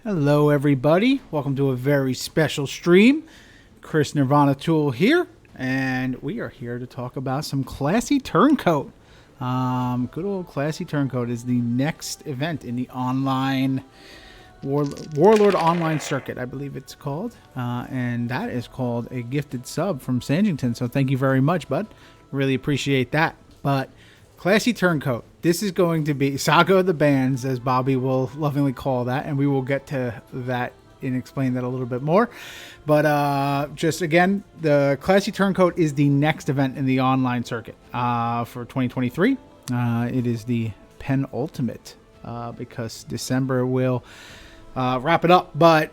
Hello everybody, welcome to a very special stream. Chris Nirvana Tool here, and we are here to talk about some Classy Turncoat. Good old Classy Turncoat is the next event in the online Warlord online circuit, I believe it's called. And that is called a gifted sub from Sanjington, so thank you very much, bud. Really appreciate that. But Classy Turncoat. This is going to be Saga of the Bands, as Bobby will lovingly call that, and we will get to that and explain that a little bit more. But just again, the Classy Turncoat is the next event in the online circuit for 2023. It is the penultimate because December will wrap it up. But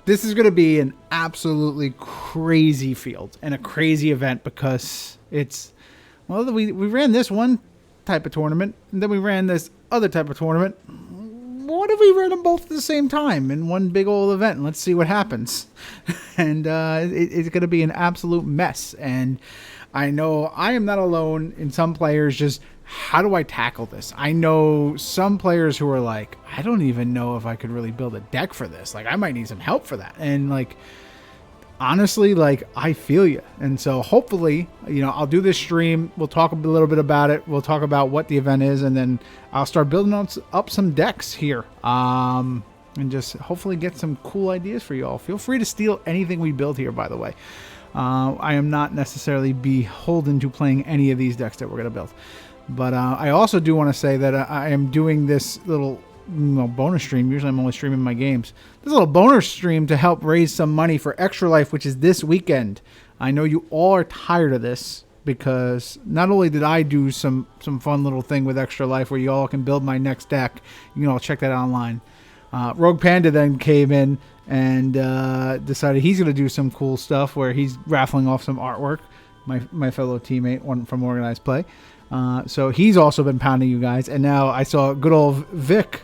this is going to be an absolutely crazy field and a crazy event because it's, well, we ran this one type of tournament, and then we ran this other type of tournament. What if we ran them both at the same time in one big old event? And let's see what happens. And it's going to be an absolute mess. And I know I am not alone in some players just, how do I tackle this? I know some players who are like, I don't even know if I could really build a deck for this. Like, I might need some help for that. And like, honestly, like, I feel you. And so hopefully, you know, I'll do this stream. We'll talk a little bit about it. We'll talk about what the event is, and then I'll start building up some decks here. And just hopefully get some cool ideas for you all. Feel free to steal anything we build here, by the way. I am not necessarily beholden to playing any of these decks that we're going to build. But I also do want to say that I am doing this little bonus stream. Usually I'm only streaming my games. This little bonus stream to help raise some money for Extralife, which is this weekend. I know you all are tired of this because not only did I do some fun little thing with Extralife where you all can build my next deck. You can all check that out online. Rogue Panda then came in and decided he's going to do some cool stuff where he's raffling off some artwork. My fellow teammate, one from Organized Play. So he's also been pounding you guys. And now I saw good old Vic,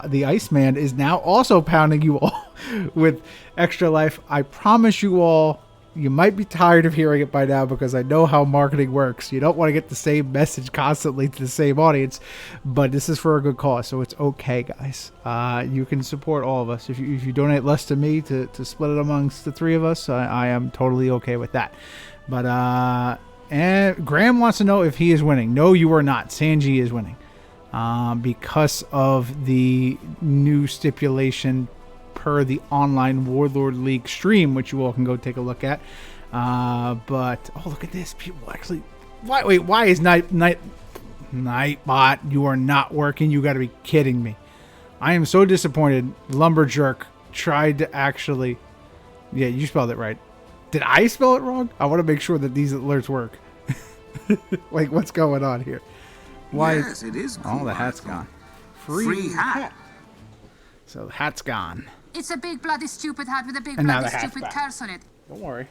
the Iceman, is now also pounding you all with Extralife. I promise you all, you might be tired of hearing it by now because I know how marketing works. You don't want to get the same message constantly to the same audience, but this is for a good cause, so it's okay, guys. You can support all of us. If you donate less to me to split it amongst the three of us, I am totally okay with that. But and Graham wants to know if he is winning. No, you are not. Sanji is winning. Because of the new stipulation per the online Warlord League stream, which you all can go take a look at. But oh, look at this! People actually, why is Nightbot? You are not working. You got to be kidding me! I am so disappointed. Lumberjerk tried to actually, yeah, you spelled it right. Did I spell it wrong? I want to make sure that these alerts work. Like, what's going on here? Why? Yes, it is cool. Oh, the hat's gone. Free hat. So the hat's gone. It's a big bloody stupid hat with a big And now bloody the hat's stupid back. curse on it. Don't worry.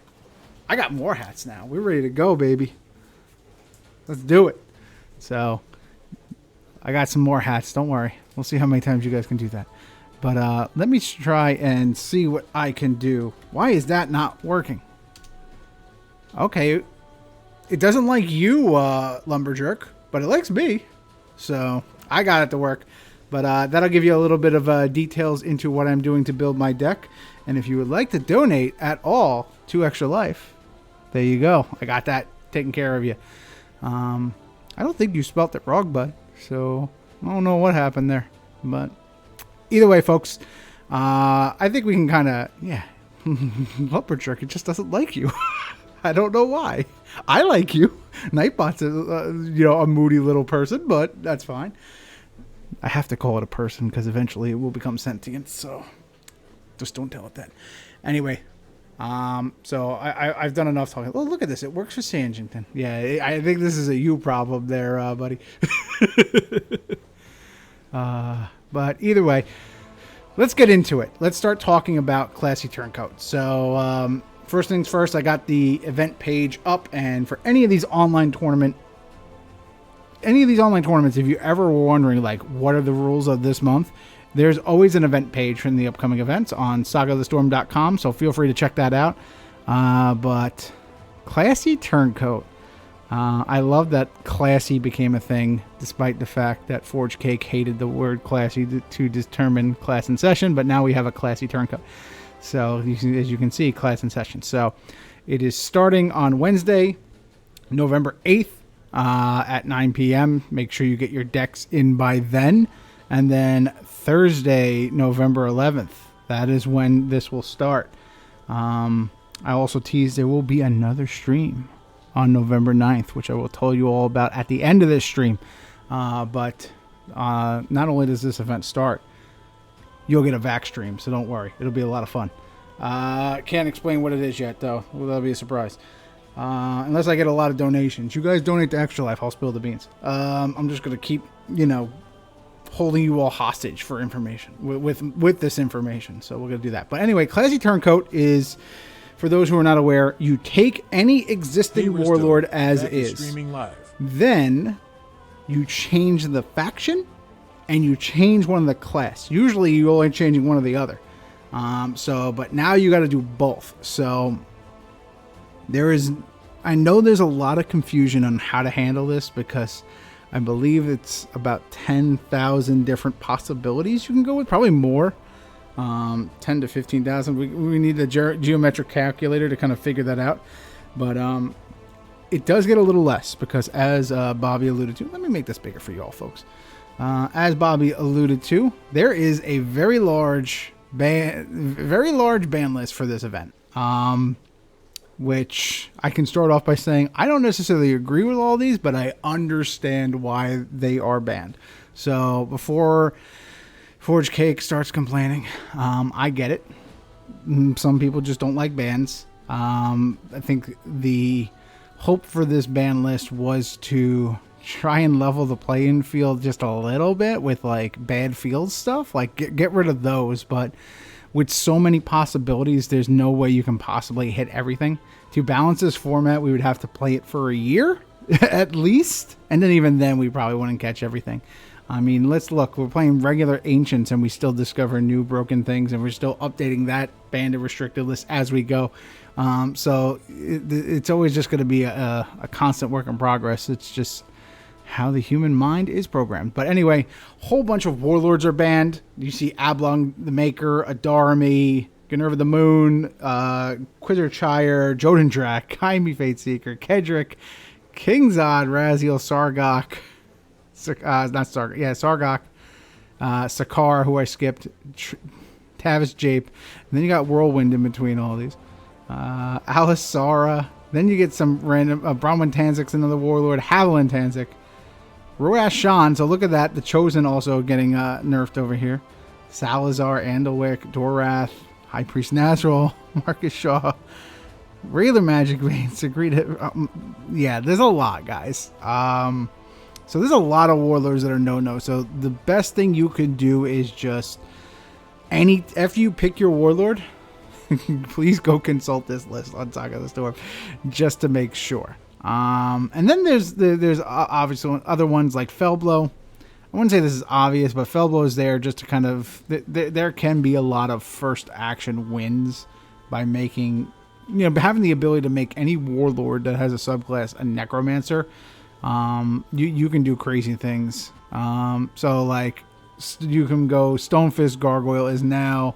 I got more hats now. We're ready to go, baby. Let's do it. So I got some more hats. Don't worry. We'll see how many times you guys can do that. But let me try and see what I can do. Why is that not working? Okay. It doesn't like you, Lumberjerk, but it likes me. So I got it to work. But that'll give you a little bit of details into what I'm doing to build my deck. And if you would like to donate at all to Extralife, there you go. I got that taken care of you. I don't think you spelt it wrong, bud. So I don't know what happened there. But either way, folks, I think we can kind of, yeah. Lumberjerk, it just doesn't like you. I don't know why. I like you. Nightbot's a moody little person, but that's fine. I have to call it a person because eventually it will become sentient, so just don't tell it that. Anyway, so I've done enough talking. Oh, look at this. It works for Sanjington. Yeah, I think this is a you problem there, buddy. But either way, let's get into it. Let's start talking about Classy Turncoat. So, first things first, I got the event page up, and for any of these online tournaments, if you ever were wondering, like, what are the rules of this month, there's always an event page from the upcoming events on sagathestorm.com, so feel free to check that out. But Classy Turncoat, I love that classy became a thing, despite the fact that Forge Cake hated the word classy to determine class in session, but now we have a classy turncoat. So, as you can see, class in session. So, it is starting on Wednesday, November 8th at 9 p.m. Make sure you get your decks in by then. And then Thursday, November 11th, that is when this will start. I also teased there will be another stream on November 9th, which I will tell you all about at the end of this stream. But not only does this event start, you'll get a VAC stream, so don't worry. It'll be a lot of fun. Can't explain what it is yet, though. Well, that'll be a surprise. Unless I get a lot of donations. You guys donate to Extra Life, I'll spill the beans. I'm just going to keep, holding you all hostage for information with this information. So we're going to do that. But anyway, Classy Turncoat is, for those who are not aware, you take any existing Warlord as is. Then you change the faction and you change one of the class. Usually you're only changing one or the other. But now you got to do both. So I know there's a lot of confusion on how to handle this because I believe it's about 10,000 different possibilities you can go with, probably more, 10 to 15,000. We need a geometric calculator to kind of figure that out. But it does get a little less because, as Bobby alluded to, let me make this bigger for you all, folks. As Bobby alluded to, there is a very large ban list for this event. Which I can start off by saying I don't necessarily agree with all these, but I understand why they are banned. So before Forge Cake starts complaining, I get it. Some people just don't like bans. I think the hope for this ban list was to try and level the playing field just a little bit with like bad field stuff, like get rid of those. But with so many possibilities, there's no way you can possibly hit everything. To balance this format, we would have to play it for a year, at least. And then even then, we probably wouldn't catch everything. I mean, let's look. We're playing regular Ancients, and we still discover new broken things, and we're still updating that banded restricted list as we go. So it's always just going to be a constant work in progress. It's just how the human mind is programmed. But anyway, whole bunch of Warlords are banned. You see Ablong the Maker, Adarami, Gnerva the Moon, Quizzerchire, Jodendrak, Kaimi Fateseeker, Kedrick, Kingzad, Raziel, Sargok, Sargok, Sakar, who I skipped, Tavis Jape, and then you got Whirlwind in between all these. Alisara, then you get some random, Bronwyn Tanzik's another Warlord, Havat-lahn Stance, Roash Shan, so look at that. The Chosen also getting nerfed over here. Salazar, Andalwick, Dorath, High Priest Nazrul, Marcus Shaw, Railer Magic Vein, Sagrita. Yeah, there's a lot, guys. So there's a lot of Warlords that are no-no. So the best thing you could do is just after you pick your Warlord, please go consult this list on Saga the Storm just to make sure. And then there's obviously other ones like Fellblow. I wouldn't say this is obvious, but Fellblow is there just to kind of... There can be a lot of first action wins by making... having the ability to make any Warlord that has a subclass a Necromancer. You can do crazy things. So, like, you can go... Stonefist Gargoyle is now...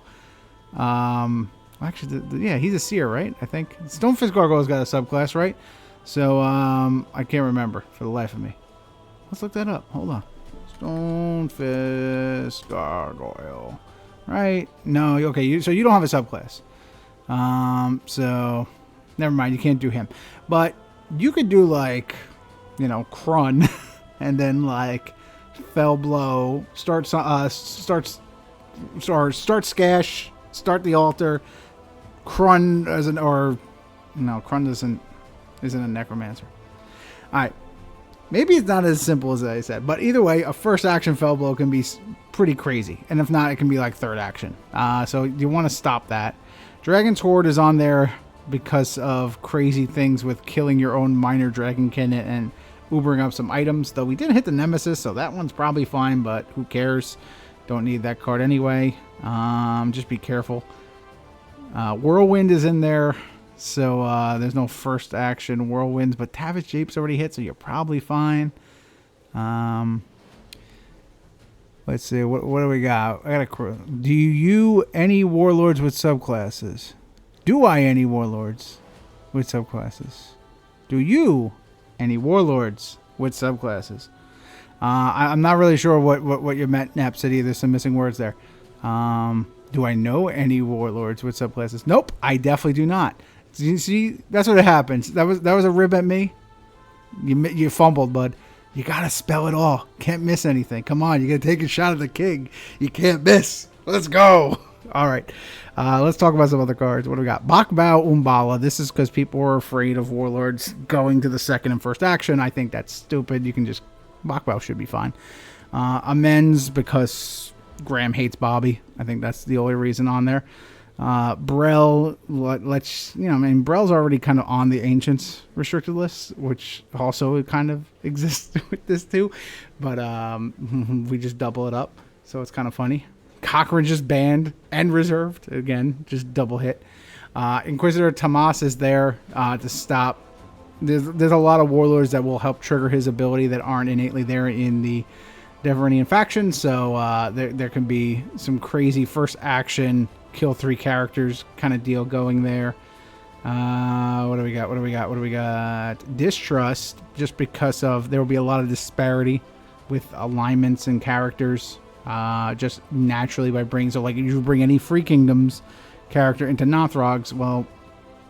Actually, he's a Seer, right? I think. Stonefist Gargoyle's got a subclass, right? So, I can't remember for the life of me. Let's look that up. Hold on. Stonefist Gargoyle. Right? No, okay. So you don't have a subclass. So, never mind. You can't do him. But you could do, like, Krun. And then, like, Fellblow. Start Skash. Start the Altar. Krun Krun isn't a Necromancer. Alright. Maybe it's not as simple as I said. But either way, a first action Fellblow can be pretty crazy. And if not, it can be like third action. So you want to stop that. Dragon's Horde is on there because of crazy things with killing your own minor Dragonkin and Ubering up some items. Though we didn't hit the Nemesis, so that one's probably fine. But who cares? Don't need that card anyway. Just be careful. Whirlwind is in there. So there's no first action whirlwinds, but Tavish Jape's already hit, so you're probably fine. Let's see, what do we got? Do you any warlords with subclasses? Do I any warlords with subclasses? Do you any warlords with subclasses? I'm not really sure what you meant, Nap City. There's some missing words there. Do I know any warlords with subclasses? Nope, I definitely do not. You see, that's what happens. That was a rib at me. You fumbled, bud. You gotta spell it all. Can't miss anything. Come on, you gotta take a shot at the king. You can't miss. Let's go. All right. Let's talk about some other cards. What do we got? Bakbao Umbala. This is because people are afraid of warlords going to the second and first action. I think that's stupid. You can just... Bakbao should be fine. Amends because Graham hates Bobby. I think that's the only reason on there. Brel, Brel's already kind of on the Ancients restricted list, which also kind of exists with this too. But we just double it up, so it's kind of funny. Cochrane just banned and reserved. Again, just double hit. Inquisitor Tomas is there to stop. There's a lot of warlords that will help trigger his ability that aren't innately there in the Deverenian faction, so there can be some crazy first action kill 3 characters kind of deal going there. What do we got? Distrust, just because of there will be a lot of disparity with alignments and characters, just naturally by bringing, so like if you bring any Free Kingdoms character into Nothrog's, well,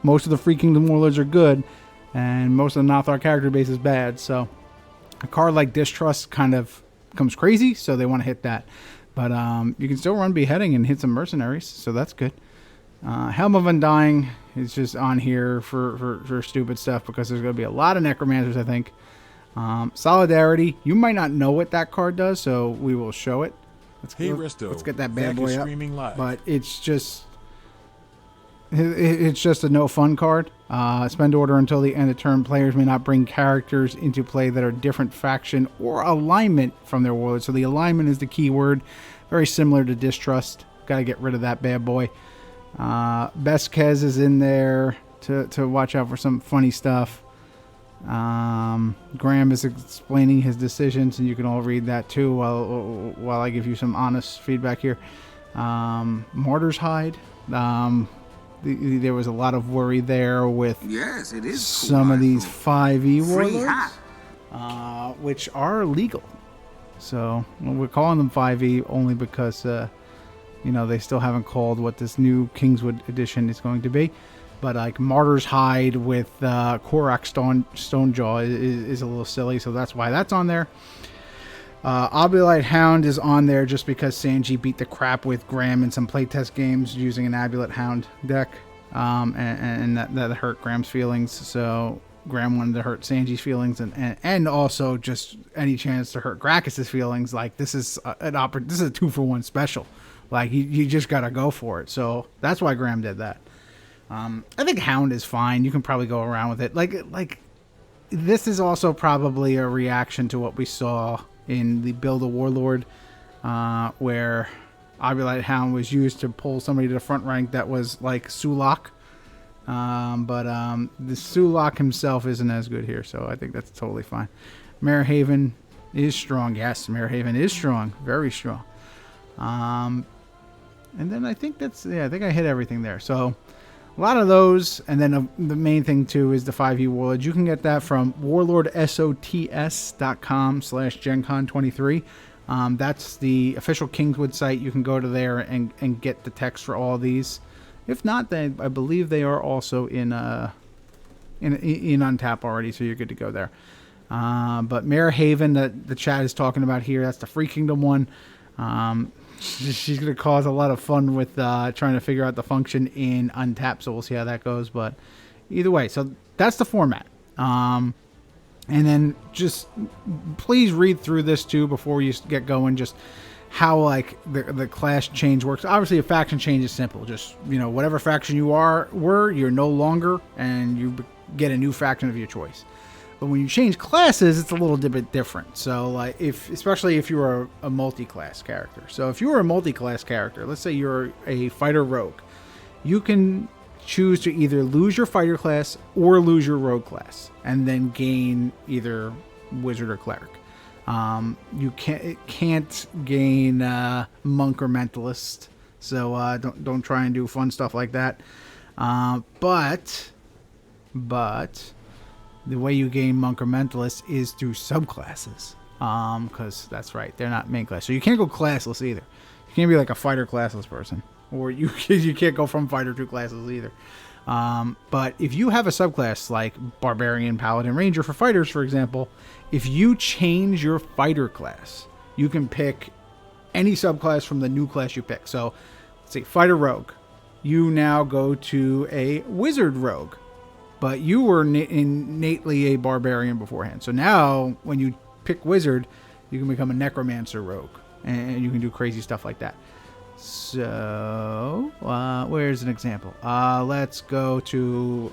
most of the Free Kingdom warlords are good and most of the Nothrog character base is bad, so a card like Distrust kind of comes crazy, so they want to hit that. But you can still run Beheading and hit some mercenaries, so that's good. Helm of Undying is just on here for stupid stuff because there's going to be a lot of Necromancers, I think. Solidarity, you might not know what that card does, so we will show it. Let's get that bad boy up. Live. But it's just a no fun card. Spend order until the end of turn. Players may not bring characters into play that are different faction or alignment from their warlord. So the alignment is the key word. Very similar to Distrust. Got to get rid of that bad boy. Beskez is in there to watch out for some funny stuff. Graham is explaining his decisions, and you can all read that too while I give you some honest feedback here. Martyr's Hide. There was a lot of worry there with some of these 5e warlords, which are legal. So we're calling them 5e only because they still haven't called what this new Kingswood edition is going to be. But like Martyr's Hide with Korak Stonejaw is a little silly, so that's why that's on there. Obulite Hound is on there just because Sanji beat the crap with Graham in some playtest games using an Obulite Hound deck, and that hurt Graham's feelings. So Graham wanted to hurt Sanji's feelings, and also just any chance to hurt Gracchus's feelings. Like this is a 2-for-1 special. Like you just gotta go for it. So that's why Graham did that. I think Hound is fine. You can probably go around with it. Like this is also probably a reaction to what we saw in the Build a Warlord, where Obulite Hound was used to pull somebody to the front rank that was like Sulak. But the Sulak himself isn't as good here, so I think that's totally fine. Marehaven is strong. Yes, Marehaven is strong. Very strong. And then I think I think I hit everything there. So a lot of those, and then the main thing too is the 5e Warlord. You can get that from warlordsots.com/GenCon23. That's the official Kingswood site. You can go to there and get the text for all of these. If not, then I believe they are also in Untap already, so you're good to go there. But Marehaven, that the chat is talking about here, that's the Free Kingdom one. She's going to cause a lot of fun with trying to figure out the function in Untap, so we'll see how that goes. But either way, so that's the format. And then just please read through this too before you get going, just how like the class change works. Obviously, a faction change is simple. Just, whatever faction you were, you're no longer, and you get a new faction of your choice. But when you change classes, it's a little bit different. So, like, especially if you were a multi-class character. So, if you were a multi-class character, let's say you're a fighter rogue, you can choose to either lose your fighter class or lose your rogue class, and then gain either wizard or cleric. You can't gain monk or mentalist, so don't try and do fun stuff like that. But the way you gain monk or mentalist is through subclasses, because that's right, they're not main class. So you can't go classless either. You can't be like a fighter classless person, or you can't go from fighter to classless either. But if you have a subclass like Barbarian, Paladin, Ranger for fighters, for example, if you change your fighter class, you can pick any subclass from the new class you pick. So, let's say Fighter Rogue. You now go to a Wizard Rogue, but you were innately a Barbarian beforehand. So now, when you pick Wizard, you can become a Necromancer Rogue, and you can do crazy stuff like that. So, where's an example? Let's go to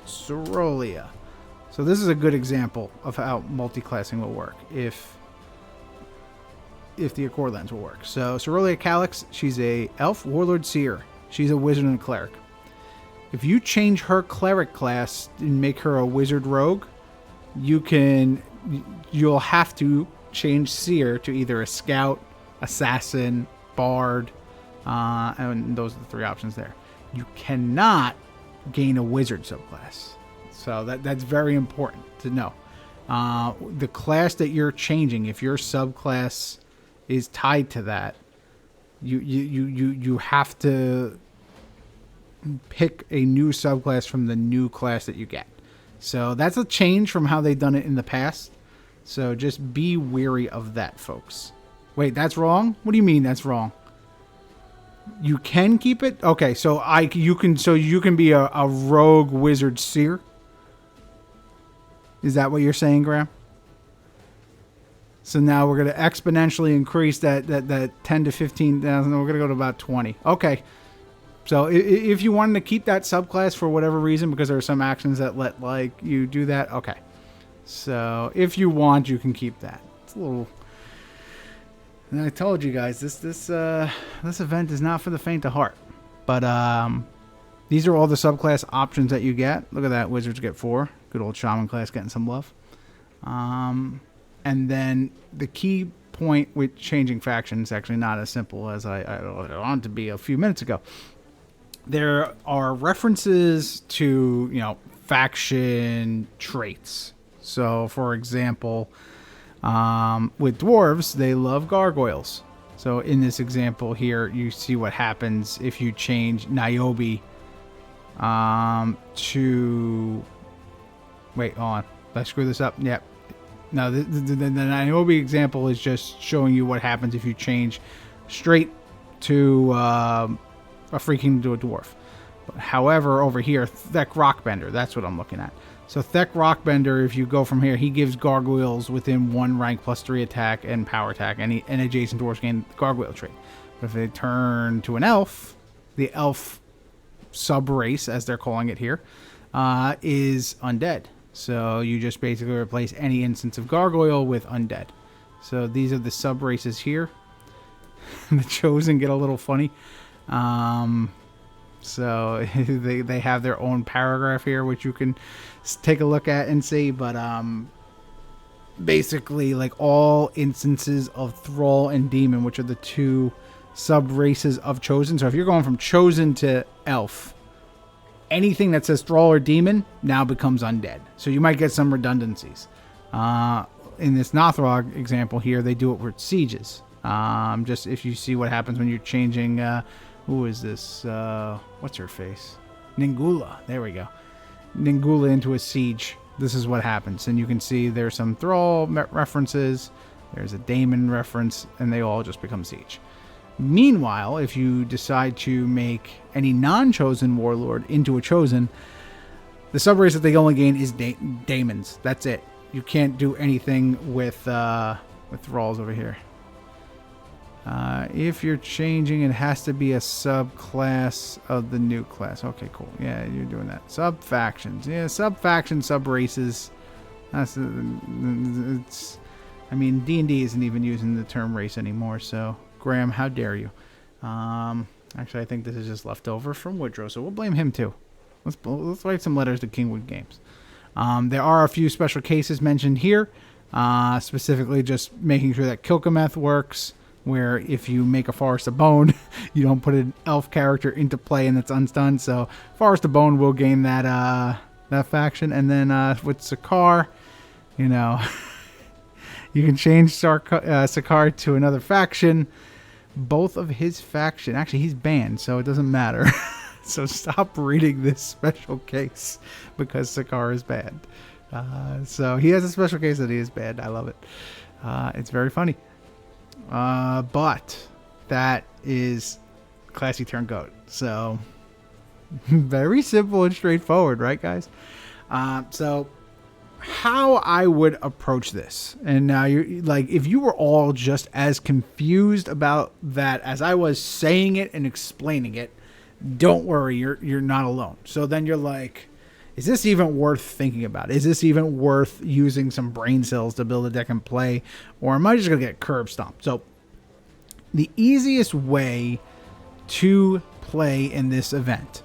Cerulean. So this is a good example of how multi-classing will work, if the Accord Lens will work. So Cerulean Calyx, she's a Elf, Warlord, Seer. She's a Wizard and a Cleric. If you change her Cleric class and make her a Wizard Rogue, you'll have to change Seer to either a Scout, Assassin, Bard, and those are the three options there. You cannot gain a Wizard subclass. So that's very important to know. The class that you're changing, if your subclass is tied to that, you have to pick a new subclass from the new class that you get. So that's a change from how they've done it in the past. So just be wary of that, folks. Wait, that's wrong? What do you mean that's wrong? You can keep it? Okay, so you can be a rogue wizard seer. Is that what you're saying, Graham? So now we're going to exponentially increase that 10 to 15,000. We're going to go to about 20. Okay. So if you wanted to keep that subclass for whatever reason, because there are some actions that let you do that, okay. So if you want, you can keep that. It's a little. And I told you guys this event is not for the faint of heart. But these are all the subclass options that you get. Look at that, wizards get 4. Good old shaman class getting some love. And then the key point with changing factions, actually not as simple as I wanted to be a few minutes ago. There are references to, faction traits. So, for example, with dwarves, they love gargoyles. So, in this example here, you see what happens if you change Niobe to... Wait, hold on. Did I screw this up? Yep. No, the Niobe example is just showing you what happens if you change straight to a freaking to a dwarf. However, over here, Thek Rockbender, that's what I'm looking at. So Thek Rockbender, if you go from here, he gives gargoyles within 1 rank plus 3 attack and power attack, and adjacent dwarves gain the gargoyle trait. But if they turn to an elf, the elf sub-race, as they're calling it here, is undead. So you just basically replace any instance of gargoyle with undead. So these are the sub-races here. The Chosen get a little funny. So they have their own paragraph here, which you can take a look at and see. But basically, like all instances of Thrall and Demon, which are the 2 sub-races of Chosen. So if you're going from Chosen to Elf, anything that says Thrall or Demon now becomes undead. So you might get some redundancies. In this Nothrog example here, they do it with sieges. Just if you see what happens when you're changing... who is this? What's her face? Ningula. There we go. Ningula into a siege. This is what happens. And you can see there's some Thrall references. There's a Daemon reference. And they all just become siege. Meanwhile, if you decide to make any non-chosen warlord into a chosen, the subrace that they only gain is daemons. That's it. You can't do anything with thralls over here. If you're changing, it has to be a subclass of the new class. Okay, cool. Yeah, you're doing that. Sub-factions. Yeah, sub-factions, sub-races. That's it's. I mean, D&D isn't even using the term race anymore, so... Graham, how dare you? I Actually, I think this is just left over from Woodrow, so we'll blame him too. Let's write some letters to Kingwood Games. There are a few special cases mentioned here, specifically just making sure that Kilkameth works, where if you make a Forest of Bone, you don't put an elf character into play and it's unstunned. So Forest of Bone will gain that faction. And then with Sakaar, you know, you can change Sakaar to another faction. Both of his faction, actually he's banned, so it doesn't matter. So stop reading this special case because Sakaar is banned. So he has a special case that he is banned. I love it. It's very funny. But that is Classy Turncoat. So very simple and straightforward, right, guys? So how I would approach this, and now you're like, if you were all just as confused about that as I was saying it and explaining it, don't worry, you're not alone. So then you're like, is this even worth thinking about? Is this even worth using some brain cells to build a deck and play? Or am I just going to get curb stomped? So the easiest way to play in this event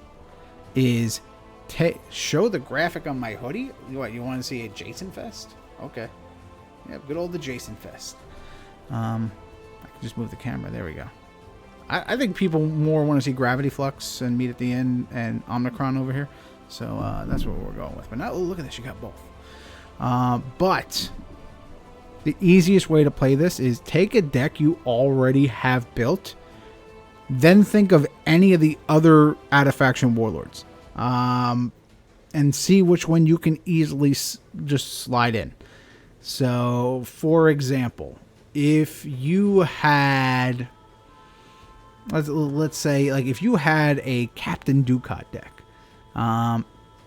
is show the graphic on my hoodie. What, you want to see a Jason Fest? Okay. Yeah, good old the Jason Fest. I can just move the camera. There we go. I think people more want to see Gravity Flux and Meet at the End and Omnicron over here. So that's what we're going with. But now, look at this. You got both. But the easiest way to play this is take a deck you already have built. Then think of any of the other out-of-faction Warlords. And see which one you can easily just slide in. So, for example, if you had... Let's say, like, if you had a Captain Dukat deck,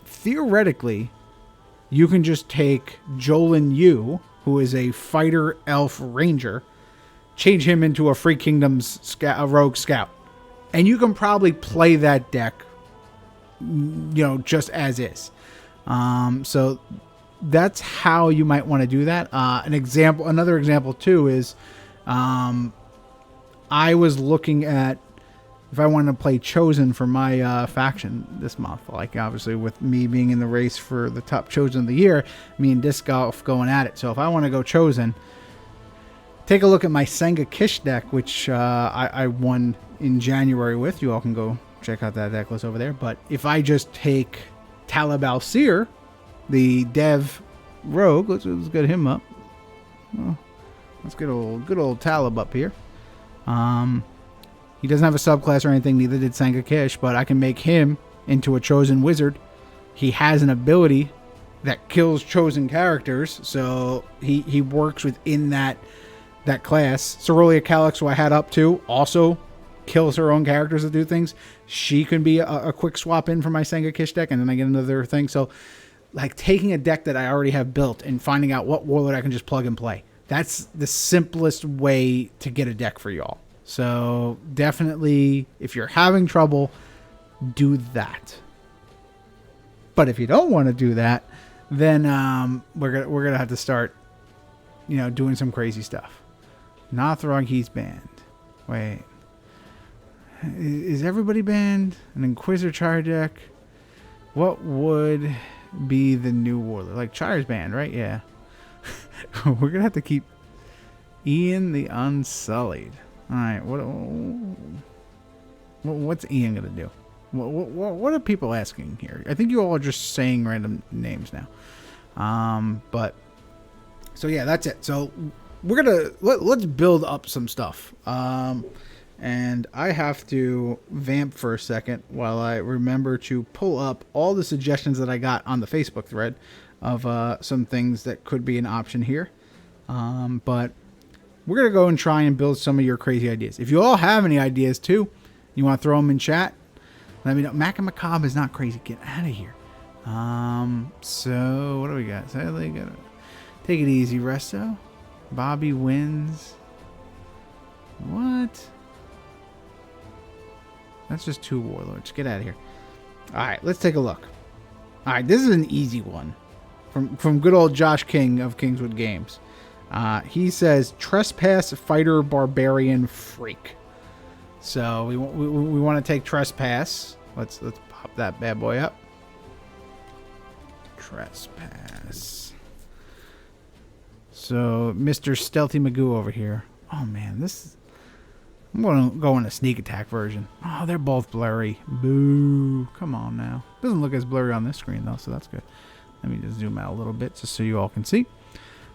theoretically, you can just take Jolin Yu, who is a fighter elf ranger, change him into a Free Kingdoms a rogue scout, and you can probably play that deck, you know, just as is. So that's how you might want to do that. Another example too is, I was looking at if I wanted to play Chosen for my faction this month. Like, obviously, with me being in the race for the top Chosen of the year, me and Disc Golf going at it. So if I want to go Chosen, take a look at my Senga Kish deck, which I won in January with. You all can go check out that deck list over there. But if I just take Talib Al-Seer, the Dev Rogue, let's get him up. Well, let's get good old Talib up here. He doesn't have a subclass or anything, neither did Senga Kish, but I can make him into a Chosen Wizard. He has an ability that kills Chosen characters, so he works within that class. Cerulean Calyx, who I had up to, also kills her own characters that do things. She can be a quick swap in for my Senga Kish deck, and then I get another thing. So, like, taking a deck that I already have built and finding out what Warlord I can just plug and play. That's the simplest way to get a deck for y'all. So definitely, if you're having trouble, do that. But if you don't want to do that, then we're gonna have to start, you know, doing some crazy stuff. Nothrog, he's banned. Wait, is everybody banned? An Inquisitor Char deck? What would be the new Warlord? Like, Char's banned, right? Yeah. We're gonna have to keep Ian the Unsullied. All right, what's Ian gonna do? What are people asking here? I think you all are just saying random names now. But so yeah, that's it. So we're gonna let's build up some stuff. And I have to vamp for a second while I remember to pull up all the suggestions that I got on the Facebook thread of some things that could be an option here. But we're going to go and try and build some of your crazy ideas. If you all have any ideas too, you want to throw them in chat, let me know. Mac and Macabre is not crazy. Get out of here. So what do we got? Sadly, gotta take it easy, Resto. Bobby wins. What? That's just 2 Warlords. Get out of here. All right, let's take a look. All right, this is an easy one from good old Josh King of Kingswood Games. He says Trespass Fighter Barbarian Freak. So we want to take Trespass. Let's pop that bad boy up. Trespass. So Mr. Stealthy Magoo over here. Oh man, I'm going to go in a sneak attack version. Oh, they're both blurry. Boo. Come on now. Doesn't look as blurry on this screen though, so that's good. Let me just zoom out a little bit just so you all can see.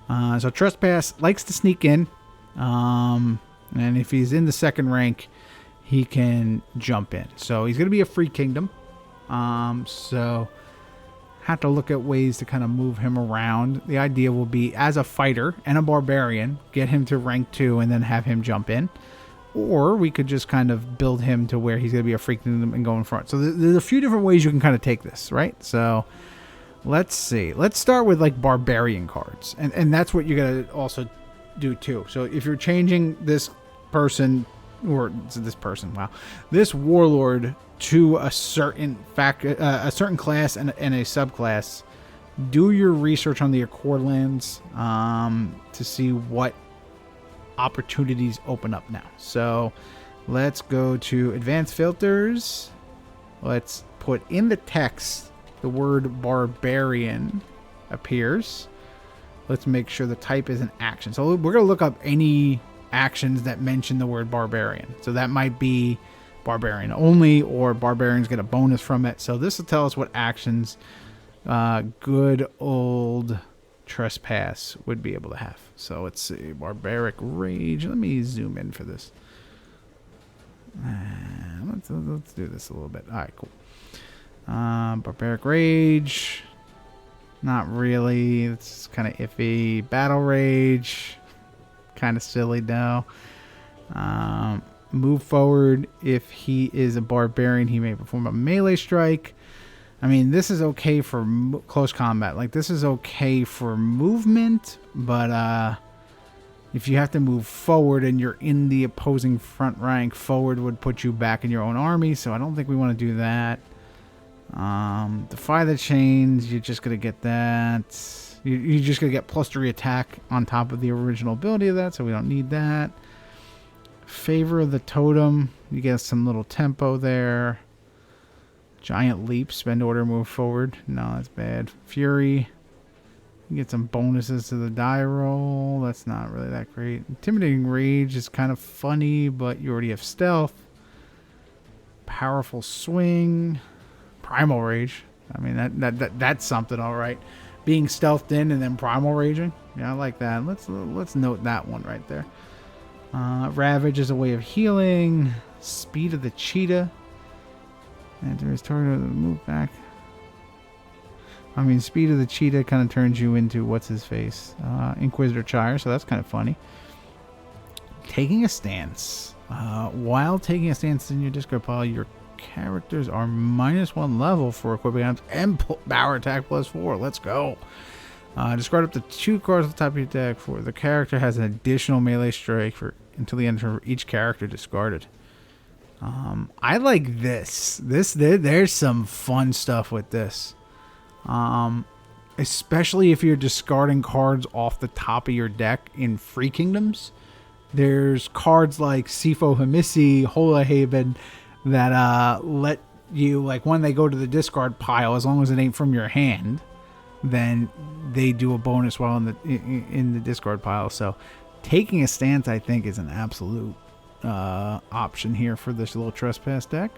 So Trespass likes to sneak in. And if he's in the second rank, he can jump in. So he's going to be a free kingdom. So have to look at ways to kind of move him around. The idea will be, as a fighter and a barbarian, get him to rank 2 and then have him jump in. Or we could just kind of build him to where he's going to be a free kingdom and go in front. So there's a few different ways you can kind of take this, right? So let's see. Let's start with like barbarian cards. And that's what you're going to also do too. So if you're changing this person, or this warlord to a certain class and a subclass, do your research on the Accord lands to see what opportunities open up now. So let's go to advanced filters. Let's put in the text the word barbarian appears. Let's make sure the type is an action. So we're going to look up any actions that mention the word barbarian. So that might be barbarian only, or barbarians get a bonus from it. So this will tell us what actions good old Trespass would be able to have. So let's see. Barbaric Rage. Let me zoom in for this. Let's do this a little bit. All right, cool. Barbaric Rage. Not really. It's kind of iffy. Battle Rage. Kind of silly though. Move forward. If he is a barbarian, he may perform a melee strike. I mean, this is okay for close combat. Like, this is okay for movement, but if you have to move forward and you're in the opposing front rank, forward would put you back in your own army, so I don't think we want to do that. Defy the chains, you're just going to get that. You're just going to get +3 attack on top of the original ability of that, so we don't need that. Favor of the Totem, you get some little tempo there. Giant Leap, spend order, move forward. No, that's bad. Fury, you get some bonuses to the die roll. That's not really that great. Intimidating Rage is kind of funny, but you already have Stealth. Powerful Swing. Primal Rage. I mean, that's something, all right. Being stealthed in and then primal raging. Yeah, I like that. Let's note that one right there. Ravage is a way of healing. Speed of the Cheetah. Enter his target, move back. I mean, Speed of the Cheetah kind of turns you into what's his face, Inquisitor Chire. So that's kind of funny. Taking a stance. While taking a stance in your discard pile, your characters are -1 level for equipping items and power attack +4. Let's go. Discard up to 2 cards at the top of your deck. For the character has an additional melee strike for until the end of each character discarded. I like this. There's some fun stuff with this. Especially if you're discarding cards off the top of your deck in Free Kingdoms. There's cards like Sifo Hamisi, Hola Haven, that let you, like, when they go to the discard pile, as long as it ain't from your hand, then they do a bonus while in the discard pile. So taking a stance, I think, is an absolute option here for this little Trespass deck.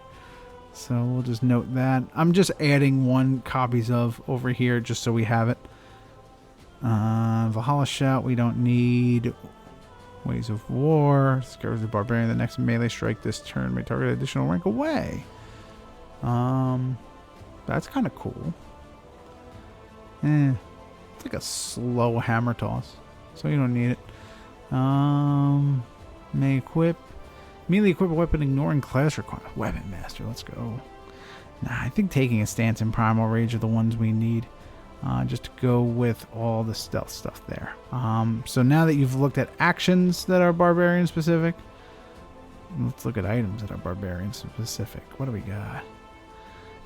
So we'll just note that. I'm just adding 1 copies of over here just so we have it. Valhalla Shout we don't need. Ways of War. Discovers the Barbarian. The next melee strike this turn may target an additional rank away. That's kind of cool. It's like a slow hammer toss, so you don't need it. May equip. Immediately equip a weapon ignoring class requirement. Weapon Master, let's go. Nah, I think taking a stance and Primal Rage are the ones we need. Just to go with all the stealth stuff there. So now that you've looked at actions that are barbarian specific, let's look at items that are barbarian specific. What do we got?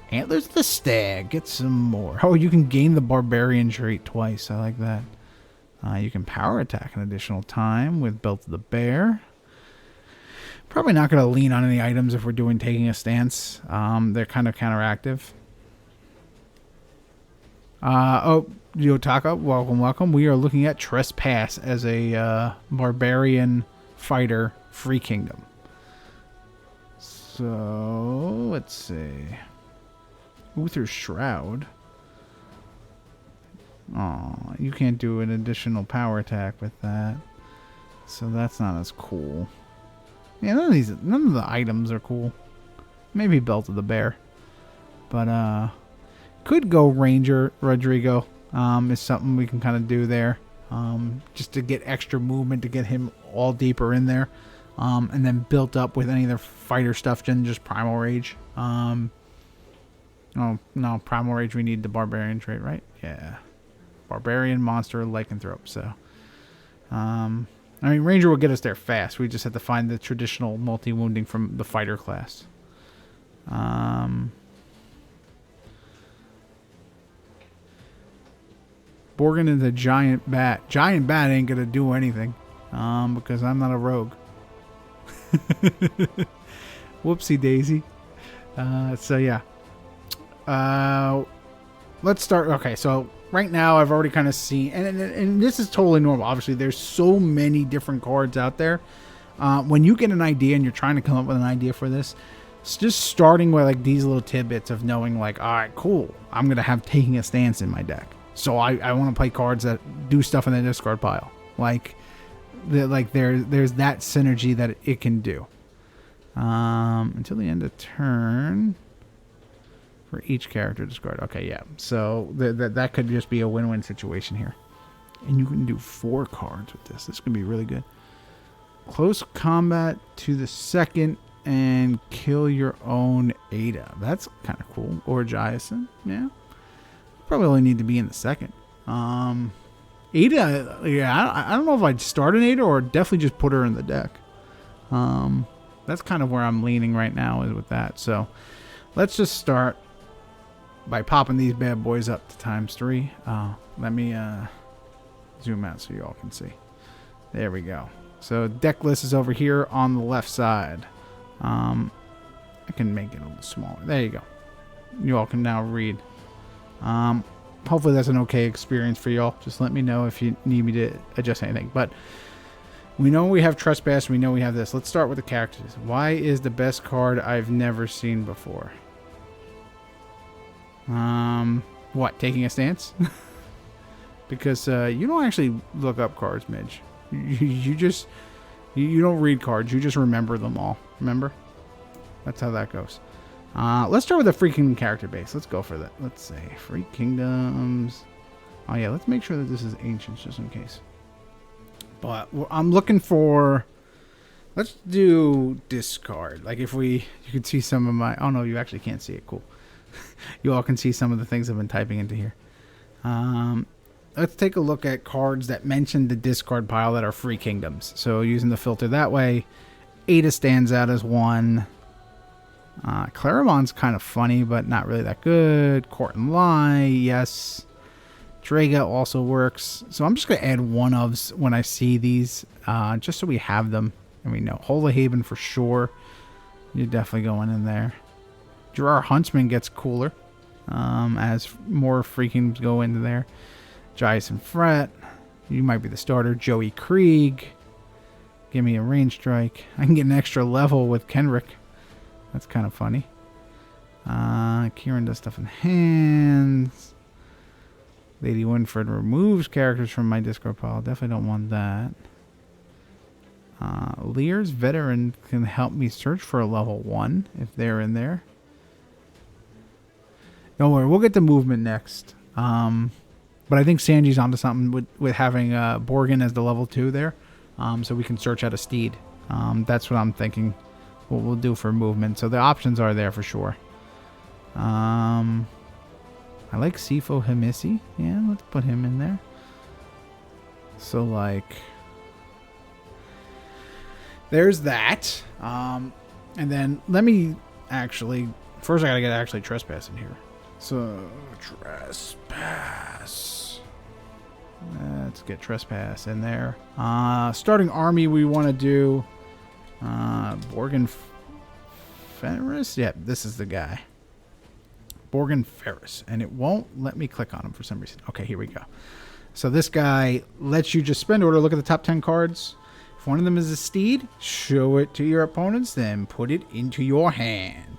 Antlers of the Stag. Get some more. Oh, you can gain the barbarian trait twice. I like that. You can power attack an additional time with Belt of the Bear. Probably not going to lean on any items if we're doing taking a stance. They're kind of counteractive. Oh, Yotaka, welcome. We are looking at Trespass as a barbarian fighter, Free Kingdom. So, let's see. Uther's Shroud. Oh, you can't do an additional power attack with that. So that's not as cool. Yeah, none of the items are cool. Maybe Belt of the Bear. But, could go Ranger Rodrigo. Is something we can kind of do there. Just to get extra movement to get him all deeper in there. And then built up with any of their fighter stuff, just Primal Rage. Oh, no, Primal Rage, we need the Barbarian trait, right? Yeah. Barbarian, Monster, Lycanthrope, so. I mean, Ranger will get us there fast. We just have to find the traditional multi-wounding from the fighter class. Borgin is a giant bat. Giant bat ain't gonna do anything. Because I'm not a rogue. Whoopsie daisy. So yeah. Let's start. Okay, so right now I've already kind of seen, and this is totally normal. Obviously, there's so many different cards out there. When you get an idea and you're trying to come up with an idea for this, it's just starting with like these little tidbits of knowing like, all right, cool, I'm gonna have taking a stance in my deck. So I want to play cards that do stuff in the discard pile. There's that synergy that it can do. Until the end of turn. For each character discard. Okay, yeah. So that could just be a win-win situation here. And you can do 4 cards with this. This could be really good. Close combat to the second and kill your own Ada. That's kind of cool. Or Jason. Yeah. Probably only need to be in the second. Ada, yeah, I don't know if I'd start an Ada or definitely just put her in the deck. That's kind of where I'm leaning right now is with that. So let's just start by popping these bad boys up to ×3. Let me zoom out so you all can see. There we go. So Decklist is over here on the left side. I can make it a little smaller. There you go. You all can now read. Hopefully that's an okay experience for y'all. Just let me know if you need me to adjust anything. But we know we have Trespass. We know we have this. Let's start with the characters. Why is the best card I've never seen before? What? Taking a stance? Because you don't actually look up cards, Midge. You don't read cards. You just remember them all. Remember? That's how that goes. Let's start with a Free Kingdom character base. Let's go for that. Let's say Free Kingdoms. Oh yeah, let's make sure that this is Ancients just in case. But I'm looking for. Let's do discard. Like if you can see some of my. Oh no, you actually can't see it. Cool. You all can see some of the things I've been typing into here. Let's take a look at cards that mention the discard pile that are Free Kingdoms. So using the filter that way, Ada stands out as one. Claramon's kind of funny, but not really that good. Court and Lie, yes. Drega also works. So I'm just going to add one-ofs when I see these, just so we have them. And we know. Holy Haven for sure. You're definitely going in there. Gerard Huntsman gets cooler as more Free Kingdoms go into there. Jason Fret. You might be the starter. Joey Krieg. Give me a range strike. I can get an extra level with Kenrick. That's kind of funny. Kieran does stuff in hands. Lady Winfred removes characters from my discard pile. Definitely don't want that. Lear's Veteran can help me search for a level 1 if they're in there. Don't worry, we'll get to movement next. But I think Sanji's onto something with having Borgin as the level 2 there. So we can search out a steed. That's what I'm thinking. What we'll do for movement. So the options are there for sure. I like Sifo Himisi. Yeah, let's put him in there. So like, there's that. And then let me actually, first I gotta get actually Trespass in here. So Trespass. Let's get Trespass in there. Starting army we want to do Borgen Ferris? Yeah, this is the guy. Borgen Ferris. And it won't let me click on him for some reason. Okay, here we go. So this guy lets you just spend order, look at the top 10 cards. If one of them is a steed, show it to your opponents, then put it into your hand.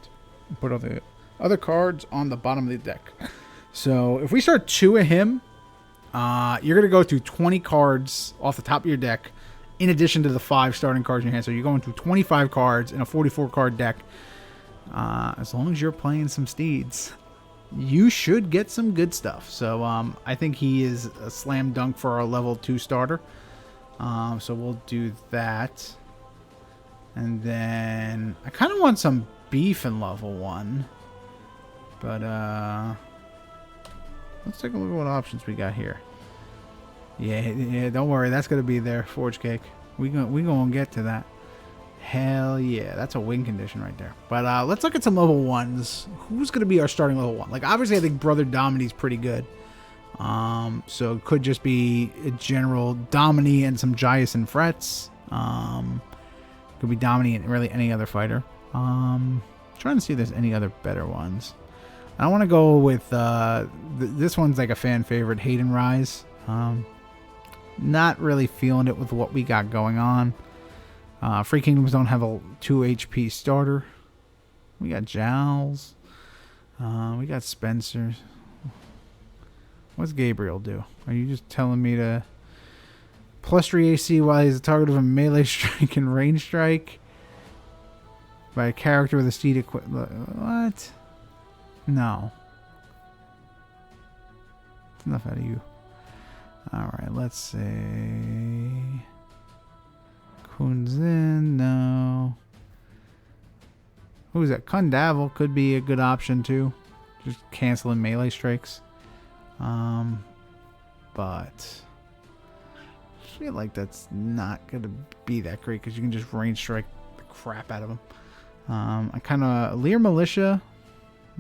Put all the other cards on the bottom of the deck. So if we start 2 of him, you're going to go through 20 cards off the top of your deck, in addition to the 5 starting cards in your hand. So you're going through 25 cards in a 44-card deck. As long as you're playing some steeds, you should get some good stuff. So I think he is a slam dunk for our level 2 starter. So we'll do that. And then I kind of want some beef in level 1. But let's take a look at what options we got here. Yeah, don't worry. That's going to be there. Forge cake. We going to get to that. Hell yeah. That's a win condition right there. But let's look at some level 1s. Who's going to be our starting level 1? Like, obviously, I think Brother Dominy's pretty good. So it could just be a general Dominy and some Jaius and Frets. Could be Dominy and really any other fighter. Trying to see if there's any other better ones. I want to go with this one's like a fan favorite, Hayden Rise. Not really feeling it with what we got going on. Free Kingdoms don't have a 2 HP starter. We got Jowls. We got Spencer. What's Gabriel do? Are you just telling me to plus 3 AC while he's the target of a melee strike and range strike by a character with a steed equipped? What? No. Enough out of you. Alright, let's say Kunzin, no. Who's that? Kundavel could be a good option too. Just canceling melee strikes. But I feel like that's not gonna be that great because you can just range strike the crap out of them. I kind of Lear Militia.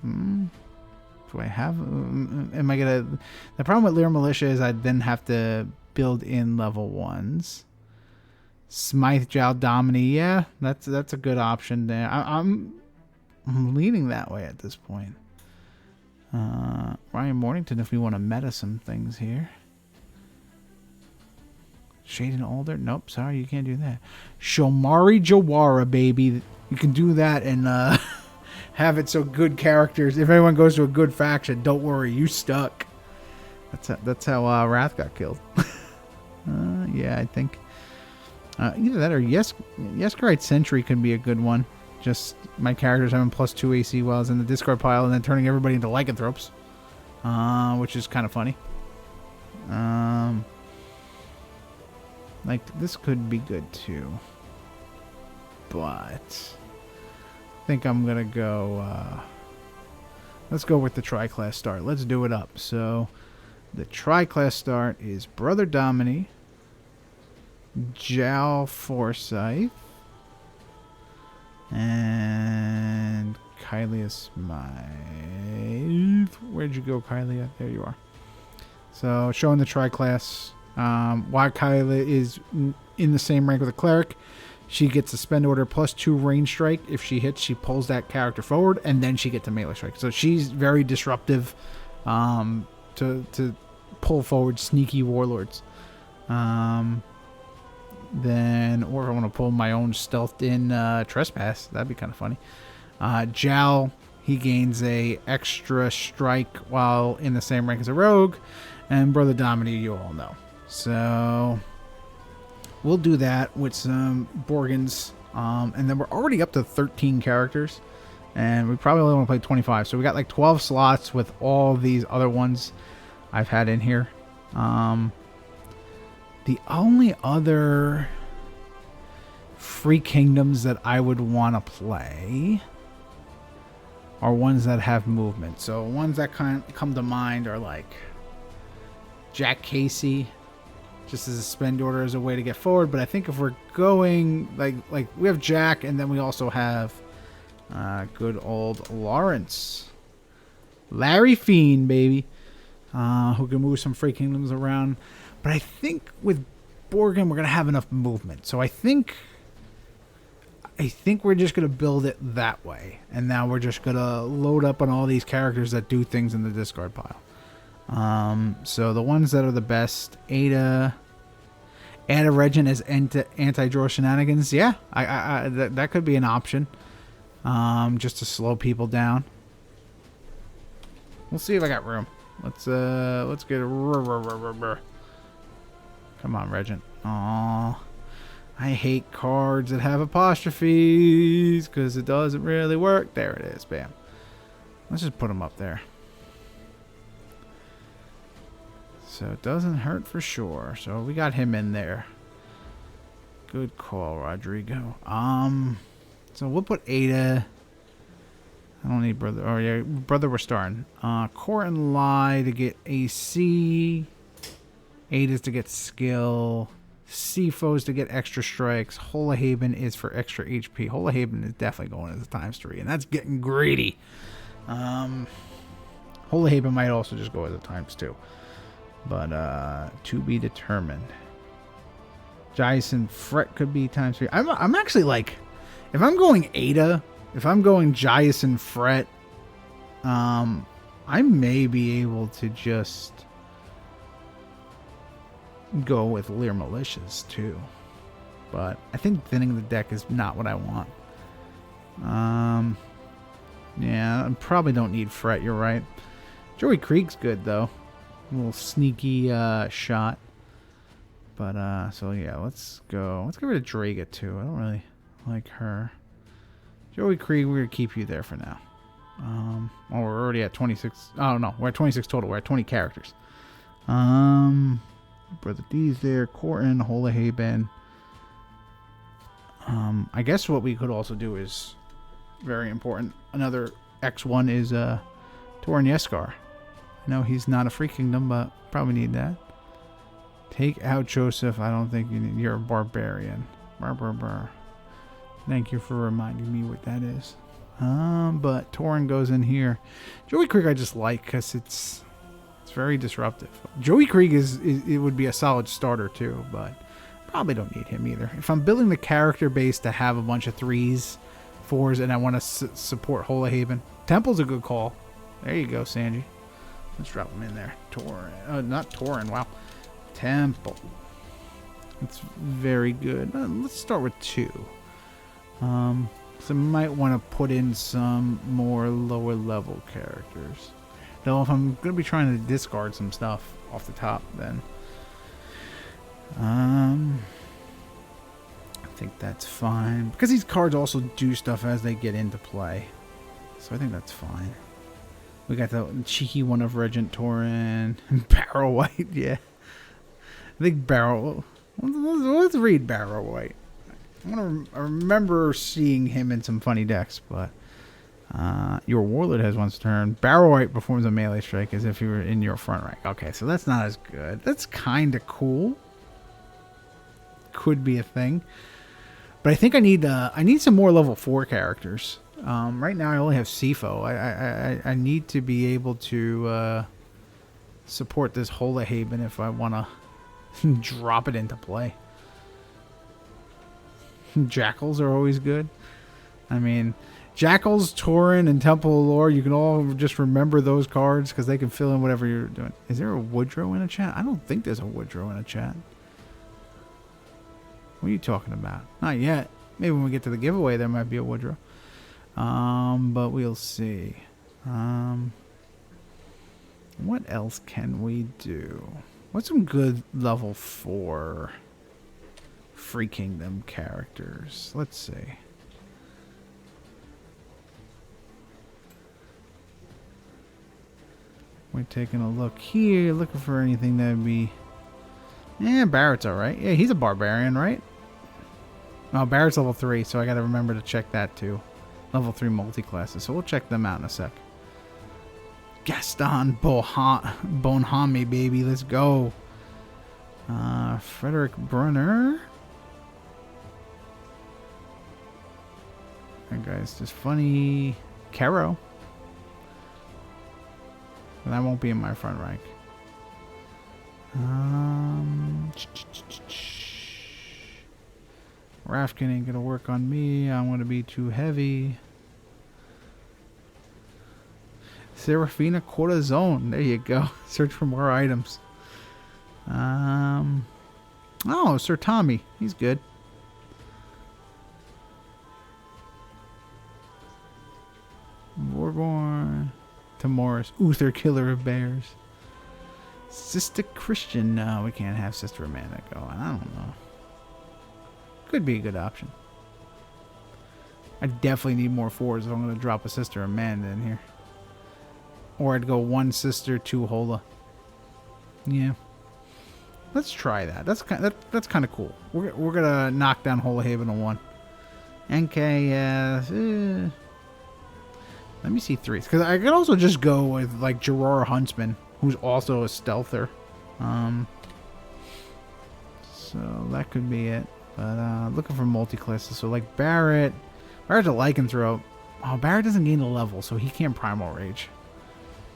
Do I have? Am I gonna? The problem with Lear Militia is I then have to build in level 1s. Smythe Jowl Dominy, yeah, that's a good option there. I'm leaning that way at this point. Ryan Mornington, if we want to meta some things here. Shaden Alder, nope, sorry, you can't do that. Shomari Jawara, baby, you can do that and have it so good characters. If anyone goes to a good faction, don't worry, you stuck. That's how Wrath got killed. Yeah, I think either that or Yeskarite Sentry could be a good one. Just my characters having plus 2 AC while I was in the discard pile and then turning everybody into lycanthropes, which is kind of funny. Like this could be good too, but I think I'm gonna go. Let's go with the tri-class start. Let's do it up. So the tri-class start is Brother Dominy, Jowl Forsyth, and Kylia Smythe. Where'd you go, Kylia? There you are. So showing the tri-class. Why Kylia is in the same rank with a Cleric. She gets a spend order plus 2 range strike. If she hits, she pulls that character forward, and then she gets a melee strike. So she's very disruptive to pull forward sneaky warlords. Then, or if I want to pull my own stealthed in trespass, that'd be kind of funny. Jowl, he gains a extra strike while in the same rank as a rogue, and Brother Dominy, you all know. So we'll do that with some Borgans, and then we're already up to 13 characters, and we probably only want to play 25. So we got like 12 slots with all these other ones I've had in here. The only other free kingdoms that I would want to play are ones that have movement. So ones that come to mind are like Jack Casey, just as a spend order as a way to get forward. But I think if we're going like we have Jack, and then we also have good old Lawrence, Larry Fiend, baby, who can move some free kingdoms around. But I think with Borgen we're gonna have enough movement. So I think I think we're just going to build it that way. And now we're just going to load up on all these characters that do things in the discard pile. So the ones that are the best, Ada Regent as anti-draw shenanigans. Yeah, that could be an option. Just to slow people down. We'll see if I got room. Let's get a... Come on, Regent. Aww. I hate cards that have apostrophes because it doesn't really work. There it is. Bam. Let's just put them up there. So it doesn't hurt for sure. So we got him in there. Good call, Rodrigo. So we'll put Ada. I don't need Brother. Oh yeah, Brother we're starting. Core and Lie to get AC. Ada's to get skill. Seafoes to get extra strikes. Holahaven is for extra HP. Holahaven is definitely going as a ×3, and that's getting greedy. Holahaven might also just go as a ×2. But to be determined. Jason Fret could be ×3. I'm actually like, if I'm going Ada, if I'm going Jason Fret, I may be able to just go with Lear Militias too. But I think thinning the deck is not what I want. Yeah, I probably don't need Fret, you're right. Joey Krieg's good though. A little sneaky shot. But so yeah, let's go. Let's get rid of Draga too. I don't really like her. Joey Krieg, we're gonna keep you there for now. Oh, we're already at 26. Oh no, we're at 26 total. We're at 20 characters. Brother D's there. Corton, Holahaven. I guess what we could also do is very important. Another X1 is Toren Yscar. I know he's not a free kingdom, but probably need that. Take out Joseph. I don't think you need. You're a barbarian. Thank you for reminding me what that is. But Toren goes in here. Joey Krieg I just like because it's very disruptive. Joey Krieg it would be a solid starter too, but probably don't need him either. If I'm building the character base to have a bunch of 3s, 4s, and I want to support Holahaven, Temple's a good call. There you go, Sanji. Let's drop him in there. Toren. Not Toren. Wow. Temple. It's very good. Let's start with 2. So might want to put in some more lower level characters. Though if I'm going to be trying to discard some stuff off the top, then I think that's fine. Because these cards also do stuff as they get into play. So I think that's fine. We got the cheeky one of Regent Toren. Barrow White, yeah. I think Barrow... Let's read Barrow White. I remember seeing him in some funny decks, but... your Warlord has once turned. Barrow White performs a melee strike as if you were in your front rank. Okay, so that's not as good. That's kind of cool. Could be a thing. But I think I need some more level 4 characters. Right now I only have Sifo. I need to be able to support this Holahaven if I want to drop it into play. Jackals are always good. I mean, Jackals, Toren, and Temple of Lore, you can all just remember those cards because they can fill in whatever you're doing. Is there a Woodrow in a chat? I don't think there's a Woodrow in a chat. What are you talking about? Not yet. Maybe when we get to the giveaway, there might be a Woodrow. But we'll see. What else can we do? What's some good level 4 Free Kingdom characters? Let's see. We're taking a look here, looking for anything that would be... Yeah, Barrett's alright. Yeah, he's a barbarian, right? Oh, Barrett's level 3, so I gotta remember to check that too. Level 3 multi-classes, so we'll check them out in a sec. Gaston Bonhami, baby, let's go. Frederick Brunner. That guy's just funny. Caro. But that won't be in my front rank. Rafkin ain't gonna work on me. I'm gonna be too heavy. Serafina Corazon. There you go. Search for more items. Oh, Sir Tommy. He's good. Vorborn. Timoris. Uther, Killer of Bears. Sister Christian. No, we can't have Sister Amanda going. I don't know. Could be a good option. I definitely need more fours if I'm going to drop a Sister Amanda in here. Or I'd go 1 Sister, 2 Hola. Yeah. Let's try that. That's kind of cool. We're gonna knock down Hola Haven on 1. NK, let me see 3s. Because I could also just go with like Gerard Huntsman, who's also a stealther. So that could be it. But looking for multi-classes. So like Barrett's a lycanthrope. Oh, Barrett doesn't gain a level, so he can't Primal Rage.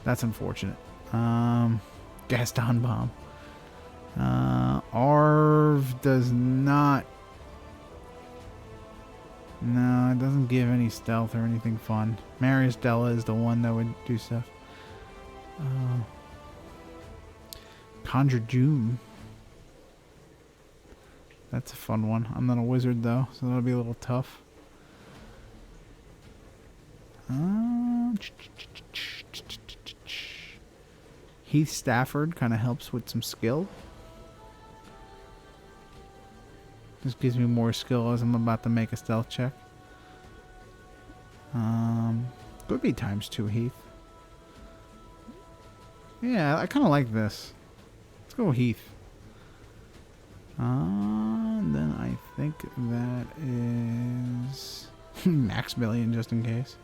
That's unfortunate. Gaston Bomb. Arv does not. No, it doesn't give any stealth or anything fun. Marius Della is the one that would do stuff. Conjure Doom. That's a fun one. I'm not a wizard though, so that'll be a little tough. Heath Stafford kind of helps with some skill. This gives me more skill as I'm about to make a stealth check. Could be ×2 Heath. Yeah, I kind of like this. Let's go Heath. And then I think that is Maximilian just in case.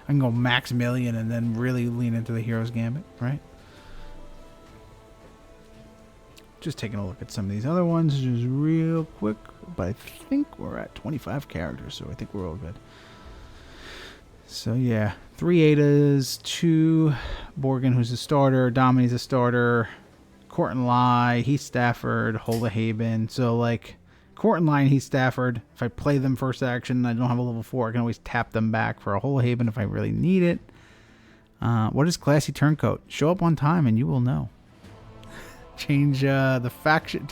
I can go Maximilian and then really lean into the Hero's Gambit, right? Just taking a look at some of these other ones just real quick. But I think we're at 25 characters, so I think we're all good. So yeah, 3 Adas, 2 Borgin, who's a starter, Dominy's a starter, Court and Lie, Heath Stafford, Hola Haven. So like Court and Lie and Heath Stafford, if I play them first action and I don't have a level 4, I can always tap them back for a Hola Haven if I really need it. What is Classy Turncoat? Show up on time and you will know. Change the faction.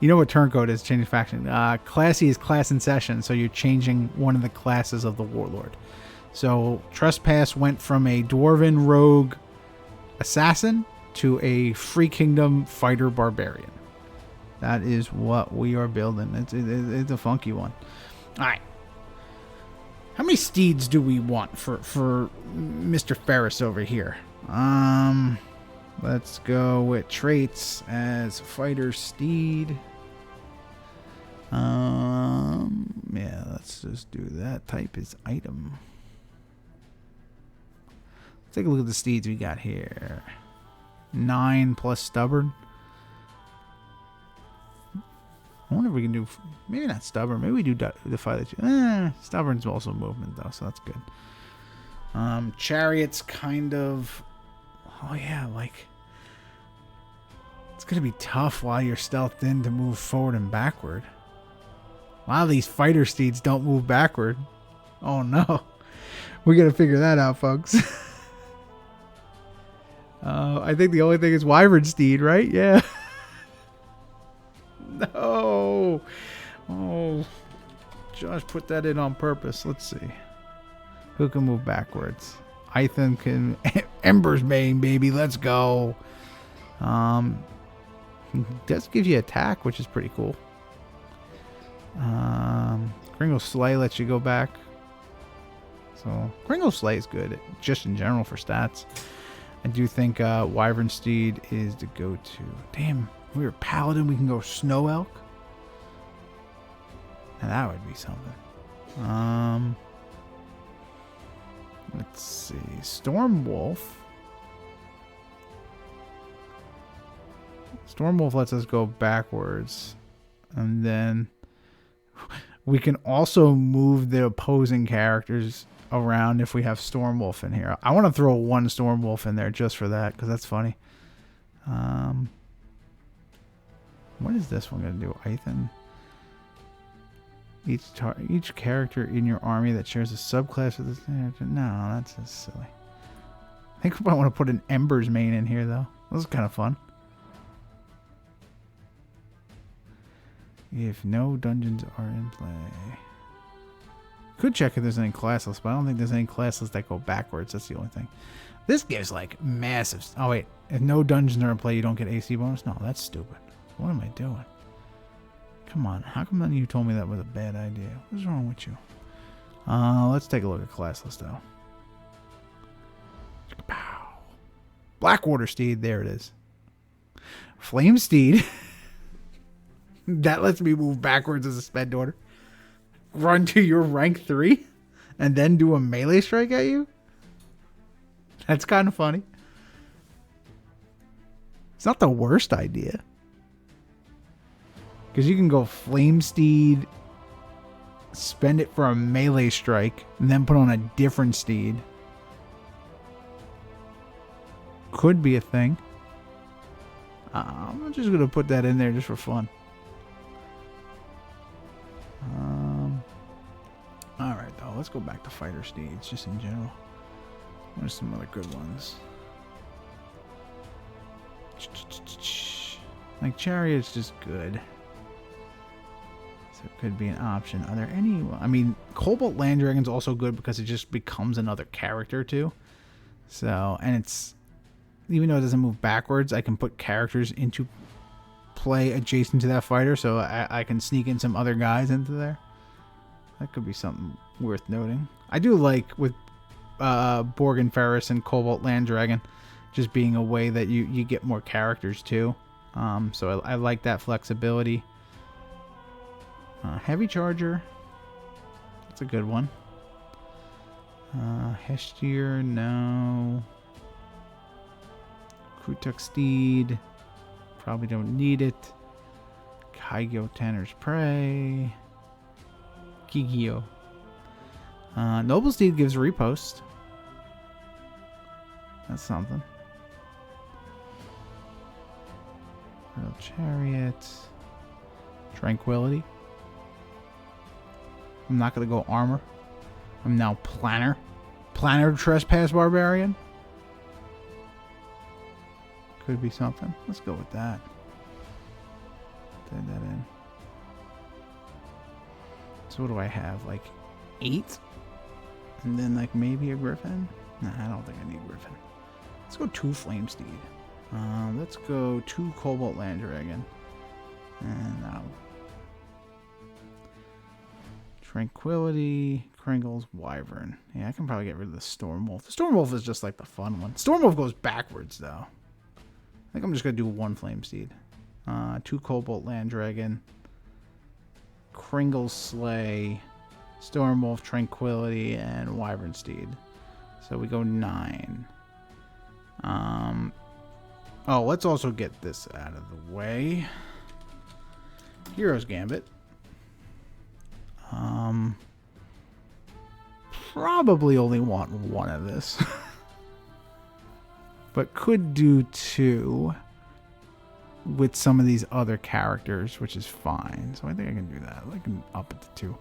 You know what Turncoat is? Change faction. Classy is class in session, so you're changing one of the classes of the Warlord. So Trespass went from a Dwarven Rogue Assassin to a Free Kingdom Fighter Barbarian. That is what we are building. It's a funky one. All right. How many steeds do we want for Mr. Ferris over here? Let's go with traits as Fighter Steed. Yeah, let's just do that. Type is item. Let's take a look at the steeds we got here. 9 plus stubborn. I wonder if we can do, maybe not stubborn. Maybe we do defy the. Stubborn's also movement though, so that's good. Chariot's kind of. Oh yeah, like it's gonna be tough while you're stealthed in to move forward and backward. A lot of these fighter steeds don't move backward. Oh no, we gotta figure that out, folks. I think the only thing is Wyvern Steed, right? Yeah. No. Oh, Josh put that in on purpose. Let's see. Who can move backwards? Ethan can. Ember's Bane, baby. Let's go. Does give you attack, which is pretty cool. Kringle Slay lets you go back. So Kringle Slay is good, just in general for stats. I do think Wyvern Steed is the go-to. Damn, if we were Paladin, we can go Snow Elk. Now that would be something. Let's see. Storm Wolf. Storm Wolf lets us go backwards. And then we can also move the opposing characters around if we have Storm Wolf in here. I want to throw 1 Storm Wolf in there just for that, because that's funny. What is this one going to do? Ethan? Each character in your army that shares a subclass with this. No, that's just silly. I think I want to put an Embers main in here though. This is kind of fun. If no dungeons are in play. Could check if there's any classless, but I don't think there's any classless that go backwards. That's the only thing. This gives like massive. Oh wait, if no dungeons are in play, you don't get AC bonus. No, that's stupid. What am I doing? Come on, how come none of you told me that was a bad idea? What's wrong with you? Let's take a look at classless though. Pow. Blackwater Steed, there it is. Flame Steed. That lets me move backwards as a spend order. Run to your rank 3 and then do a melee strike at you? That's kind of funny. It's not the worst idea. Because you can go Flame Steed, spend it for a melee strike, and then put on a different steed. Could be a thing. I'm just going to put that in there just for fun. Alright though, let's go back to fighter steeds just in general. What are some other good ones? Like Chariot's just good. So it could be an option. Are there any... I mean, Cobalt Land Dragon's also good because it just becomes another character too. So, and it's... Even though it doesn't move backwards, I can put characters into play adjacent to that fighter, so I can sneak in some other guys into there. That could be something worth noting. I do like with Borgin Ferris and Cobalt Land Dragon just being a way that you get more characters too. So I like that flexibility. Heavy Charger. That's a good one. Hestier, no. Krutuk Steed. Probably don't need it. Kaigyo Tanner's Prey. Kigyo. Noble Steed gives repost. That's something. Royal Chariot. Tranquility. I'm not going to go armor. I'm now Planner. Planner Trespass Barbarian. Could be something. Let's go with that. Add that in. So what do I have? Like 8? And then like maybe a Griffin? Nah, I don't think I need Griffin. Let's go 2 Flame Steed. Let's go 2 Cobalt Land Dragon. And Tranquility, Kringles, Wyvern. Yeah, I can probably get rid of the Stormwolf. The Stormwolf is just like the fun one. Stormwolf goes backwards though. I think I'm just going to do 1 Flame Steed. 2 Cobalt Land Dragon. Kringle's Slay. Stormwolf, Tranquility, and Wyvern Steed. So we go 9. Oh, let's also get this out of the way. Hero's Gambit. Probably only want 1 of this. But could do 2 with some of these other characters, which is fine. So I think I can do that. I can up it to 2.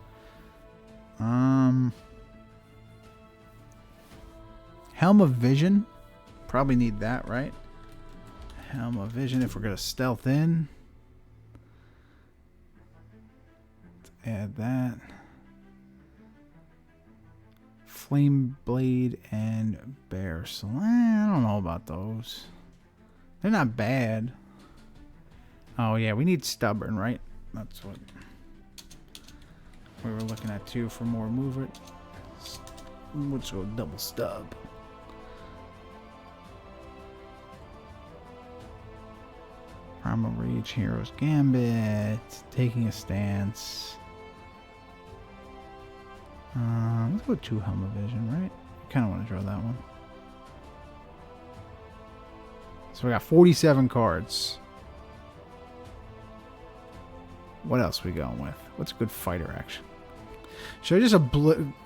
Helm of Vision. Probably need that, right? Helm of Vision if we're going to stealth in. Let's add that. Flame Blade and Bear Slam. I don't know about those. They're not bad. Oh yeah, we need Stubborn, right? That's what we were looking at too for more movement. Let's go double stub. Primal Rage, Hero's Gambit, Taking a Stance. Let's go 2 Helm of Vision, right? Kind of want to draw that one. So we got 47 cards. What else are we going with? What's good fighter action? Should I just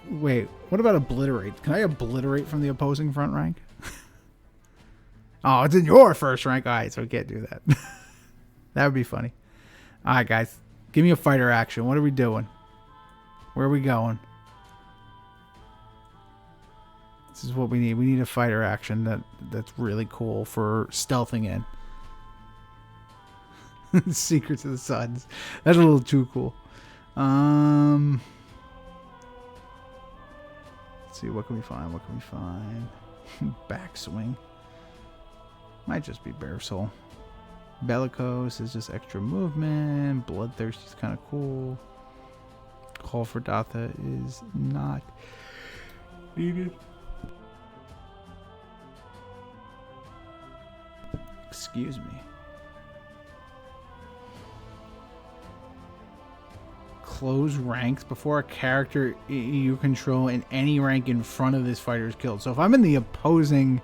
wait, what about Obliterate? Can I obliterate from the opposing front rank? Oh, it's in your first rank. Alright, so we can't do that. That would be funny. Alright, guys. Give me a fighter action. What are we doing? Where are we going? This is what we need. We need a fighter action that's really cool for stealthing in. Secrets of the Suns. That's a little too cool. Let's see, what can we find? What can we find? Backswing. Might just be Bare Soul. Bellicose is just extra movement. Bloodthirsty is kind of cool. Call for Datha is not needed. Excuse me. Close ranks before a character you control in any rank in front of this fighter is killed. So if I'm in the opposing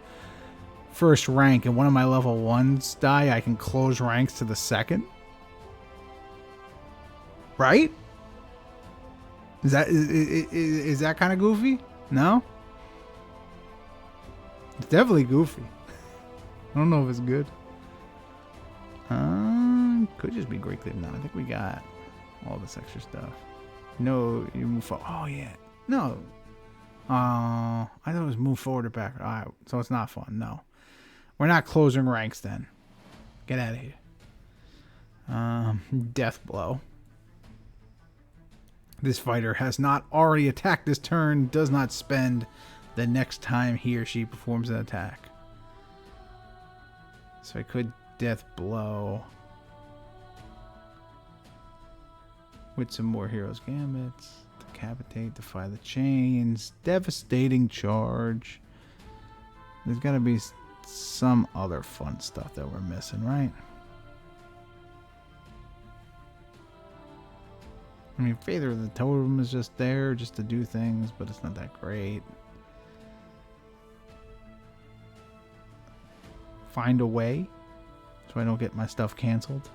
first rank and one of my level 1s die, I can close ranks to the second. Right? Is that kind of goofy? No? It's definitely goofy. I don't know if it's good. Could just be Great Glyph. No, I think we got all this extra stuff. No, you move forward. Oh, yeah. No. I thought it was move forward or back. All right, so it's not fun. No. We're not closing ranks then. Get out of here. Death Blow. This fighter has not already attacked this turn, does not spend the next time he or she performs an attack. So I could Death Blow with some more Heroes Gambits. Decapitate, Defy the Chains, Devastating Charge. There's got to be some other fun stuff that we're missing, right? I mean, Father of the Totem is just there just to do things, but it's not that great. Find a way so I don't get my stuff canceled.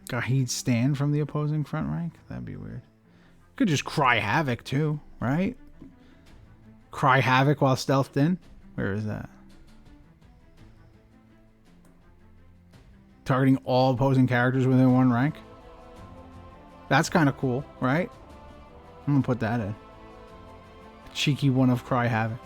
Ghed stand from the opposing front rank? That'd be weird. Could just Cry Havoc too, right? Cry Havoc while stealthed in? Where is that? Targeting all opposing characters within one rank? That's kind of cool, right? I'm gonna put that in. Cheeky one of Cry Havoc.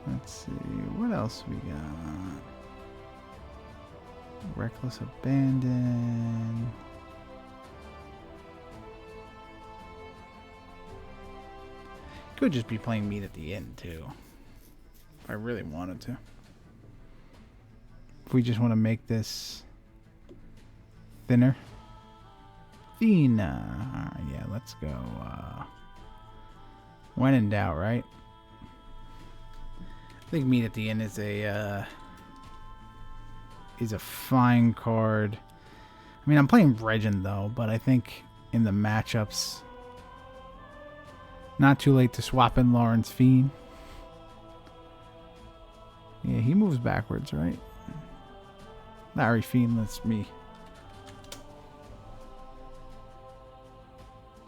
Let's see, what else we got? Reckless Abandon. Could just be playing meat at the end too. If I really wanted to. If we just want to make this thinner. Thinner. Yeah, let's go. When in doubt, right? I think meat at the end is a fine card. I mean, I'm playing Regent though, but I think in the matchups, not too late to swap in Lawrence Fiend. Yeah, he moves backwards, right? Larry Fiend lets me.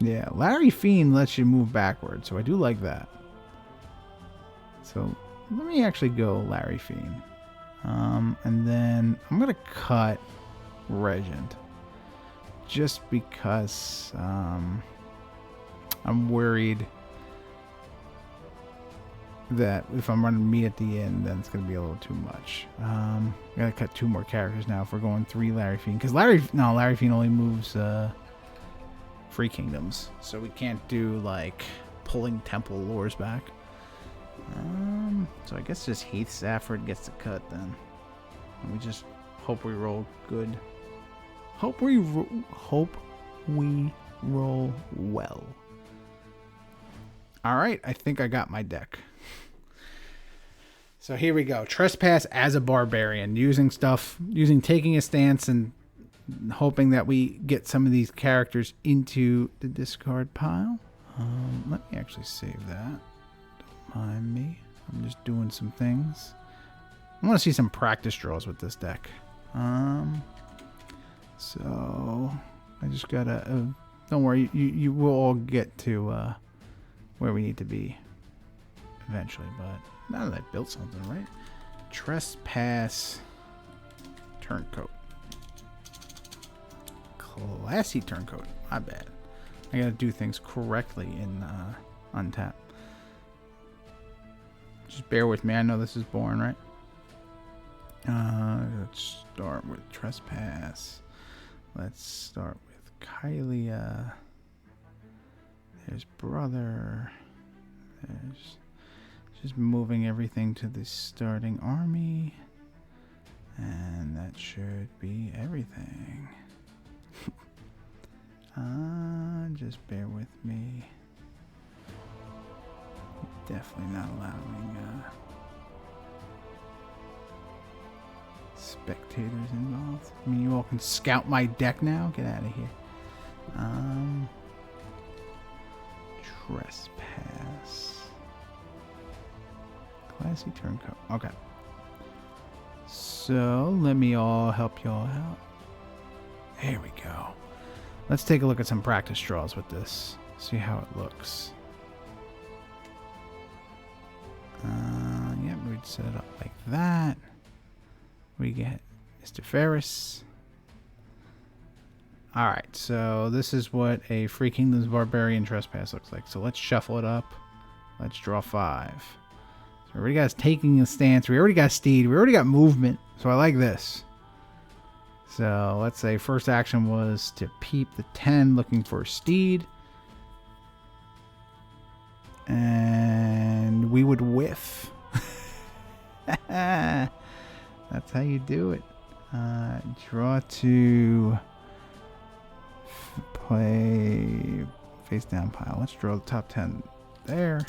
Yeah, Larry Fiend lets you move backwards, so I do like that. So let me actually go Larry Fiend. And then I'm going to cut Regent. Just because I'm worried that if I'm running me at the end, then it's going to be a little too much. I got to cut 2 more characters now if we're going 3 Larry Fiend. Because Larry Fiend only moves Free Kingdoms. So we can't do like pulling Temple Lures back. So I guess just Heath Safford gets the cut then. And we just hope we roll good. Hope we roll well. All right, I think I got my deck. So here we go. Trespass as a barbarian, taking a stance and hoping that we get some of these characters into the discard pile. Let me actually save that. Don't mind me. I'm just doing some things. I want to see some practice draws with this deck. So I just gotta. Don't worry, you will all get to where we need to be eventually. But now that I built something, right? Trespass Turncoat. Classy Turncoat. My bad. I gotta do things correctly in Untap. Just bear with me. I know this is boring, right? Let's start with Trespass. Let's start with Kylia. There's Brother. There's just moving everything to the starting army. And that should be everything. Just bear with me. Definitely not allowing spectators involved. I mean, you all can scout my deck now. Get out of here. Trespass. Classy Turncoat. Okay. So let me all help y'all out. There we go. Let's take a look at some practice draws with this. See how it looks. Yep, we'd set it up like that. We get Mr. Ferris. Alright, so this is what a Free Kingdoms Barbarian Trespass looks like. So let's shuffle it up. Let's draw 5. So we already got us taking a stance. We already got steed. We already got movement. So I like this. So let's say first action was to peep the 10 looking for a steed. And we would whiff. That's how you do it. Draw to play face down pile. Let's draw the top 10 there.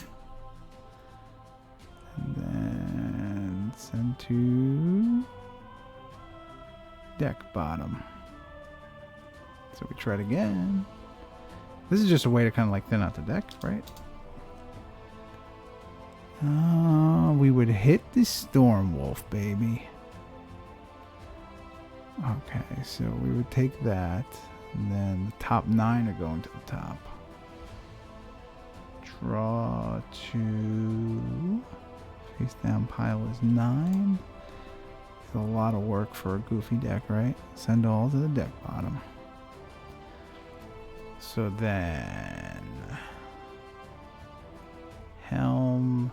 And then send to deck bottom. So we try it again. This is just a way to kind of like thin out the deck, right? We would hit the Storm Wolf, baby. Okay, so we would take that, and then the top 9 are going to the top. Draw to face down pile is 9. It's a lot of work for a goofy deck, right? Send all to the deck bottom. So then Helm.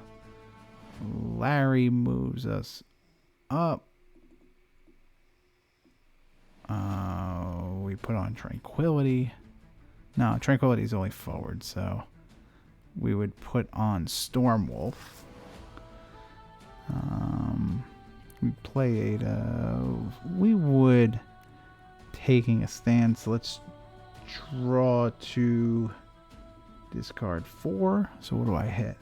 Larry moves us up. We put on Tranquility. No, Tranquility is only forward, so we would put on Stormwolf. We play Ada. We would taking a stance. Let's draw to discard 4. So what do I hit?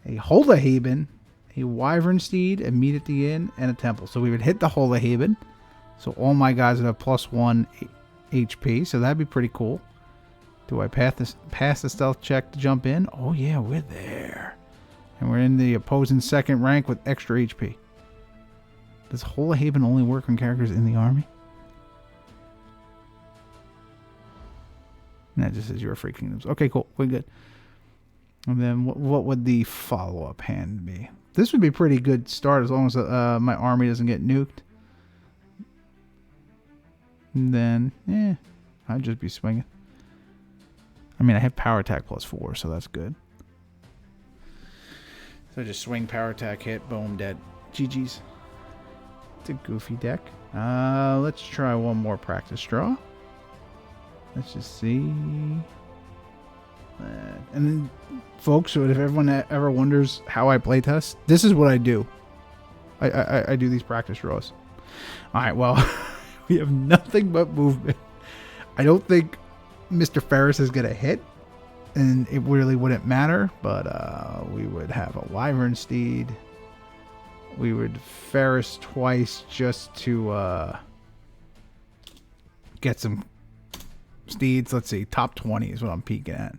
A Holahaben, a Wyvern Steed, a Meat at the Inn, and a Temple. So we would hit the Holahaben. So all my guys would have +1 HP. So that'd be pretty cool. Do I pass the stealth check to jump in? Oh yeah, we're there. And we're in the opposing second rank with extra HP. Does Holahaben only work on characters in the army? That just says you're a Free Kingdoms. Okay, cool. We're good. And then what would the follow-up hand be? This would be a pretty good start as long as my army doesn't get nuked. And then, I'd just be swinging. I mean, I have power attack +4, so that's good. So just swing, power attack, hit, boom, dead. GG's. It's a goofy deck. Let's try one more practice draw. Let's just see. And then, folks, so if everyone ever wonders how I playtest, this is what I do. I do these practice draws. All right, well, we have nothing but movement. I don't think Mr. Ferris is going to hit, and it really wouldn't matter, but we would have a Wyvern Steed. We would Ferris twice just to get some steeds. Let's see, top 20 is what I'm peeking at.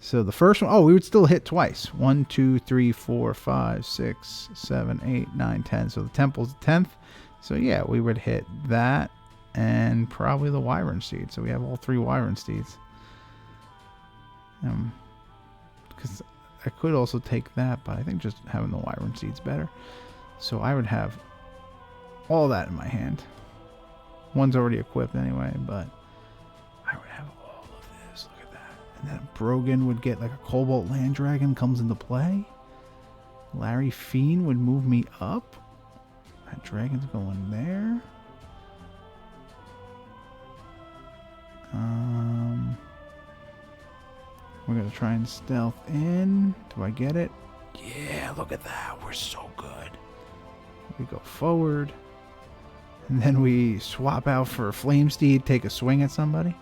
So the first one, we would still hit twice. 1, 2, 3, 4, 5, 6, 7, 8, 9, 10. So the Temple's the 10th. So yeah, we would hit that and probably the Wyvern Steed. So we have all 3 Wyvern Steeds. Because I could also take that, but I think just having the Wyvern Steed's better. So I would have all that in my hand. One's already equipped anyway, but I would have all of this. Look at that. And then Brogan would get like a Cobalt Land Dragon comes into play. Larry Fiend would move me up. That dragon's going there. We're going to try and stealth in. Do I get it? Yeah, look at that. We're so good. We go forward. And then we swap out for a Flame Steed, take a swing at somebody.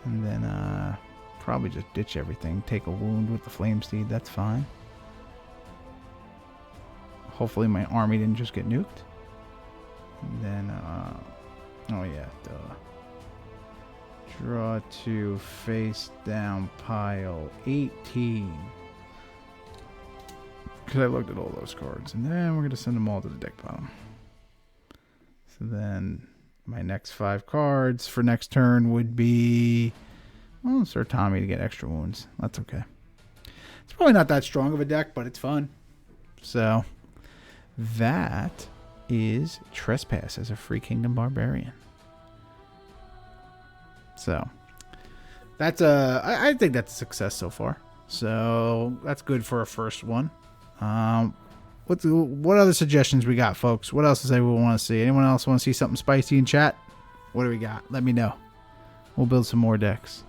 And then probably just ditch everything. Take a wound with the Flame Steed. That's fine. Hopefully my army didn't just get nuked. And then, oh yeah, duh. Draw 2, face down, pile 18. Because I looked at all those cards. And then we're going to send them all to the deck pile. So then my next 5 cards for next turn would be, well, Sir Tommy to get extra wounds. That's okay. It's probably not that strong of a deck, but it's fun. So that is Trespass as a Free Kingdom Barbarian. So that's I think that's a success so far. So that's good for a first one. What other suggestions we got, folks? What else does everyone want to see? Anyone else want to see something spicy in chat? What do we got? Let me know. We'll build some more decks.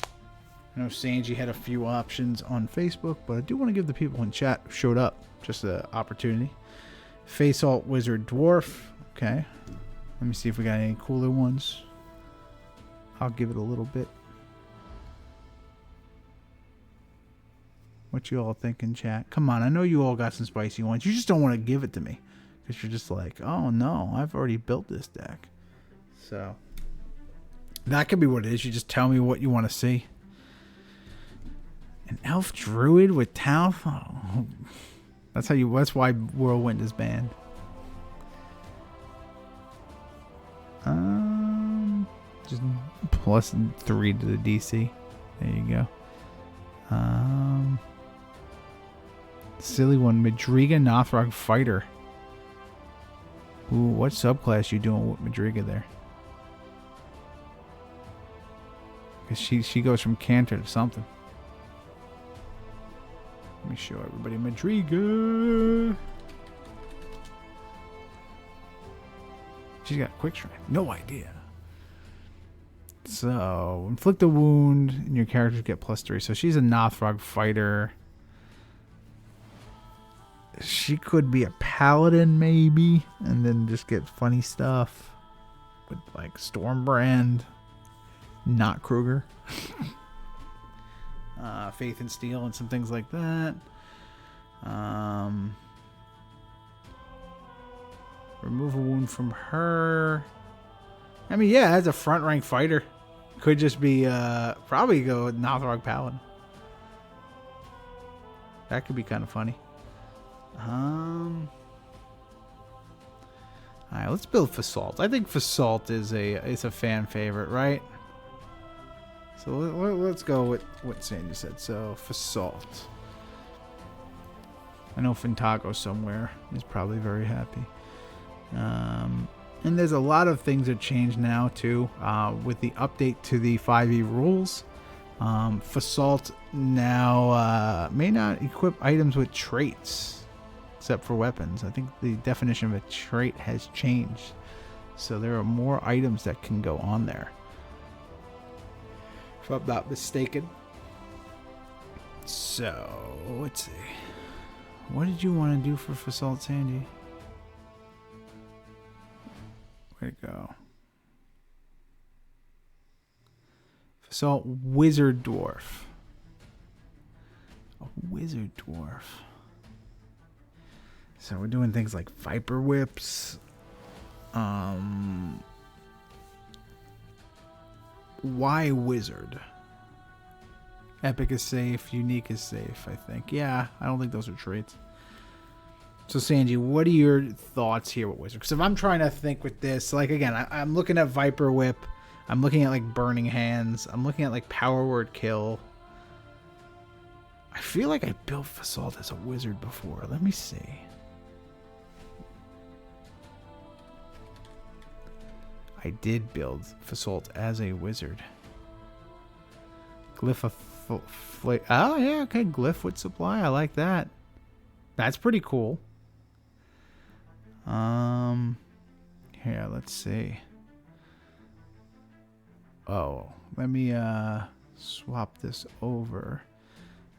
I know Sanji had a few options on Facebook, but I do want to give the people in chat who showed up just an opportunity. Fasolt Wizard Dwarf. Okay. Let me see if we got any cooler ones. I'll give it a little bit. What you all think in chat? Come on, I know you all got some spicy ones. You just don't want to give it to me. Because you're just like, oh no, I've already built this deck. So, that could be what it is. You just tell me what you want to see. An Elf Druid with Tau? Oh, that's why Whirlwind is banned. Just +3 to the DC. There you go. Silly one, Madriga Nothrog Fighter. Ooh, what subclass you doing with Madriga there? Because she goes from Cantor to something. Let me show everybody Madriga. She's got Quick Strike. No idea. So, inflict a wound and your characters get +3. So she's a Nothrog fighter. She could be a paladin maybe. And then just get funny stuff. With like Stormbrand. Not Kruger. Faith and Steel and some things like that. Remove a wound from her. I mean, yeah, as a front rank fighter. Could just be, probably go with Nothrog Paladin. That could be kind of funny. Alright, let's build Fasolt. I think Fasolt is a fan favorite, right? So let's go with what Sandy said. So, Fasolt. I know Fintago somewhere is probably very happy. And there's a lot of things that change now too with the update to the 5e rules. Fasolt now may not equip items with traits except for weapons. I think the definition of a trait has changed. So there are more items that can go on there. If I'm not mistaken. So, let's see. What did you want to do for Fasolt, Sandy? Where'd it go? Fasolt Wizard Dwarf. A Wizard Dwarf. So we're doing things like Viper Whips. Why Wizard? Epic is safe. Unique is safe, I think. Yeah, I don't think those are traits. So, Sanji, what are your thoughts here with Wizard? Because if I'm trying to think with this, like, again, I'm looking at Viper Whip. I'm looking at, like, Burning Hands. I'm looking at, like, Power Word Kill. I feel like I built Fasolt as a wizard before. Let me see. I did build Fasolt as a wizard. Glyph of Fate. Oh, yeah, okay. Glyph with supply. I like that. That's pretty cool. Here, let's see. Oh, let me swap this over.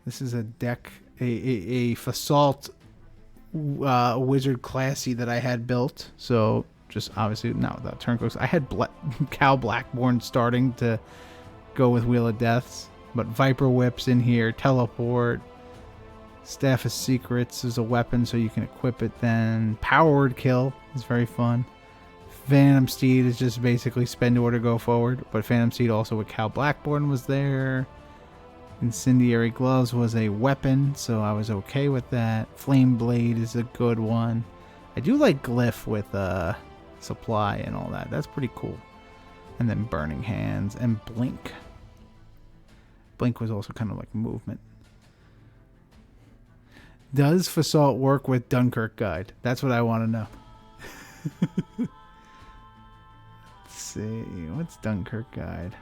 This is a deck, a Fasolt wizard classy that I had built. So just obviously not without turncoats. I had Cal Blackborn starting to go with Wheel of Deaths, but Viper Whip's in here. Teleport. Staff of Secrets is a weapon, so you can equip it then. Powered Kill is very fun. Phantom Steed is just basically spend order, go forward. But Phantom Steed also with Cal Blackborn was there. Incendiary Gloves was a weapon, so I was okay with that. Flame Blade is a good one. I do like Glyph with supply and all that. That's pretty cool. And then Burning Hands and Blink. Blink was also kind of like movement. Does Fasolt work with Dunkirk Guide? That's what I want to know. Let's see. What's Dunkirk Guide?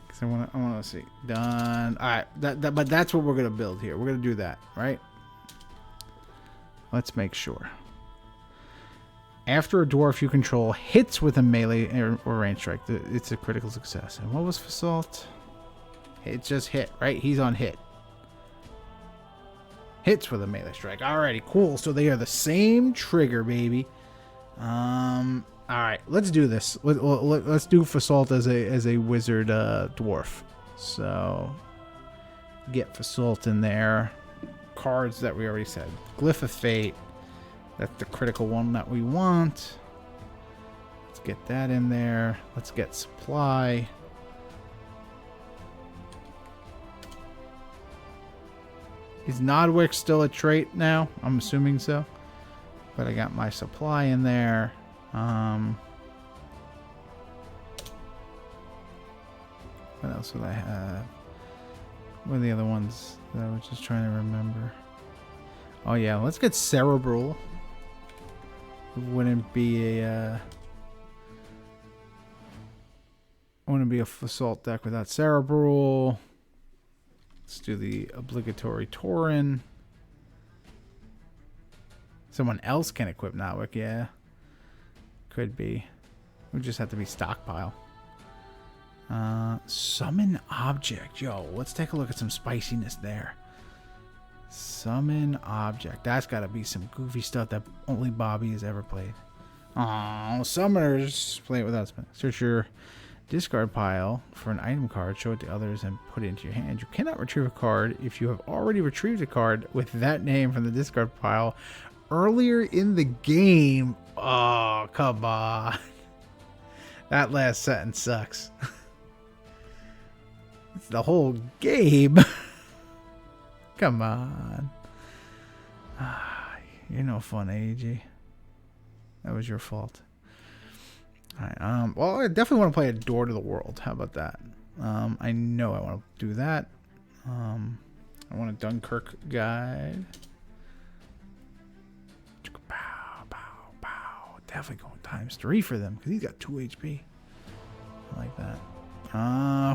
Because I want to see. Done. All right. But that's what we're going to build here. We're going to do that, right? Let's make sure. After a dwarf you control hits with a melee or range strike, it's a critical success. And what was Fasolt? It just hit, right? He's on hit. Hits with a melee strike. Alrighty, cool. So they are the same trigger, baby. Alright, let's do this. Let's do Fasolt as a wizard dwarf. So get Fasolt in there. Cards that we already said. Glyph of Fate. That's the critical one that we want. Let's get that in there. Let's get supply. Is Nodwick still a trait now? I'm assuming so. But I got my supply in there. What else would I have? What are the other ones that I was just trying to remember? Oh yeah, let's get Cerebral. It wouldn't be a Fasolt deck without Cerebral. Let's do the obligatory Toren. Someone else can equip Notwick, yeah. Could be. We just have to be stockpile. Summon Object. Yo, let's take a look at some spiciness there. Summon Object. That's got to be some goofy stuff that only Bobby has ever played. Oh, Summoners. Play it without spelling. Search your discard pile for an item card, show it to others, and put it into your hand. You cannot retrieve a card if you have already retrieved a card with that name from the discard pile earlier in the game. Oh, come on. That last sentence sucks. It's the whole game. Come on. You're no fun, AG. That was your fault. Alright, well, I definitely want to play a Door to the World. How about that? I know I want to do that. I want a Dunkirk guide. Pow, pow, pow. Definitely going ×3 for them because he's got 2 HP. I like that.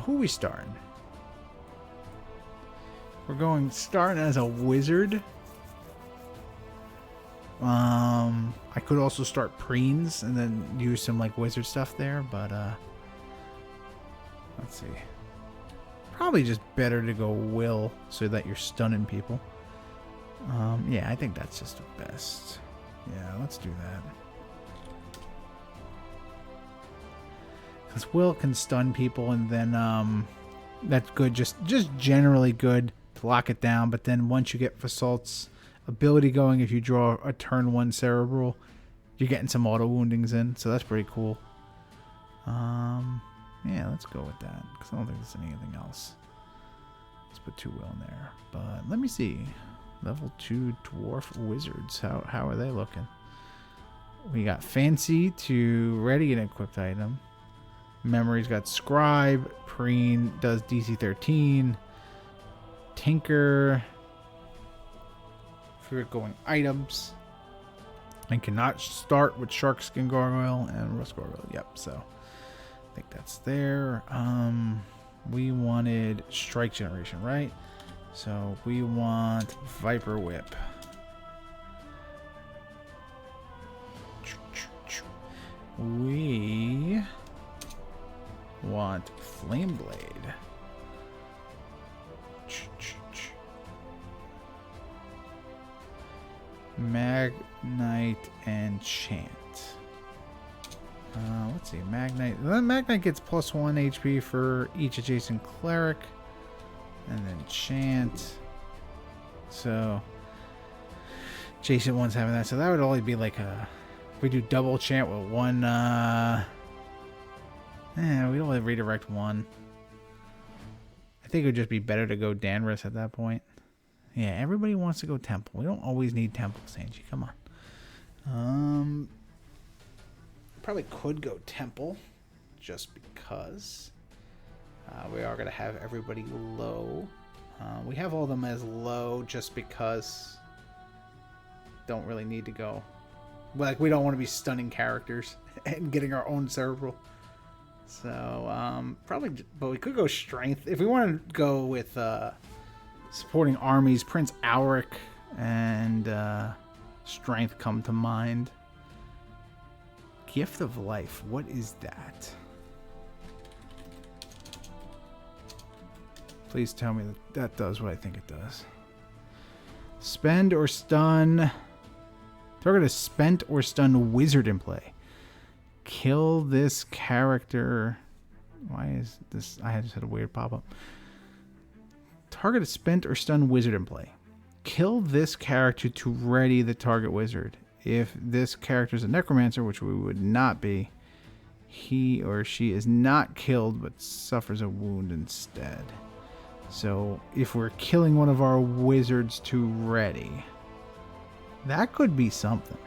Who we starting? We're going starting as a wizard. I could also start Preens and then use some like wizard stuff there, but let's see. Probably just better to go Will so that you're stunning people. Yeah, I think that's just the best. Yeah, let's do that. Because Will can stun people, and then that's good. Just generally good to lock it down. But then once you get Fasolt's ability going, if you draw a turn 1 Cerebral, you're getting some auto woundings in, so that's pretty cool. Yeah, let's go with that because I don't think there's anything else. Let's put 2 Will in there, but let me see. Level 2 Dwarf Wizards. How are they looking? We got Fancy to ready an equipped item. Memory's got Scribe. Preen does DC 13. Tinker. For going items. And cannot start with Shark Skin Gargoyle and Rust Gargoyle. Yep, so I think that's there. We wanted Strike Generation, right? So we want Viper Whip. We want Flame Blade. Magnite and Chant. Let's see, Magnite. Magnite gets +1 HP for each adjacent cleric. And then Chant. So, adjacent ones having that. So that would only be like a... If we do double Chant with one... we'd only redirect one. I think it would just be better to go Danris at that point. Yeah, everybody wants to go Temple. We don't always need Temple, Sanji. Come on. Probably could go Temple. Just because. We are going to have everybody low. We have all of them as low just because. Don't really need to go. Like, we don't want to be stunning characters and getting our own Cerebral. So, probably. But we could go Strength. If we want to go with... supporting armies, Prince Alric and Strength come to mind. Gift of Life, what is that? Please tell me that does what I think it does. Spend or stun. Target a spent or stunned wizard in play. Kill this character. Why is this? I just had a weird pop-up. Target a spent or stunned wizard in play. Kill this character to ready the target wizard. If this character is a necromancer, which we would not be, he or she is not killed but suffers a wound instead. So if we're killing one of our wizards to ready, that could be something.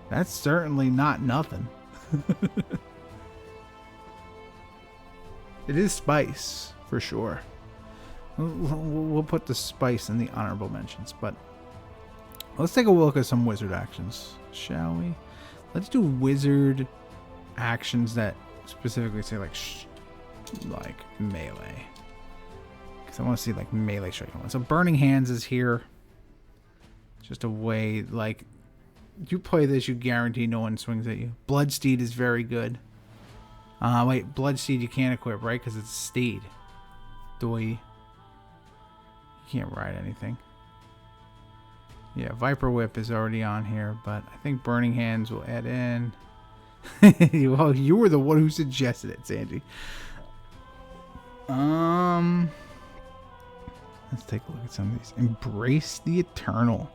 That's certainly not nothing. It is spice. For sure. We'll put the spice in the honorable mentions, but let's take a look at some wizard actions, shall we? Let's do wizard actions that specifically say like melee, because I want to see like melee striking ones. So Burning Hands is here. Just a way, like, you play this, you guarantee no one swings at you. Bloodsteed is very good. Wait, Bloodsteed you can't equip, right? Because it's a steed. You can't ride anything. Yeah, Viper Whip is already on here, but I think Burning Hands will add in. Well, you were the one who suggested it, Sanji. Let's take a look at some of these. Embrace the Eternal.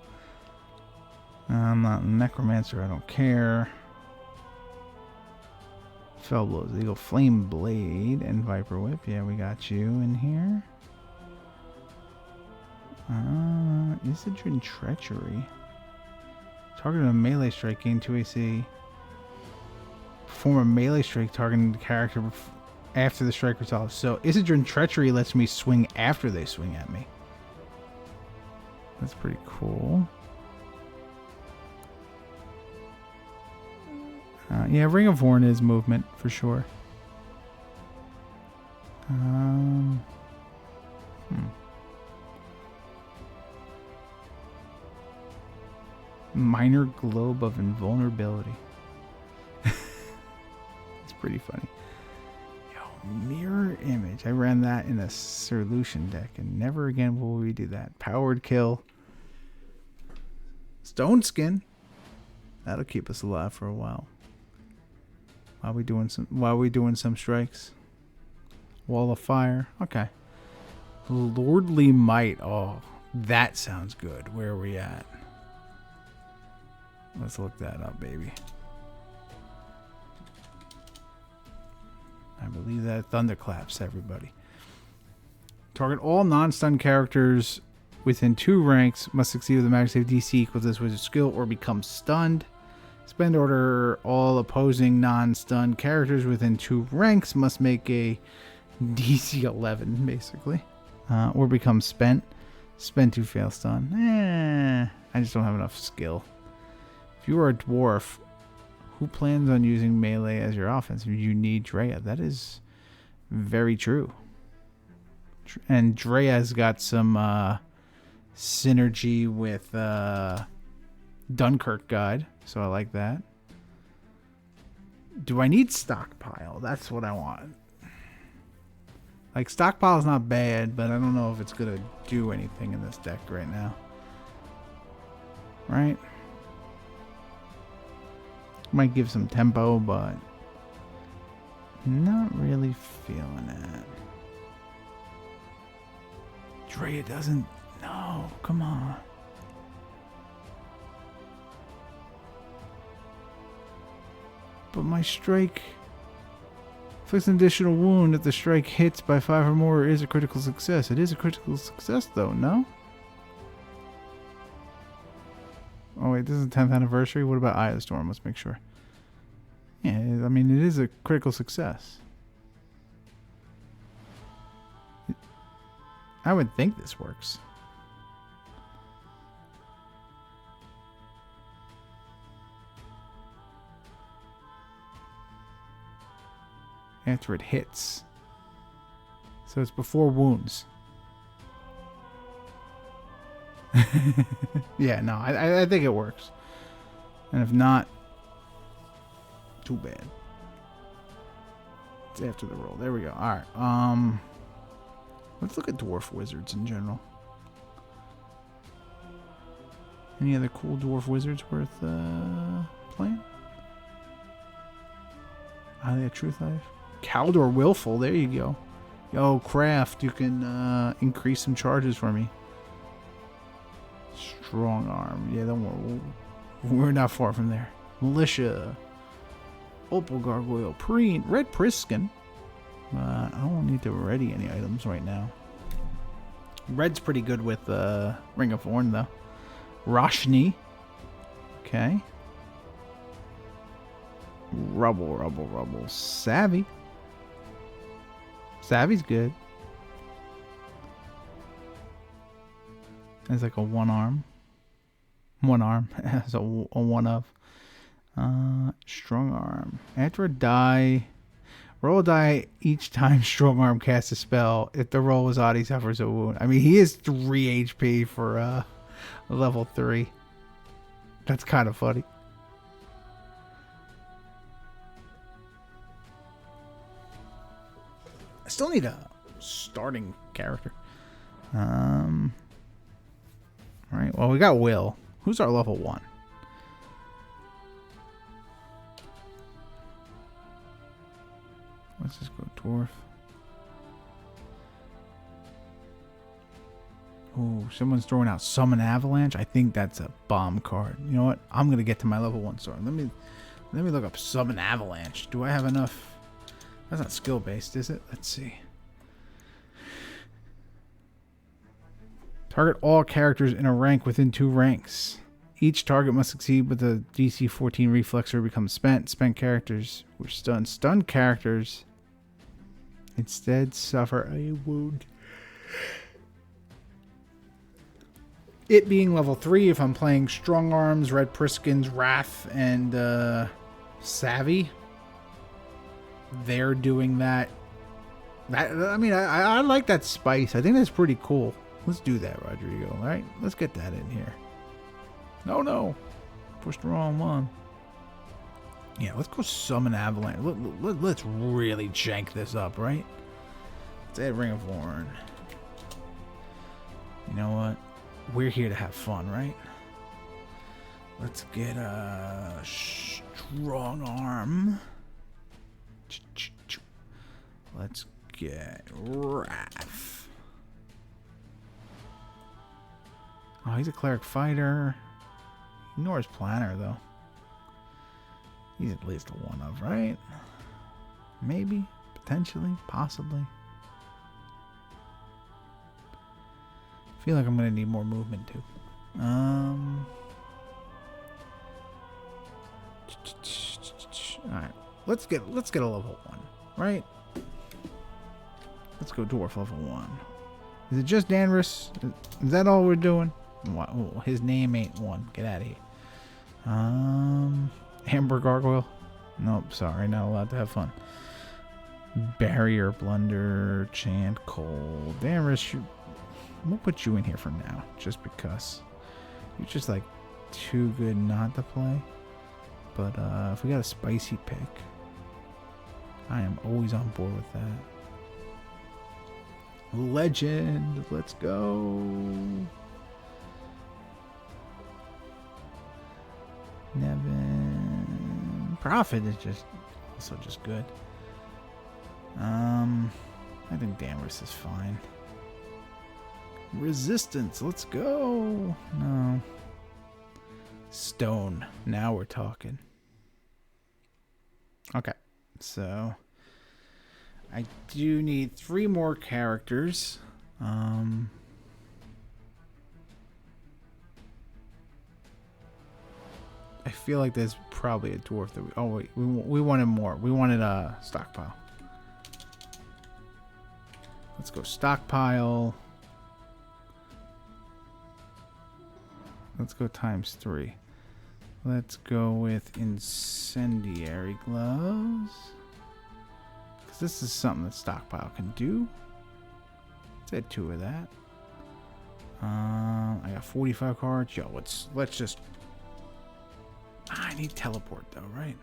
I'm not a necromancer, I don't care. Fellblows, Eagle, Flame Blade, and Viper Whip. Yeah, we got you in here. Isidrin Treachery. Target a melee strike, gain 2 AC. Perform a melee strike targeting the character after the strike resolves. So Isidrin Treachery lets me swing after they swing at me. That's pretty cool. Yeah, Ring of Vorn is movement for sure. Minor Globe of Invulnerability. It's pretty funny. Yo, Mirror Image. I ran that in a Sir Lucian deck, and never again will we do that. Powered Kill. Stone Skin. That'll keep us alive for a while. While we doing some strikes. Wall of Fire. Okay. Lordly Might. Oh, that sounds good. Where are we at? Let's look that up, baby. I believe that thunderclaps everybody. Target all non-stun characters within 2 ranks must succeed with a magic save DC equals this wizard skill or become stunned. Spend order all opposing non-stun characters within 2 ranks must make a DC 11, basically. Or become spent. Spend 2 fail stun. I just don't have enough skill. If you are a dwarf, who plans on using melee as your offense? You need Drea. That is very true. And Drea's got some synergy with Dunkirk Guide, so I like that. Do I need stockpile? That's what I want. Like, stockpile's not bad, but I don't know if it's gonna do anything in this deck right now. Right? Might give some tempo, but not really feeling it. Drea doesn't... No, come on. But my strike inflicts an additional wound if the strike hits by 5 or more is a critical success. It is a critical success, though, no? Oh, wait, this is the 10th anniversary? What about Eye of the Storm? Let's make sure. Yeah, I mean, it is a critical success. I would think this works. After it hits. So it's before wounds. Yeah, no, I think it works. And if not, too bad. It's after the roll. There we go. Alright. Let's look at dwarf wizards in general. Any other cool dwarf wizards worth playing? Alia Truth Life. Kaldor Willful, there you go. Yo, Craft, you can increase some charges for me. Strong Arm. Yeah, don't worry. We're not far from there. Militia. Opal Gargoyle. Preen. Red Priskin. I don't need to ready any items right now. Red's pretty good with Ring of Vorn, though. Roshni. Okay. Rubble. Savvy. Savvy's good. It's like a one arm. It's a one of. Strong Arm. After a die, roll a die each time Strong Arm casts a spell. If the roll is odd, he suffers a wound. I mean, he is 3 HP for level 3. That's kind of funny. I still need a starting character. Alright, well, we got Will. Who's our level 1? Let's just go Dwarf. Oh, someone's throwing out Summon Avalanche. I think that's a bomb card. You know what? I'm gonna get to my level 1 sword. Let me look up Summon Avalanche. Do I have enough? That's not skill based, is it? Let's see. Target all characters in a rank within 2 ranks. Each target must succeed with a DC 14 reflex or become spent. Spent characters were stunned. Stunned characters instead suffer a wound. It being level 3, if I'm playing Strong Arms, Red Priskins, Wrath, and Savvy, they're doing that. I mean, I like that spice. I think that's pretty cool. Let's do that, Rodrigo. All right, let's get that in here. No. Pushed the wrong one. Yeah, let's go Summon Avalanche. Let's really jank this up, right? Let's add Ring of Vorn. You know what? We're here to have fun, right? Let's get a Strong Arm. Let's get Wrath. Oh, he's a Cleric Fighter. Ignores Planner, though. He's at least a one of, right? Maybe. Potentially. Possibly. feel like I'm gonna need more movement too. Alright. Let's get a level 1, right? Let's go dwarf level 1. Is it just Danvers? Is that all we're doing? Oh, his name ain't 1. Get out of here. Amber Gargoyle? Nope, sorry, not allowed to have fun. Barrier, Blunder, Chant, Cold. Danvers, we'll put you in here for now, just because. You're just like too good not to play. But if we got a spicy pick, I am always on board with that. Legend, let's go. Nevin. Prophet is just also just good. I think Danvers is fine. Resistance, let's go. No. Stone. Now we're talking. Okay, so I do need 3 more characters. I feel like there's probably a dwarf that we wanted more. We wanted a stockpile. Let's go stockpile. Let's go ×3. Let's go with Incendiary Gloves. Because this is something that stockpile can do. Let's add 2 of that. I got 45 cards. Yo, let's just... I need teleport though, right?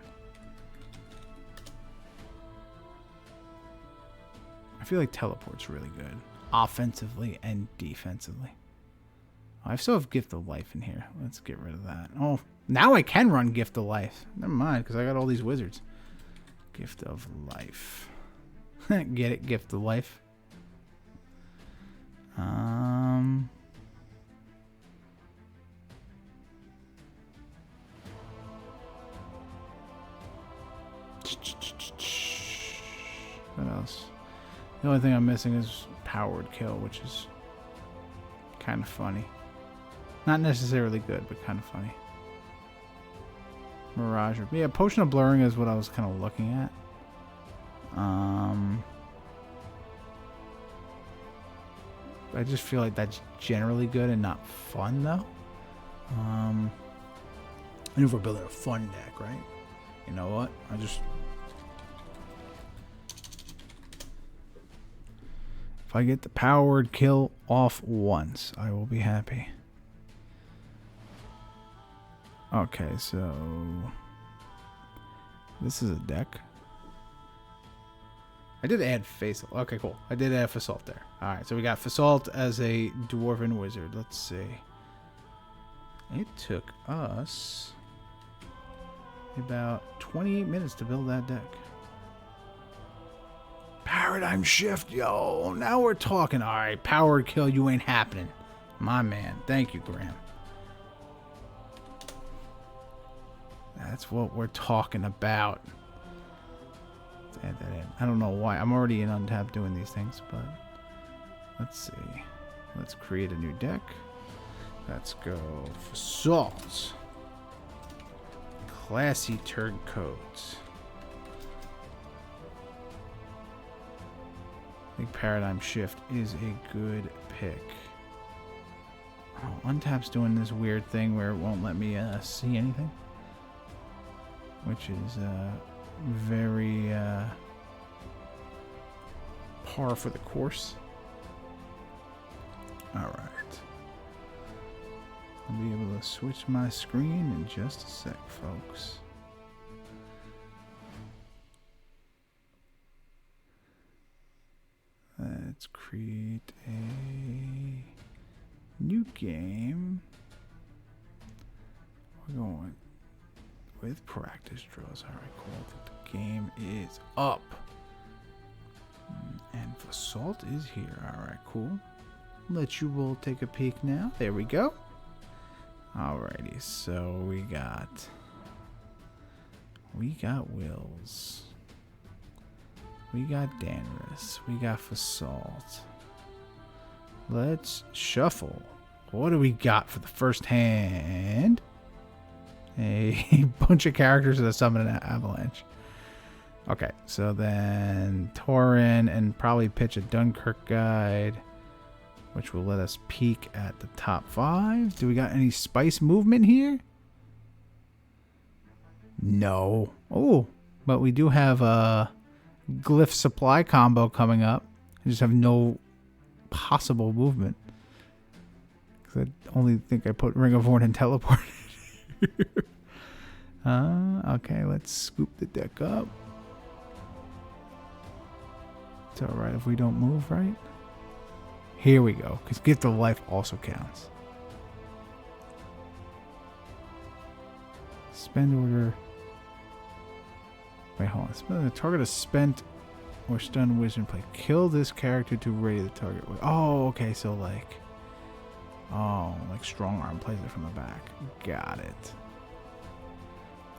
I feel like teleport's really good. Offensively and defensively. I still have Gift of Life in here. Let's get rid of that. Oh, now I can run Gift of Life. Never mind, because I got all these wizards. Gift of Life. Get it? Gift of Life. What else? The only thing I'm missing is Powered Kill, which is kind of funny. Not necessarily good, but kind of funny. Mirage. Yeah, Potion of Blurring is what I was kind of looking at. I just feel like that's generally good and not fun, though. And if we're building a fun deck, right? You know what? If I get the Powered Kill off once, I will be happy. Okay, so this is a deck. I did add Fasolt. Okay, cool. I did add Fasolt there. Alright, so we got Fasolt as a Dwarven Wizard. Let's see. It took us about 28 minutes to build that deck. Paradigm Shift, yo. Now we're talking. Alright, Powered Kill, you ain't happening. My man. Thank you, Graham. That's what we're talking about. Let's add that in. I don't know why. I'm already in Untapped doing these things, but let's see. Let's create a new deck. Let's go for Fasolt. Classy Turncoat. I think Paradigm Shift is a good pick. Oh, Untapped's doing this weird thing where it won't let me see anything. Which is very par for the course. Alright. I'll be able to switch my screen in just a sec, folks. Let's create a new game. We're going with practice draws. Alright, cool. The game is up. And Fasolt is here. Alright, cool. Let you all take a peek now. There we go. Alrighty, so we got Wills. We got Danvers. We got Fasolt. Let's shuffle. What do we got for the first hand? A bunch of characters that summon an avalanche. Okay, so then Toren and probably pitch a Dunkirk guide, which will let us peek at the top 5. Do we got any spice movement here? No. Oh, but we do have a Glyph supply combo coming up. I just have no possible movement. Because I only think I put Ring of Vorn and teleport. Okay, let's scoop the deck up. It's alright if we don't move, right? Here we go, because Gift of Life also counts. Spend order. Wait, hold on. Spend the target a spent or stunned wizard play. Kill this character to ready the target. Oh, okay, so like... Oh, like Strong Arm plays it from the back. Got it.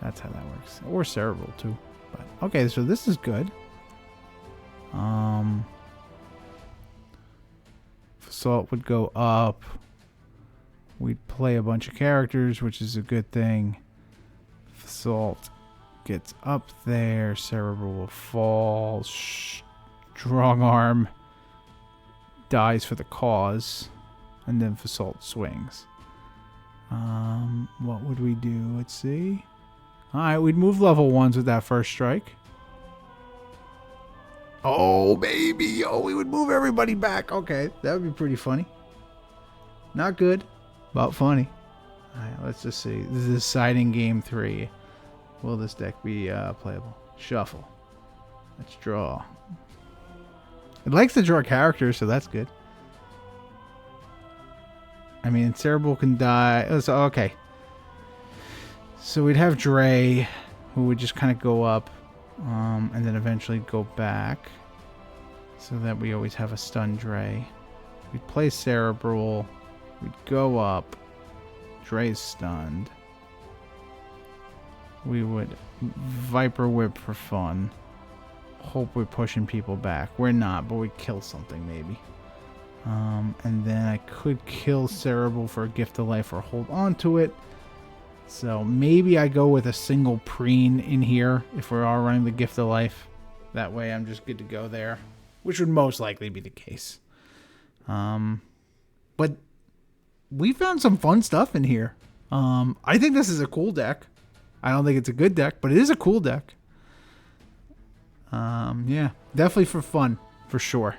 That's how that works. Or Cerebral, too. But okay, so this is good. Fasolt would go up. We'd play a bunch of characters, which is a good thing. Fasolt gets up there. Cerebral will fall. Strong Arm dies for the cause. And then Fasolt swings. What would we do? Let's see. Alright, we'd move level 1s with that first strike. Oh, baby. Oh, we would move everybody back. Okay, that would be pretty funny. Not good, but funny. Alright, let's just see. This is deciding game 3. Will this deck be playable? Shuffle. Let's draw. It likes to draw characters, so that's good. I mean, Cerebral can die. Oh, so, okay. So we'd have Drea, who would just kind of go up, and then eventually go back, so that we always have a stun Drea. We'd play Cerebral. We'd go up. Drea's stunned. We would Viper Whip for fun. Hope we're pushing people back. We're not, but we'd kill something maybe. And then I could kill Cerebral for a Gift of Life or hold on to it. So maybe I go with a single preen in here if we're all running the Gift of Life. That way I'm just good to go there, which would most likely be the case. But we found some fun stuff in here. I think this is a cool deck. I don't think it's a good deck, but it is a cool deck. Yeah, definitely for fun, for sure.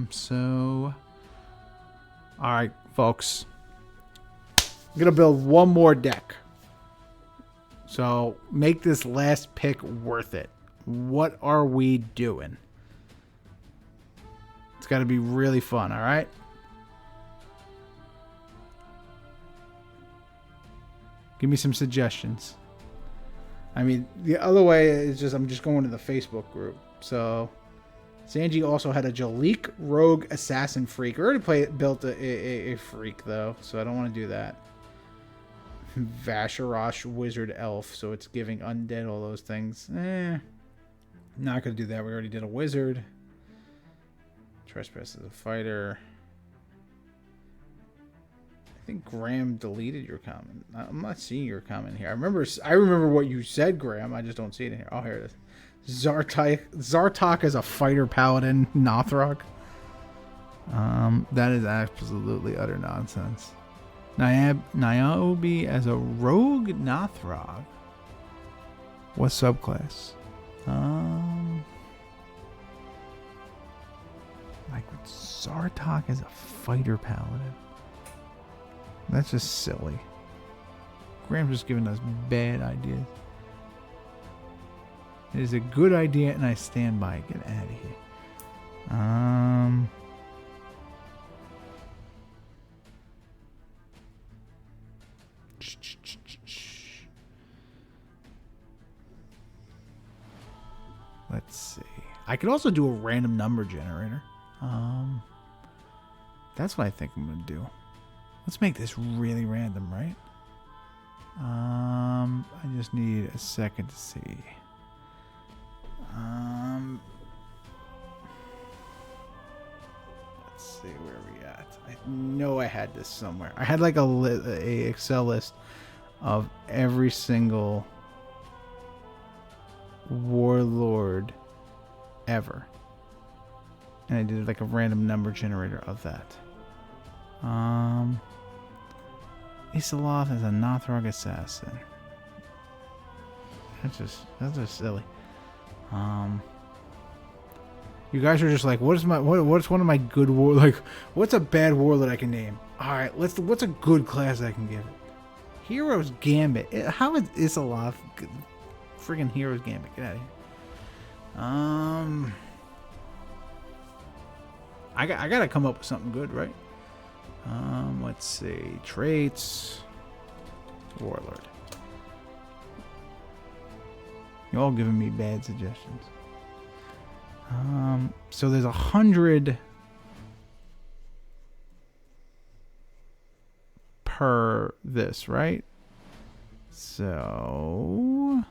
So, all right, folks. I'm going to build one more deck. So, make this last pick worth it. What are we doing? It's got to be really fun, all right? Give me some suggestions. I mean, the other way is just I'm just going to the Facebook group. So, Sanji also had a Jalik Rogue Assassin Freak. I already built a Freak, though, so I don't want to do that. Vasharosh Wizard Elf, so it's giving undead, all those things. Not going to do that. We already did a Wizard. Trespass as a fighter. I think Graham deleted your comment. I'm not seeing your comment here. I remember what you said, Graham. I just don't see it in here. Oh, here it is. Zartok as a fighter paladin, Nothrog. That is absolutely utter nonsense. Niobe as a rogue Nothrog. What subclass? Like with Zartok as a fighter paladin. That's just silly. Graham's just giving us bad ideas. It is a good idea, and I stand by it. Get out of here. Let's see. I could also do a random number generator. That's what I think I'm going to do. Let's make this really random, right? I just need a second to see. Let's see. know I had this somewhere. I had like a Excel list of every single Warlord ever. And I did like a random number generator of that. Isaloth is a Nothrog assassin. That's just silly. You guys are just like, what's one of my good what's a bad warlord I can name? All right, what's a good class I can give it? Hero's Gambit. How is Isaloth friggin' Hero's Gambit? Get out of here. I gotta come up with something good, right? Let's see. Traits. Warlord. You're all giving me bad suggestions. So there's 100 per this, right? So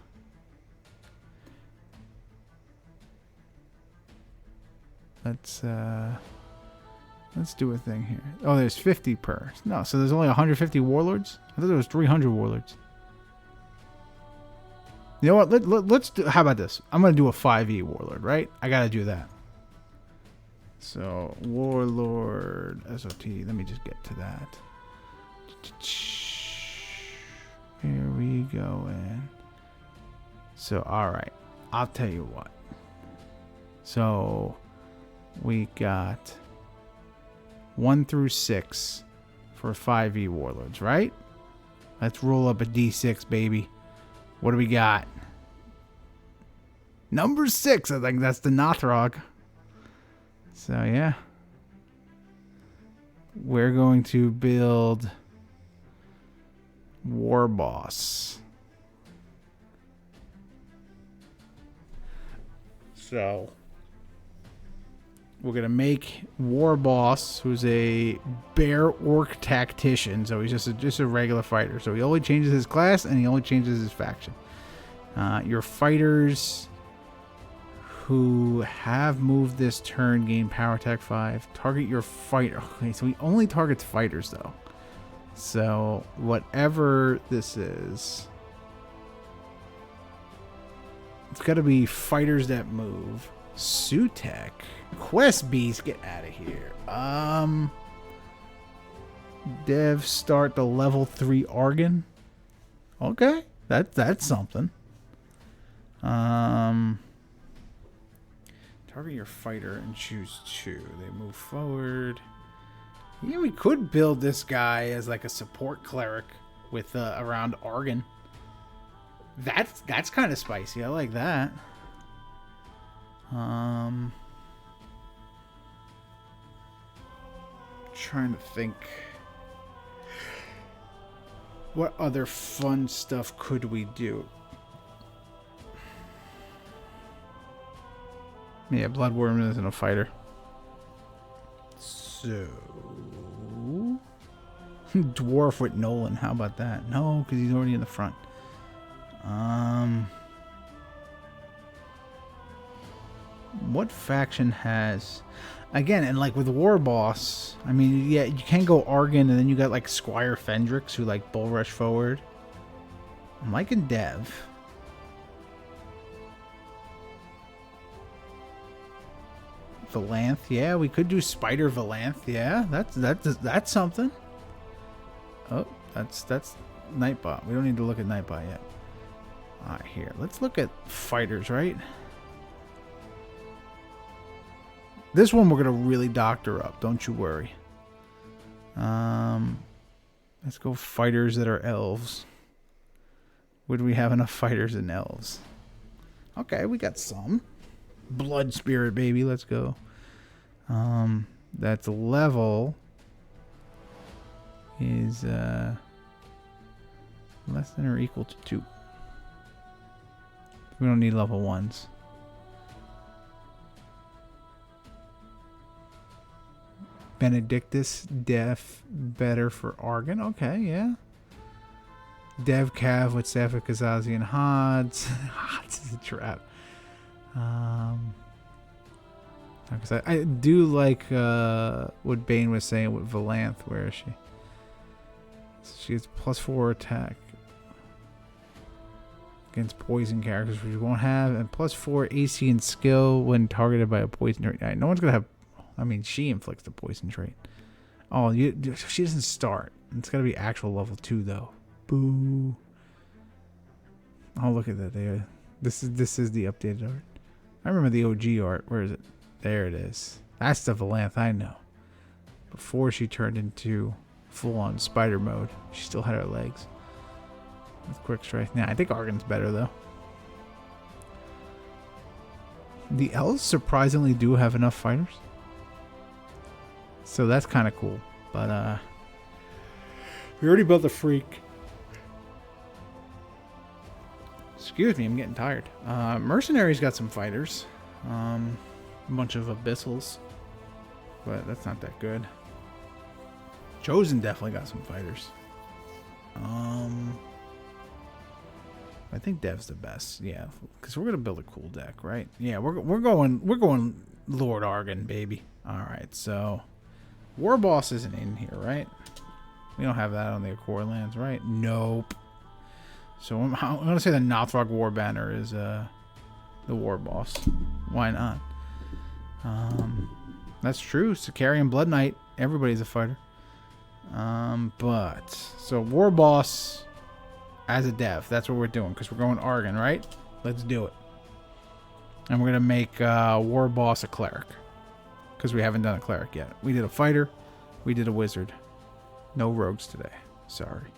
let's do a thing here. Oh, there's 50 per. No, so there's only 150 warlords? I thought there was 300 warlords. You know what? Let's do. How about this? I'm gonna do a 5e warlord, right? I gotta do that. So warlord SOT. Let me just get to that. Here we go. And so, all right. I'll tell you what. So we got 1 through 6 for 5e warlords, right? Let's roll up a d6, baby. What do we got? Number 6. I think that's the Nothrog. So, yeah. We're going to build Warboss. So, we're going to make Warboss, who's a bear orc tactician. So, he's just a regular fighter. So, he only changes his class and he only changes his faction. Your fighters who have moved this turn gain power attack 5. Target your fighter. Okay, so he only targets fighters, though. So, whatever this is, it's got to be fighters that move. Sutek. Quest Beast, get out of here. Dev start the level 3 Argen. Okay, that's something. Target your fighter and choose 2. They move forward. Yeah, we could build this guy as like a support cleric with around Argen. That's kind of spicy. I like that. Trying to think. What other fun stuff could we do? Yeah, Bloodworm isn't a fighter. So... Dwarf with Nolan. How about that? No, because he's already in the front. What faction has... Again, and like with Warboss, I mean, yeah, you can go Argen, and then you got like Squire Fendric, who like bull rush forward. I'm liking Dev. Valanth, yeah, we could do Spider Valanth, yeah, that's something. Oh, that's Nightbot. We don't need to look at Nightbot yet. All right, here, let's look at fighters, right? This one we're gonna really doctor up, don't you worry. Let's go fighters that are elves. Would we have enough fighters and elves? Okay, we got some. Blood Spirit, baby, let's go. That's level is less than or equal to 2. We don't need level 1s. Benedictus, Def, better for Argen. Okay, yeah. Dev Cav with Staff of Kazazian Hods. Hods is a trap. Because I do like what Bane was saying with Valanth. Where is she? So she has +4 attack against poison characters, which you won't have, and +4 AC and skill when targeted by a poison trait. Right, no one's gonna have. I mean, she inflicts the poison trait. Oh, she doesn't start. It's gotta be actual level 2 though. Boo. Oh, look at that there. This is the updated art. I remember the OG art. Where is it? There it is. That's the Valanth I know. Before she turned into full-on spider mode, she still had her legs. With quick strike. Nah, I think Argen's better though. The elves surprisingly do have enough fighters, so that's kind of cool. But we already built the freak. Excuse me, I'm getting tired. Mercenaries got some fighters. A bunch of abyssals, but that's not that good. Chosen definitely got some fighters. I think Dev's the best, yeah, because we're gonna build a cool deck, right? Yeah, we're going Lord Argen, baby. All right, so Warboss isn't in here, right? We don't have that on the Core lands, right? Nope. So I'm gonna say the Nothrog War Banner is the Warboss. Why not? That's true. Sicarian Blood Knight, everybody's a fighter. But so Warboss as a dev, that's what we're doing because we're going Argen, right? Let's do it. And we're gonna make Warboss a cleric because we haven't done a cleric yet. We did a fighter, we did a wizard. No rogues today. Sorry.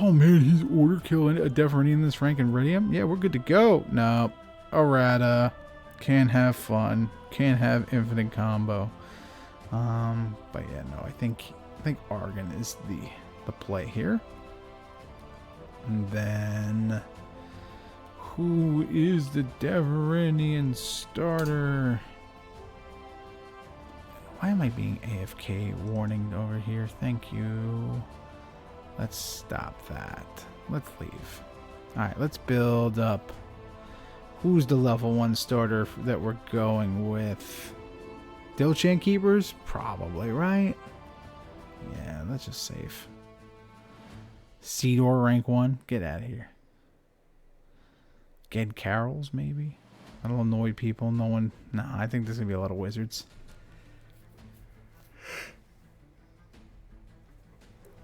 Oh man, he's order killing a Deverenian in this rank and ready him. Yeah, we're good to go. No, errata. Can't have fun. Can't have infinite combo. But yeah, no, I think Argen is the play here. And then who is the Deverenian starter? Why am I being AFK warning over here? Thank you. Let's stop that. Let's leave. Alright, let's build up. Who's the level 1 starter that we're going with? Dilchan Keepers? Probably, right? Yeah, that's just safe. Theodore rank 1? Get out of here. Ghed Carols, maybe? That'll annoy people. No one... Nah, I think there's going to be a lot of wizards.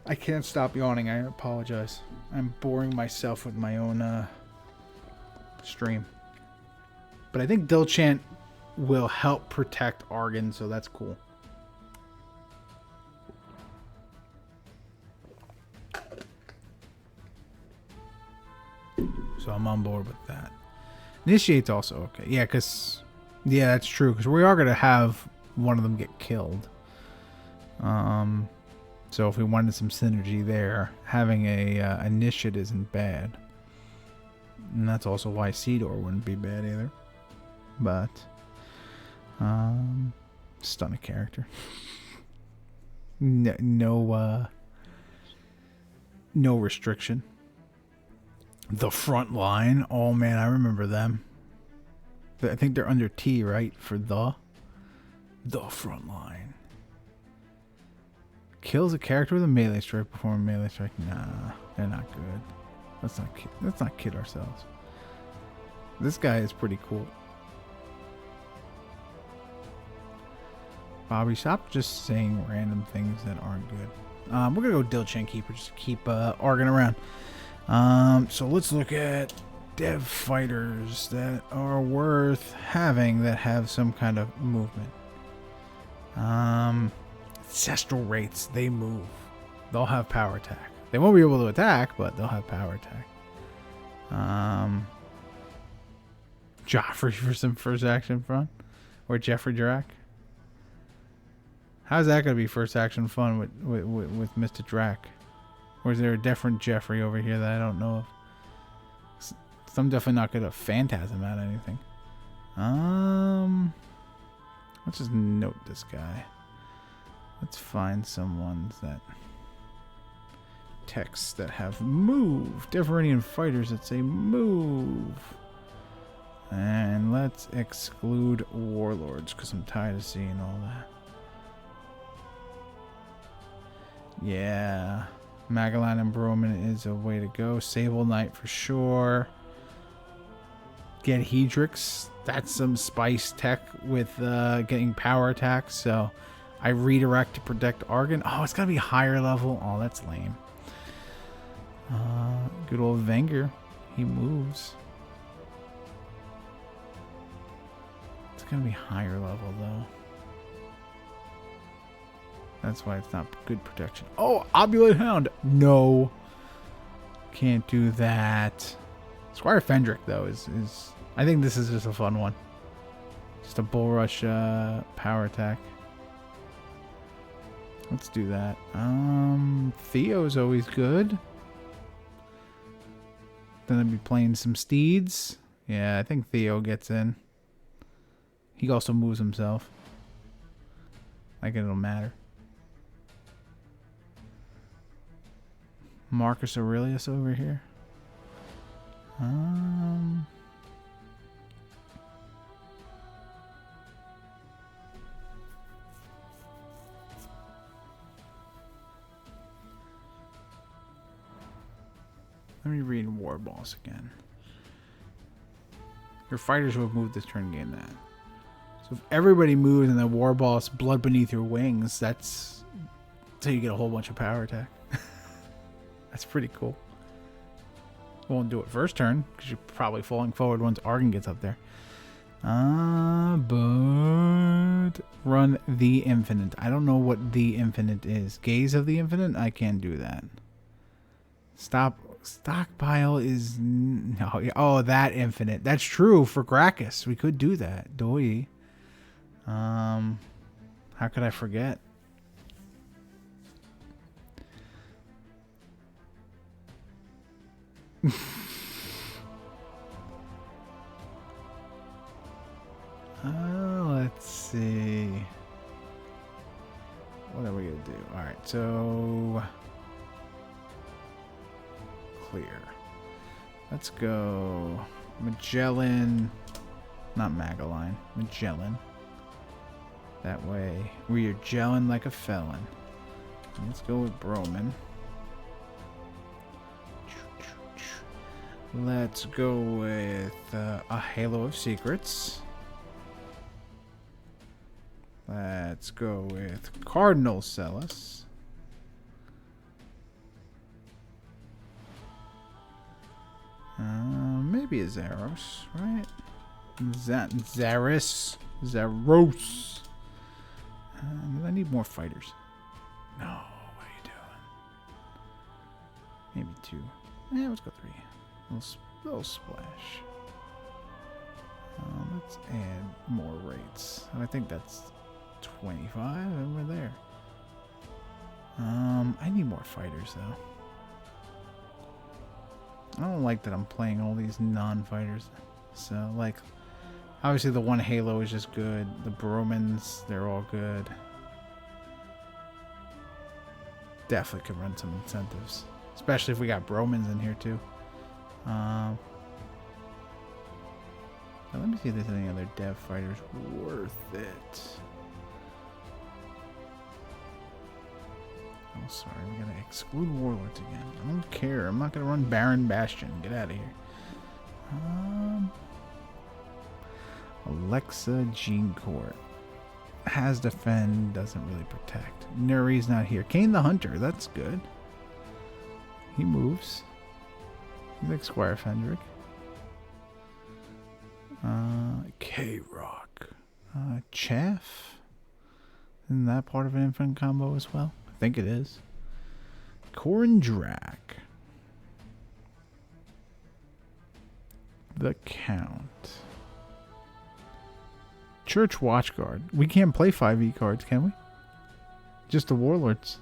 I can't stop yawning. I apologize. I'm boring myself with my own stream. But I think Dilchant will help protect Argen, so that's cool. So I'm on board with that. Initiate's also okay. Yeah, because... Yeah, that's true. Because we are going to have one of them get killed. So if we wanted some synergy there, having a initiate isn't bad. And that's also why Theodore wouldn't be bad either. But stun a character. No restriction. The front line. Oh man, I remember them. I think they're under T, right? For the front line. Kills a character with a melee strike before a melee strike. Nah, they're not good. Let's not kid ourselves. This guy is pretty cool. Bobby, stop just saying random things that aren't good. We're gonna go Dilchan Keeper just to keep Argen around. So let's look at dev fighters that are worth having that have some kind of movement. Ancestral Wraiths, they move. They'll have power attack. They won't be able to attack, but they'll have power attack. Joffrey for some first action fun? Or Jeffrey Drac? How's that going to be first action fun with Mr. Drac? Or is there a different Jeffrey over here that I don't know of? I'm definitely not going to phantasm out anything. Let's just note this guy. Let's find some ones that... Texts that have move. Deverenian fighters that say move. And let's exclude Warlords because I'm tired of seeing all that. Yeah. Magellan and Bromin is a way to go. Sable Knight for sure. Ghed Nuri. That's some spice tech with getting power attacks. So I redirect to protect Argen. Oh, it's got to be higher level. Oh, that's lame. Good old Wenger. He moves. It's going to be higher level, though. That's why it's not good protection. Oh, Obulate Hound. No. Can't do that. Squire Fendric, though, is I think this is just a fun one. Just a Bull Rush power attack. Let's do that. Theo's always good. Then I'd be playing some Steeds. Yeah, I think Theo gets in. He also moves himself. Like it'll matter. Marcus Aurelius over here. Let me read Warboss again. Your fighters who have moved this turn gain that. So if everybody moves and the Warboss blood beneath your wings, that's so you get a whole bunch of power attack. That's pretty cool. Won't do it first turn because you're probably falling forward once Argen gets up there. But run the Infinite. I don't know what the Infinite is. Gaze of the Infinite? I can't do that. Stockpile is no. Oh, that Infinite. That's true for Gracchus. We could do that. Doi. How could I forget? Let's see. What are we gonna do? All right, so clear. Let's go Magellan, not Magellan. Magellan. That way we're gelling like a felon. Let's go with Bromin. Let's go with a Halo of Secrets. Let's go with Cardinal Scelus. Maybe a Zaros, right? Zaros. I need more fighters. No, what are you doing? Maybe 2. Yeah, let's go 3. Little splash. Let's add more rates. I think that's 25 over there. I need more fighters though. I don't like that I'm playing all these non-fighters. So like, obviously the one Halo is just good. The Bromins, they're all good. Definitely could run some incentives, especially if we got Bromins in here too. Now let me see if there's any other dev fighters worth it. Oh, sorry, we gotta exclude Warlords again. I don't care. I'm not gonna run Baron Bastion. Get out of here. Alexa Jeancourt has defend, doesn't really protect. Nuri's not here. Kane the Hunter, that's good. He moves. He's like Squire Fendric. K-Rock. Chaff. Isn't that part of an infinite combo as well? I think it is. Corin Drac. The Count. Church Watchguard. We can't play 5e cards, can we? Just the Warlords.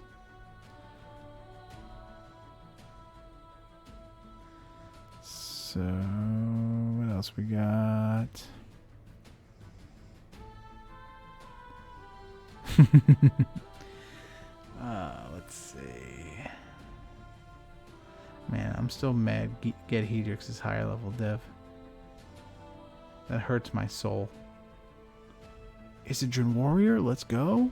So, what else we got? Let's see. Man, I'm still mad Ghed Nuri is higher level dev. That hurts my soul. Isidran Warrior, let's go.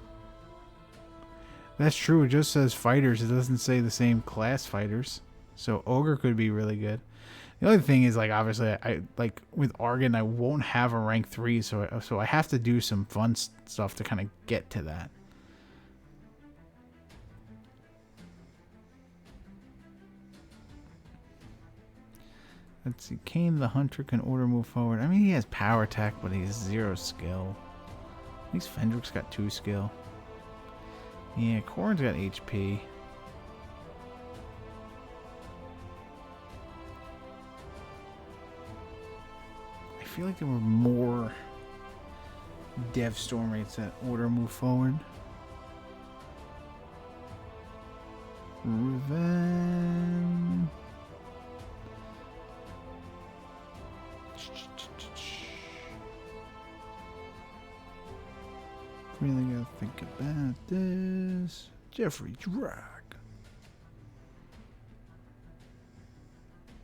That's true. It just says fighters. It doesn't say the same class fighters. So Ogre could be really good. The only thing is, like, obviously, I like with Argen, I won't have a rank 3, so I have to do some fun stuff to kind of get to that. Let's see. Kane the Hunter can order move forward. I mean, he has power attack, but he has 0 skill. At least Fendric's got 2 skill. Yeah, Corrin's got HP. I feel like there were more Dev Storm rates that order move forward. Revenge. Really gotta think about this. Jeffrey Drag.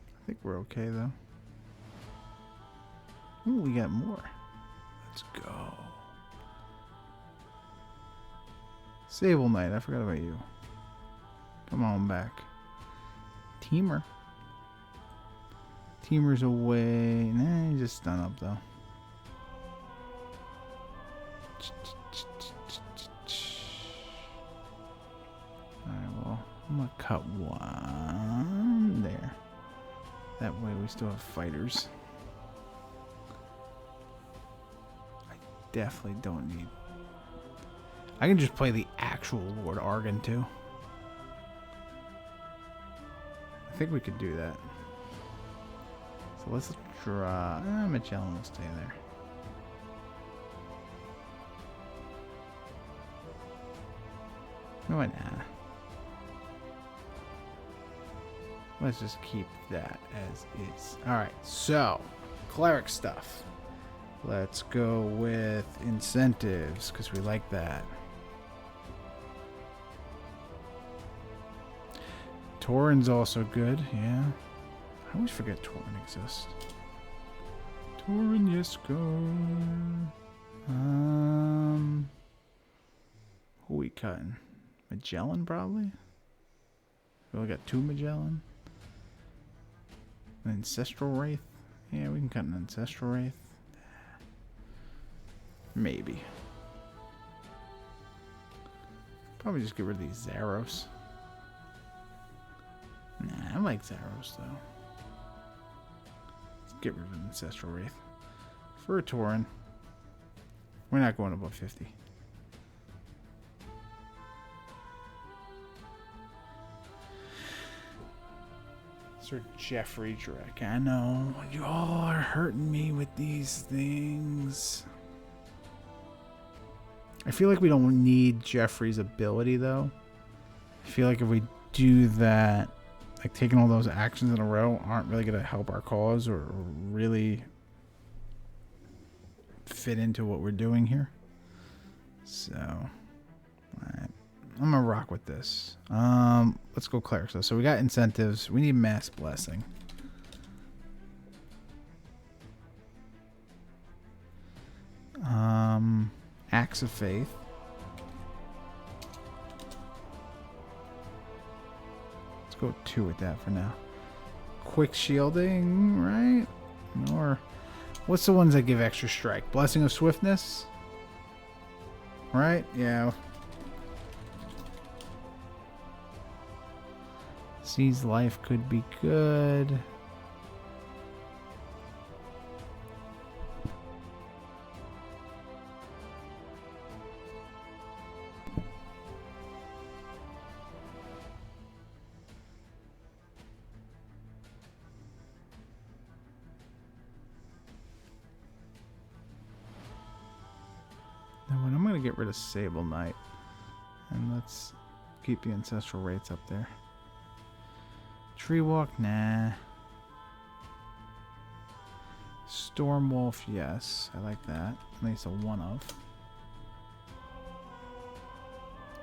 I think we're okay though. Ooh, we got more. Let's go. Sable Knight, I forgot about you. Come on back. Teamer. Teamer's away. Nah, he's just stun up though. Alright, well, I'm gonna cut one there. That way we still have fighters. I definitely don't need... I can just play the actual Lord Argen too. I think we could do that. So let's draw... Magellan will stay there. No, nah. Let's just keep that as is. Alright, so Cleric stuff. Let's go with incentives, because we like that. Toren's also good, yeah. I always forget Toren exists. Toren Yscar. Who we cutting? Magellan, probably? We only got 2 Magellan. An Ancestral Wraith? Yeah, we can cut an Ancestral Wraith. Maybe. Probably just get rid of these Zaros. Nah, I like Zaros, though. Let's get rid of an Ancestral Wraith. For a Toren. We're not going above 50. Sir Jeffrey Drek. I know. You all are hurting me with these things. I feel like we don't need Jeffrey's ability, though. I feel like if we do that, like taking all those actions in a row aren't really going to help our cause or really fit into what we're doing here. So, alright. I'm going to rock with this. Let's go Cleric. So we got incentives. We need Mass Blessing. Axe of Faith. Let's go 2 with that for now. Quick Shielding, right? Or what's the ones that give extra strike? Blessing of Swiftness? Right? Yeah. Seize Life could be good. I'm going to get rid of Sable Knight. And let's keep the Ancestral Wraiths up there. Tree Walk, nah. Stormwolf, yes. I like that. At least a 1 of.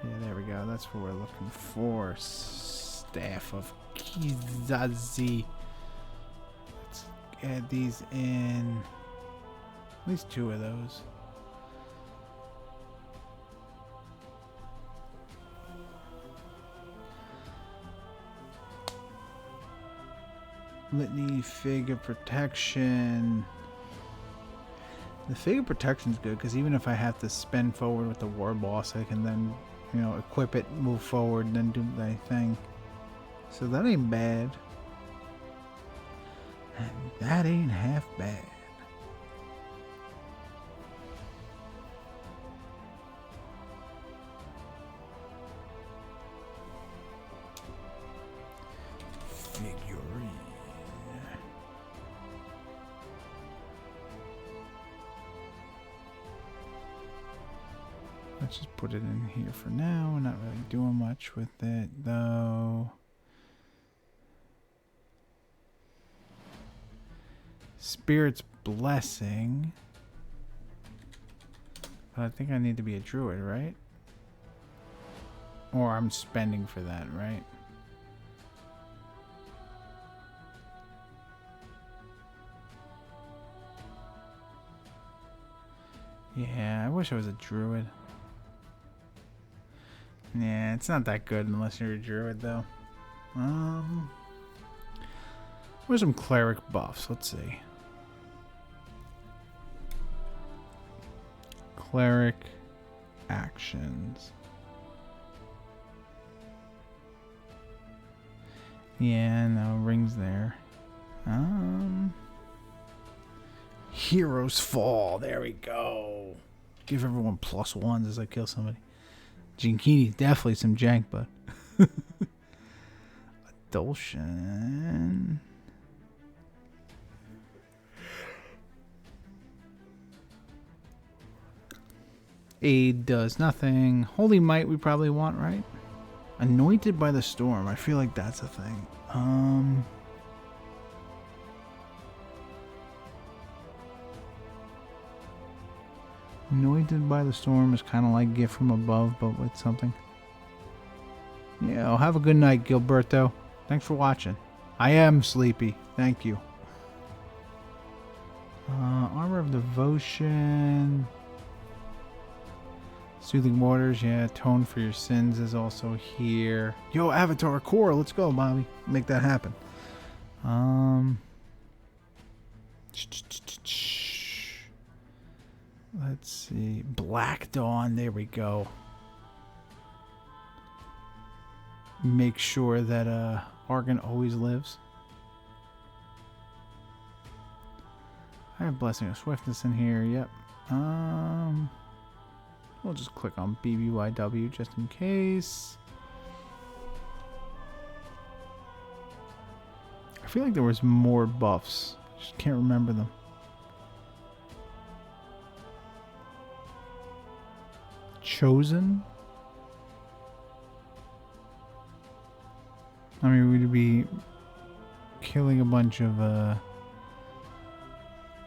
Yeah, there we go. That's what we're looking for. Staff of Kizazi. Let's add these in. At least 2 of those. Litany, Fig of Protection. The Fig of Protection is good because even if I have to spend forward with the Warboss, I can then, you know, equip it, move forward, and then do my thing. So that ain't bad. And that ain't half bad. Figurine. Let's just put it in here for now. We're not really doing much with it, though. Spirit's Blessing. But I think I need to be a druid, right? Or I'm spending for that, right? Yeah, I wish I was a druid. Yeah, it's not that good unless you're a druid, though. Where's some cleric buffs? Let's see. Cleric actions. Yeah, no rings there. Heroes Fall. There we go. Give everyone +1s as I kill somebody. Jinkini's definitely some jank, but Adultion. Aid does nothing. Holy Might we probably want, right? Anointed by the Storm. I feel like that's a thing. Anointed by the Storm is kind of like Gift from Above, but with something. Yeah, well, have a good night, Gilberto. Thanks for watching. I am sleepy. Thank you. Armor of Devotion. Soothing Waters, yeah. Atone for Your Sins is also here. Yo, Avatar Core, let's go, Bobby. Make that happen. Let's see. Black Dawn, there we go. Make sure that Argen always lives. I have Blessing of Swiftness in here, yep. We'll just click on BBYW just in case. I feel like there was more buffs. Just can't remember them. Chosen? I mean, we'd be killing a bunch of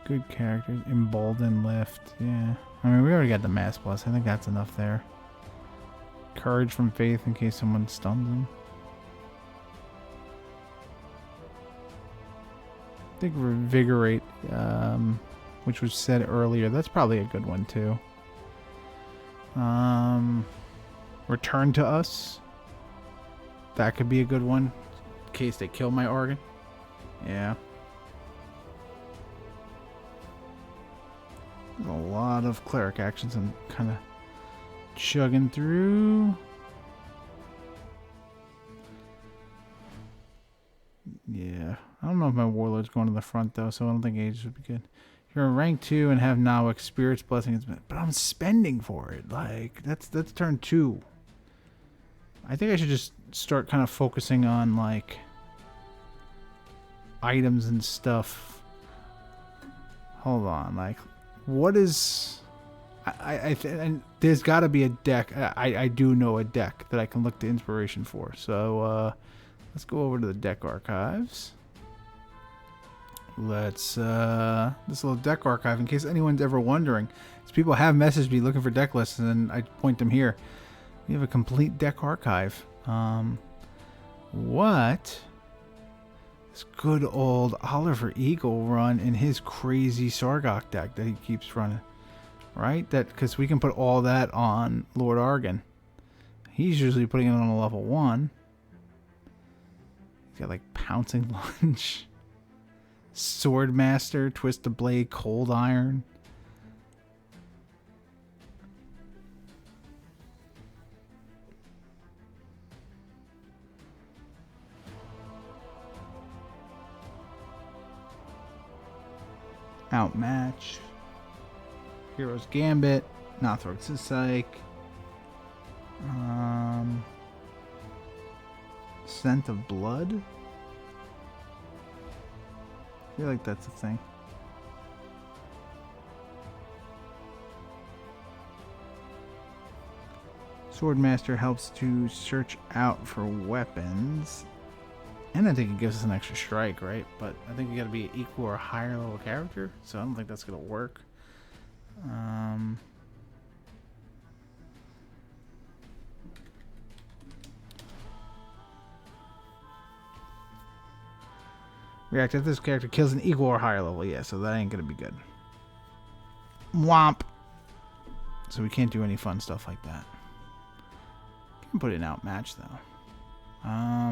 good characters. Embolden Lift, yeah. I mean, we already got the Mass Plus. I think that's enough there. Courage from Faith in case someone stuns him. I think Revigorate, which was said earlier. That's probably a good one, too. Return to Us. That could be a good one. In case they kill my Argen. Yeah. There's a lot of cleric actions I'm kind of chugging through. Yeah. I don't know if my Warlord's going to the front, though, so I don't think Aegis would be good. You're in rank 2 and have Nawak Spirit's Blessing, but I'm spending for it. Like, that's turn 2. I think I should just start kind of focusing on, like, items and stuff. Hold on, like, what is... and there's got to be a deck. I do know a deck that I can look to inspiration for. So, let's go over to the deck archives. Let's, this little deck archive, in case anyone's ever wondering. Because people have messaged me looking for deck lists, and then I point them here. We have a complete deck archive. What This good old Oliver Eagle run in his crazy Sargok deck that he keeps running. Right? That because we can put all that on Lord Argen. He's usually putting it on a level 1. He's got like Pouncing Lunge, Swordmaster, Twist the Blade, Cold Iron. Outmatched. Hero's Gambit. Northrog's Psych. Scent of Blood. I feel like that's a thing. Swordmaster helps to search out for weapons. And I think it gives us an extra strike, right? But I think you gotta be an equal or higher level character, so I don't think that's gonna work. React if this character kills an equal or higher level, yeah, so that ain't gonna be good. Womp. So we can't do any fun stuff like that. Can put it in Outmatch though.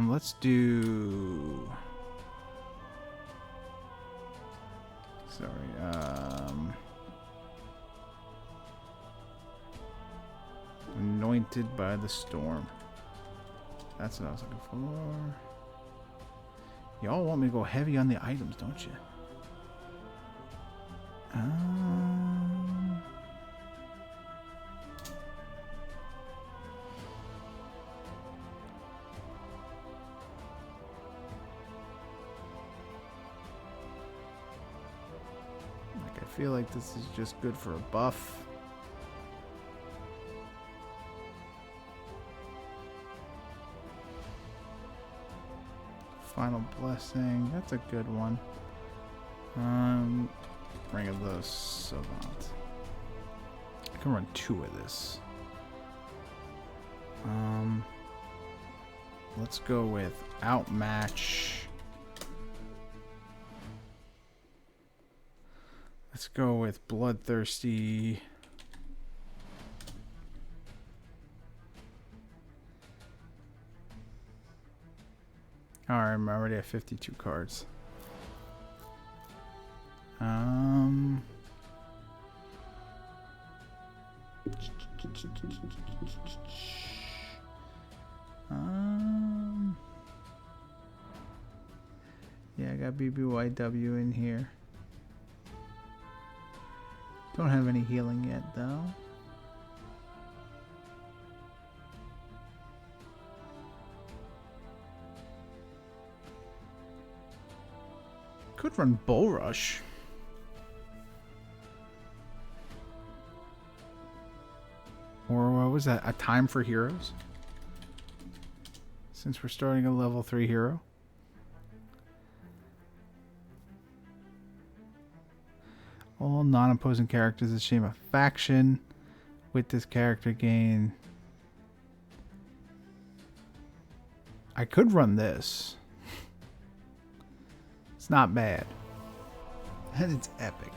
Let's do. Sorry. Anointed by the Storm. That's what I was looking for. Y'all want me to go heavy on the items, don't you? Like, I feel like this is just good for a buff. Final Blessing, that's a good one. Ring of the Savant. I can run 2 of this. Let's go with Outmatch. Let's go with Bloodthirsty. Alright, I'm already at 52 cards. Yeah, I got BBYW in here. Don't have any healing yet, though. Could run Bull Rush. Or what was that? A Time for Heroes? Since we're starting a level 3 hero. All non-opposing characters that shame a faction with this character gain. I could run this. It's not bad. And it's epic.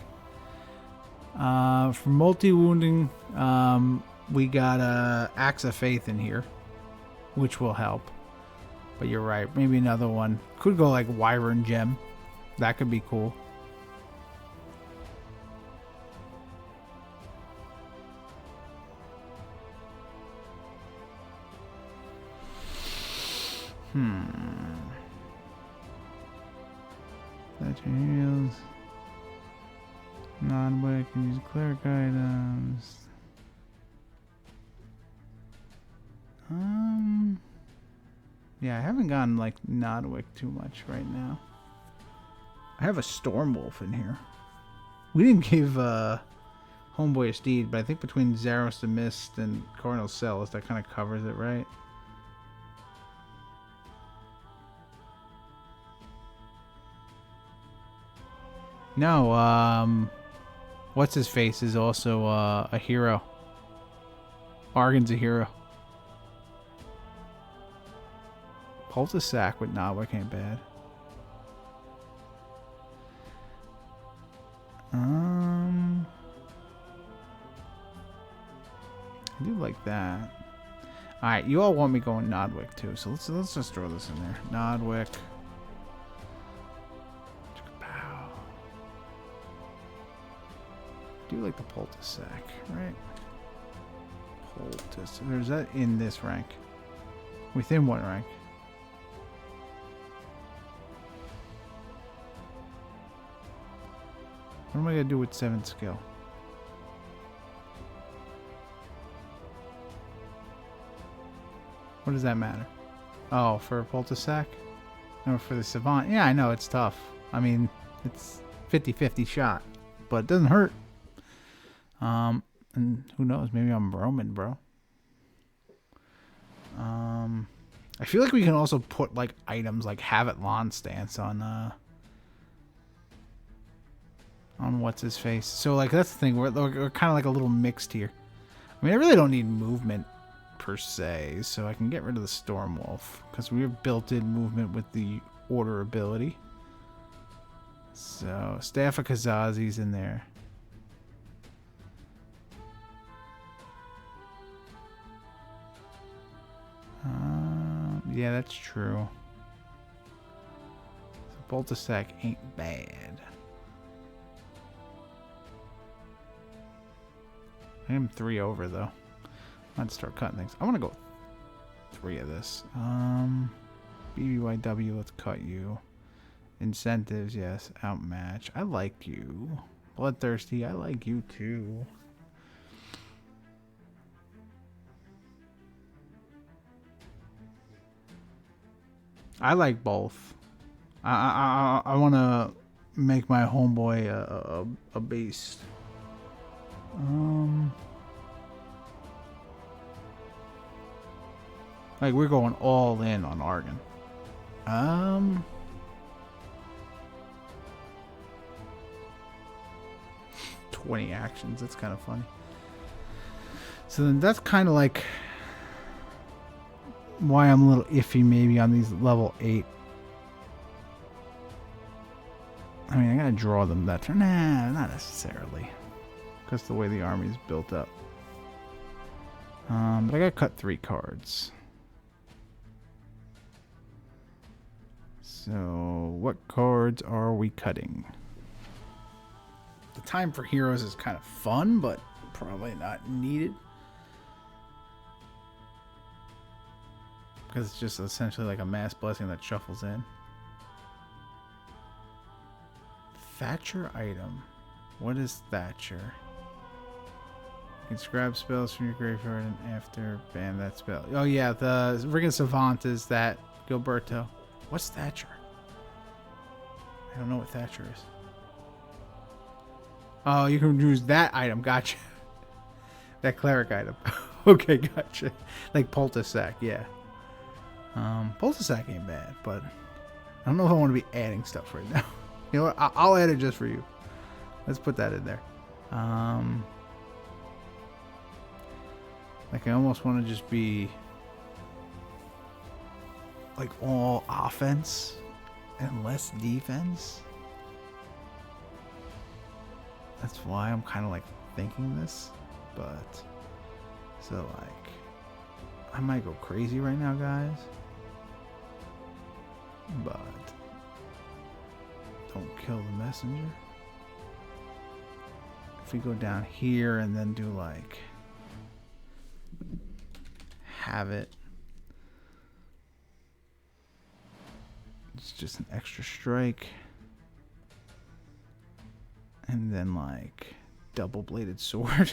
For multi-wounding, we got Axe of Faith in here, which will help. But you're right, maybe another one. Could go like Wyvern Gem. That could be cool. That heals. Non-way can use cleric items. Yeah, I haven't gotten like Nodwick too much right now. I have a Stormwolf in here. We didn't give Homeboy a Steed, but I think between Zaros the Mist and Cardinal Scelus, that kind of covers it, right? No, what's his face is also a hero. Argen's a hero. Pulse-a-Sack with Nodwick ain't bad. like that. Alright, you all want me going Nodwick too, so let's just throw this in there. Nodwick. Pow. Do like the Poultice, right? Poultice. There's that in this rank. Within what rank? What am I gonna do with 7th skill? What does that matter? Oh, for Poultice? Or for the Savant? Yeah, I know, it's tough. I mean, it's 50-50 shot. But it doesn't hurt. And who knows? Maybe I'm Bromin, bro. I feel like we can also put, like, items like Havat-lahn Stance on what's-his-face. So, like, that's the thing. We're kind of like a little mixed here. I mean, I really don't need movement per se, so I can get rid of the Stormwolf because we have built-in movement with the Order ability. So Staff of Kazazi's in there. Yeah, that's true. So Boltasac ain't bad. I am 3 over though. I'd start cutting things. I want to go 3 of this. BBYW, let's cut you. Incentives, yes. Outmatch. I like you. Bloodthirsty, I like you too. I like both. I want to make my homeboy a beast. Like, we're going all in on Argen. 20 actions. That's kind of funny. So then that's kind of like why I'm a little iffy maybe on these level 8. I mean, I gotta draw them that turn. Nah, not necessarily. Because the way the army is built up. But I gotta cut 3 cards. So, what cards are we cutting? The time for heroes is kind of fun, but probably not needed. Because it's just essentially like a mass blessing that shuffles in. Thatcher item. What is Thatcher? You can scrap spells from your graveyard and after ban that spell. Oh yeah, the Ring of Savant is that Gilberto. What's Thatcher? I don't know what Thatcher is. Oh, you can use that item. Gotcha. That cleric item. Okay, gotcha. Like Poultice, yeah. Poultice ain't bad, but I don't know if I want to be adding stuff right now. You know what? I'll add it just for you. Let's put that in there. Like, I almost want to just be like all offense and less defense. That's why I'm kind of like thinking this, but so like I might go crazy right now, guys, but don't kill the messenger. If we go down here and then do like have it, it's just an extra strike. And then like double-bladed sword.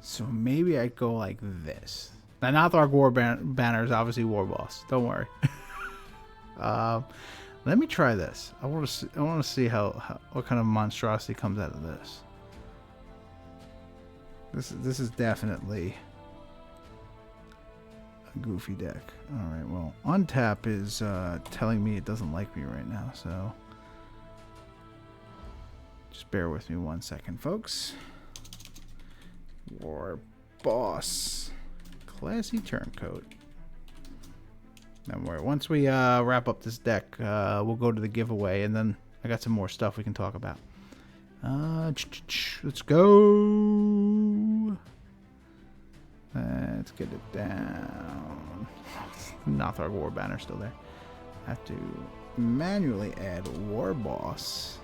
So maybe I go like this. Now, not the War banner is obviously Warboss. Don't worry. Let me try this. I want to see how what kind of monstrosity comes out of this. This is definitely a goofy deck. All right, well, untap is telling me it doesn't like me right now, so just bear with me 1 second, folks. Warboss, Classy Turncoat. Don't worry. Once we wrap up this deck, we'll go to the giveaway, and then I got some more stuff we can talk about. Let's go. Let's get it down. Notharg War Banner still there. Have to manually add Warboss.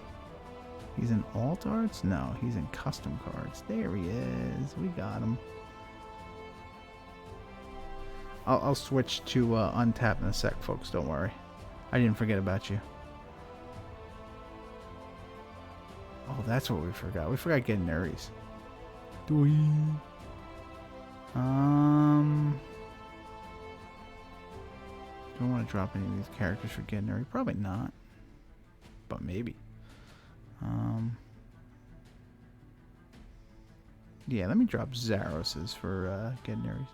He's in alt arts? No, he's in custom cards. There he is. We got him. I'll switch to untap in a sec, folks. Don't worry. I didn't forget about you. Oh, that's what we forgot. We forgot Ghed Nuri's. Do I want to drop any of these characters for Ghed Nuri? Probably not. But maybe. Yeah, let me drop Zaros's for Ghed Nuri's.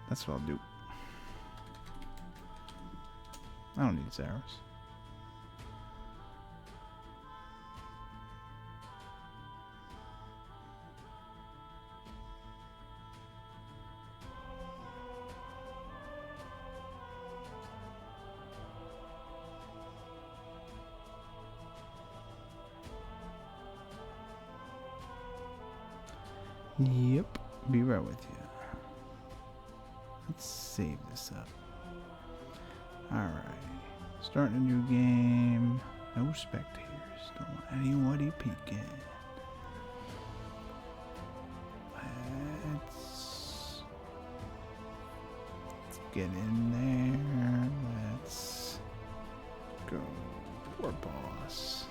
That's what I'll do. I don't need Zaros. Yep, be right with you. Let's save this up. Alright, starting a new game. No spectators. Don't want anybody peeking. Let's get in there. Let's go Warboss.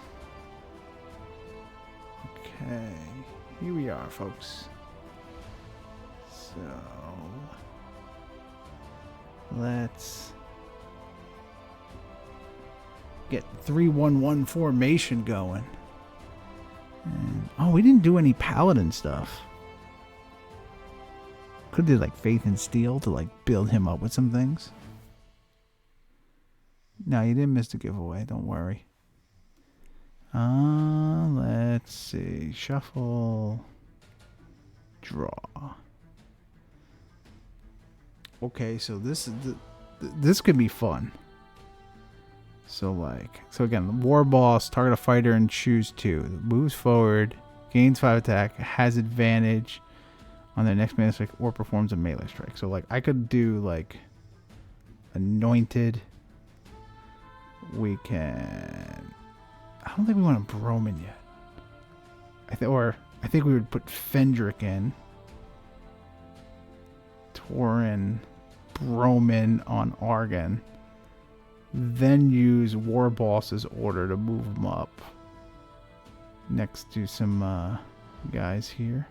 Okay, here we are, folks. So let's get 3-1-1 formation going. And, oh, we didn't do any paladin stuff. Could do like Faith and Steel to like build him up with some things. No, you didn't miss the giveaway. Don't worry. Let's see. Shuffle. Draw. Okay, so this could be fun. So again, Warboss, target a fighter and choose 2. Moves forward, gains 5 attack, has advantage on their next melee strike, or performs a melee strike. So like I could do like Anointed. We can. I don't think we want a Bromin yet. I think we would put Fendric in. Toren Bromin on Argen. Then use Warboss's order to move him up. Next to some guys here.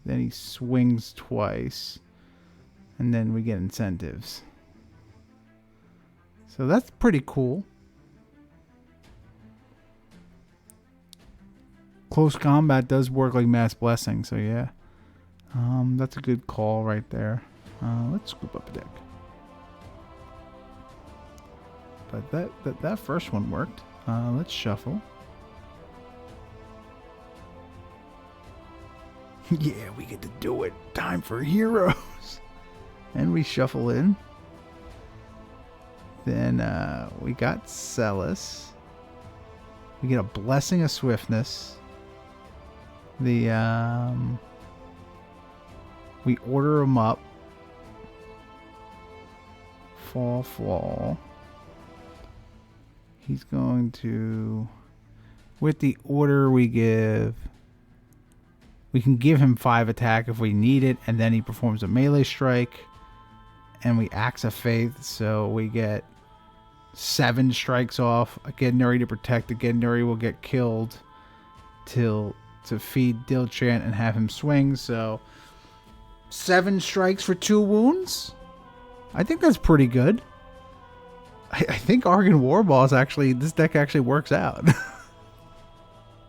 Then he swings twice. And then we get incentives. So that's pretty cool. Close combat does work like Mass Blessing, so yeah. That's a good call right there. Let's scoop up a deck. But that first one worked. Let's shuffle. Yeah, we get to do it. Time for heroes. And we shuffle in. Then we got Scelus. We get a Blessing of Swiftness. We order him up. Fall. He's going to, with the order we can give him 5 attack if we need it, and then he performs a melee strike, and we Axe of Faith, so we get 7 strikes off. A Ghed Nuri to protect. The Ghed Nuri will get killed to feed Dilchant and have him swing, so 7 strikes for 2 wounds? I think that's pretty good. I think Argen Warboss this deck actually works out.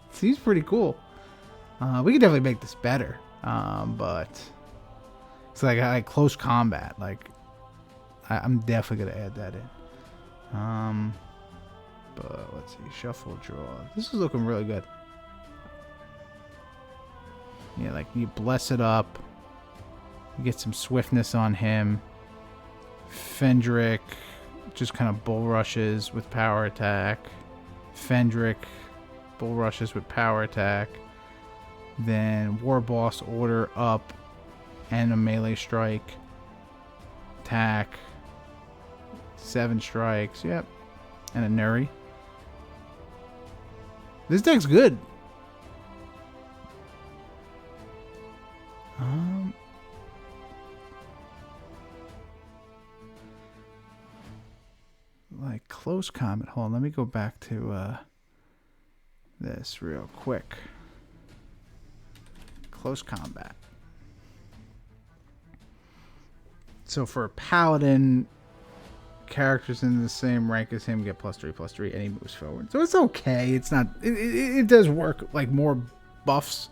Seems pretty cool. We could definitely make this better. But it's like close combat. Like I'm definitely gonna add that in. But let's see, shuffle, draw. This is looking really good. Yeah, like you bless it up. You get some swiftness on him. Fendric just kind of bull rushes with power attack. Fendric bull rushes with power attack. Then Warboss order up and a melee strike. Attack. 7 strikes. Yep. And a Nuri. This deck's good. Like close combat. Hold on, let me go back to this real quick. Close combat. So for a paladin, characters in the same rank as him get +3/+3 and he moves forward. So it's okay. It's not. It does work like more buffs.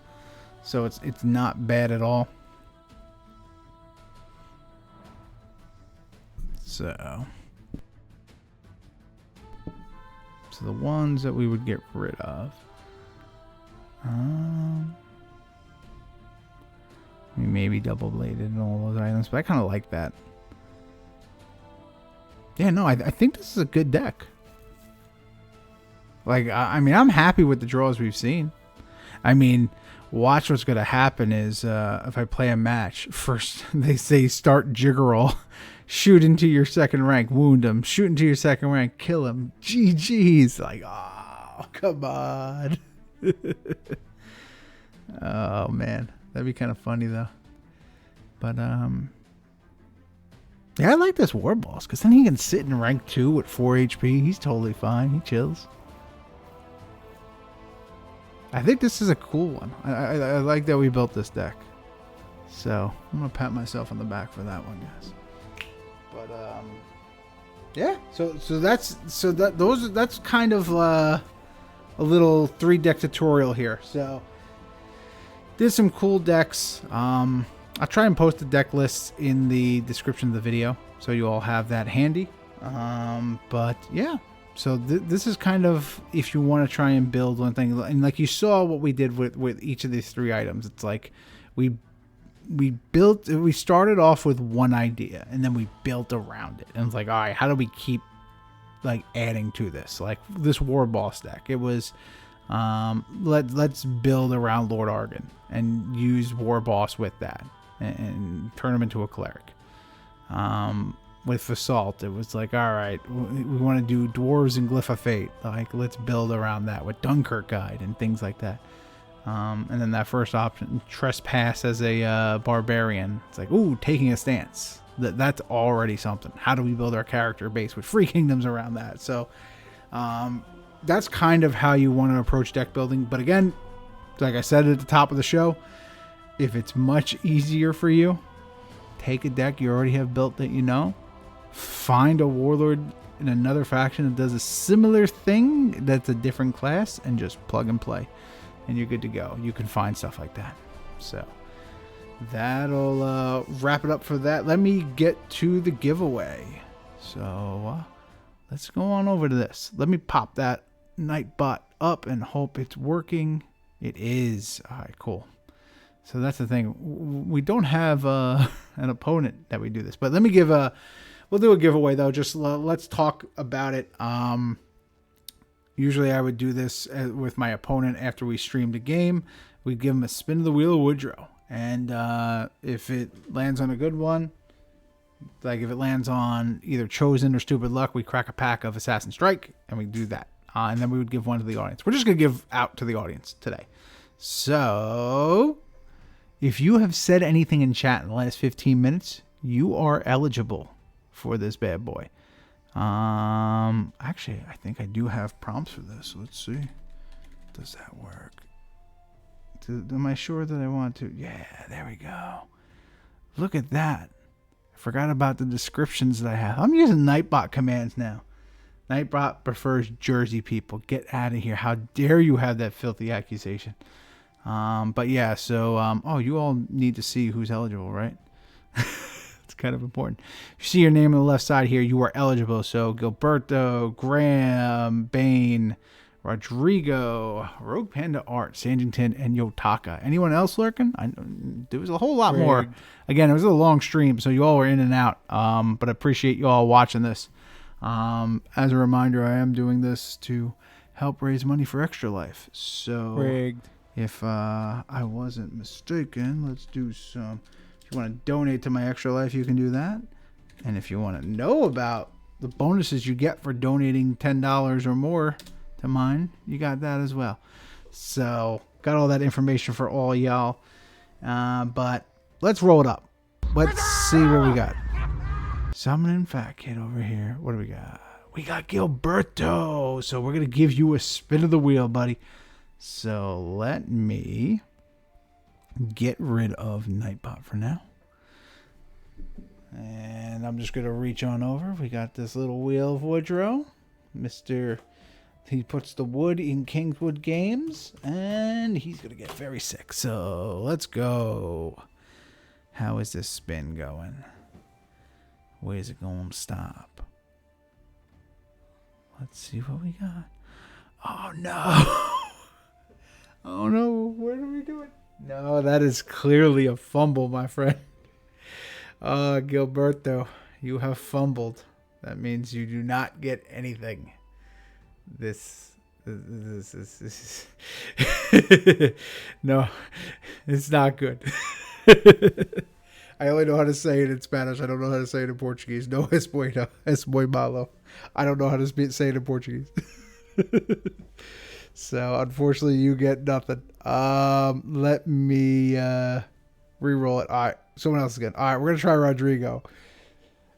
So it's not bad at all. So the ones that we would get rid of. Maybe double bladed and all those items, but I kind of like that. Yeah, no, I think this is a good deck. Like, I mean, I'm happy with the draws we've seen. I mean, watch what's going to happen is if I play a match, first they say start Jiggerel, shoot into your second rank, wound him, shoot into your second rank, kill him. GG's. Like, oh, come on. Oh, man. That'd be kind of funny, though. But, yeah, I like this Warboss, because then he can sit in rank 2 with 4 HP. He's totally fine. He chills. I think this is a cool one. I like that we built this deck. So, I'm going to pat myself on the back for that one, guys. But, yeah. That's kind of a little 3-deck tutorial here. So, did some cool decks. I'll try and post the deck lists in the description of the video, so you all have that handy. But yeah, so this is kind of if you want to try and build one thing, and like you saw what we did with each of these 3 items. It's like we started off with one idea, and then we built around it, and it's like, all right, how do we keep like adding to this? Like this Warboss deck, it was let's build around Lord Argen and use Warboss with that. And turn him into a cleric. With Fasolt, it was like, all right, we want to do dwarves and Glyph of Fate. Like, let's build around that with Dunkirk Guide and things like that. And then that first option, Trespass as a barbarian. It's like, ooh, taking a stance. That's already something. How do we build our character base with free kingdoms around that? So that's kind of how you want to approach deck building. But again, like I said at the top of the show, if it's much easier for you, take a deck you already have built that you know. Find a Warlord in another faction that does a similar thing that's a different class and just plug and play. And you're good to go. You can find stuff like that. So that'll wrap it up for that. Let me get to the giveaway. So let's go on over to this. Let me pop that Nightbot up and hope it's working. It is. All right, cool. So that's the thing. We don't have an opponent that we do this, but let me give we'll do a giveaway though. Just let's talk about it. Usually I would do this with my opponent after we streamed a game. We'd give him a spin of the wheel of Woodrow, and if it lands on a good one, like if it lands on either Chosen or Stupid Luck, we crack a pack of Assassin Strike, and we do that. And then we would give one to the audience. We're just gonna give out to the audience today. So if you have said anything in chat in the last 15 minutes, you are eligible for this bad boy. Actually, I think I do have prompts for this. Let's see. Does that work? Am I sure that I want to? Yeah, there we go. Look at that. I forgot about the descriptions that I have. I'm using Nightbot commands now. Nightbot prefers Jersey people. Get out of here. How dare you have that filthy accusation? But yeah, so, oh, you all need to see who's eligible, right? It's kind of important. If you see your name on the left side here, you are eligible. So Gilberto, Graham, Bain, Rodrigo, Rogue Panda Art, Sanjington, and Yotaka. Anyone else lurking? There was a whole lot more. Again, it was a long stream, so you all were in and out. But I appreciate you all watching this. As a reminder, I am doing this to help raise money for Extra Life. So, Rigged. if I wasn't mistaken, let's do some. If you want to donate to my Extra Life, you can do that. And if you want to know about the bonuses you get for donating $10 or more to mine, you got that as well. So, got all that information for all y'all. But let's roll it up. Let's see what we got. Summoning Fat Kid over here. What do we got? We got Gilberto. So we're going to give you a spin of the wheel, buddy. So let me get rid of Nightbot for now. And I'm just going to reach on over. We got this little wheel of Woodrow. He puts the wood in Kingswood Games. And he's going to get very sick. So let's go. How is this spin going? Where's it going to stop? Let's see what we got. Oh, no. Oh, no. Where do we do it? No, that is clearly a fumble, my friend. Gilberto, you have fumbled. That means you do not get anything. This is... No, it's not good. I only know how to say it in Spanish. I don't know how to say it in Portuguese. No es bueno. Es muy malo. I don't know how to say it in Portuguese. So, unfortunately, you get nothing. Let me re-roll it. All right. Someone else again. All right. We're going to try Rodrigo.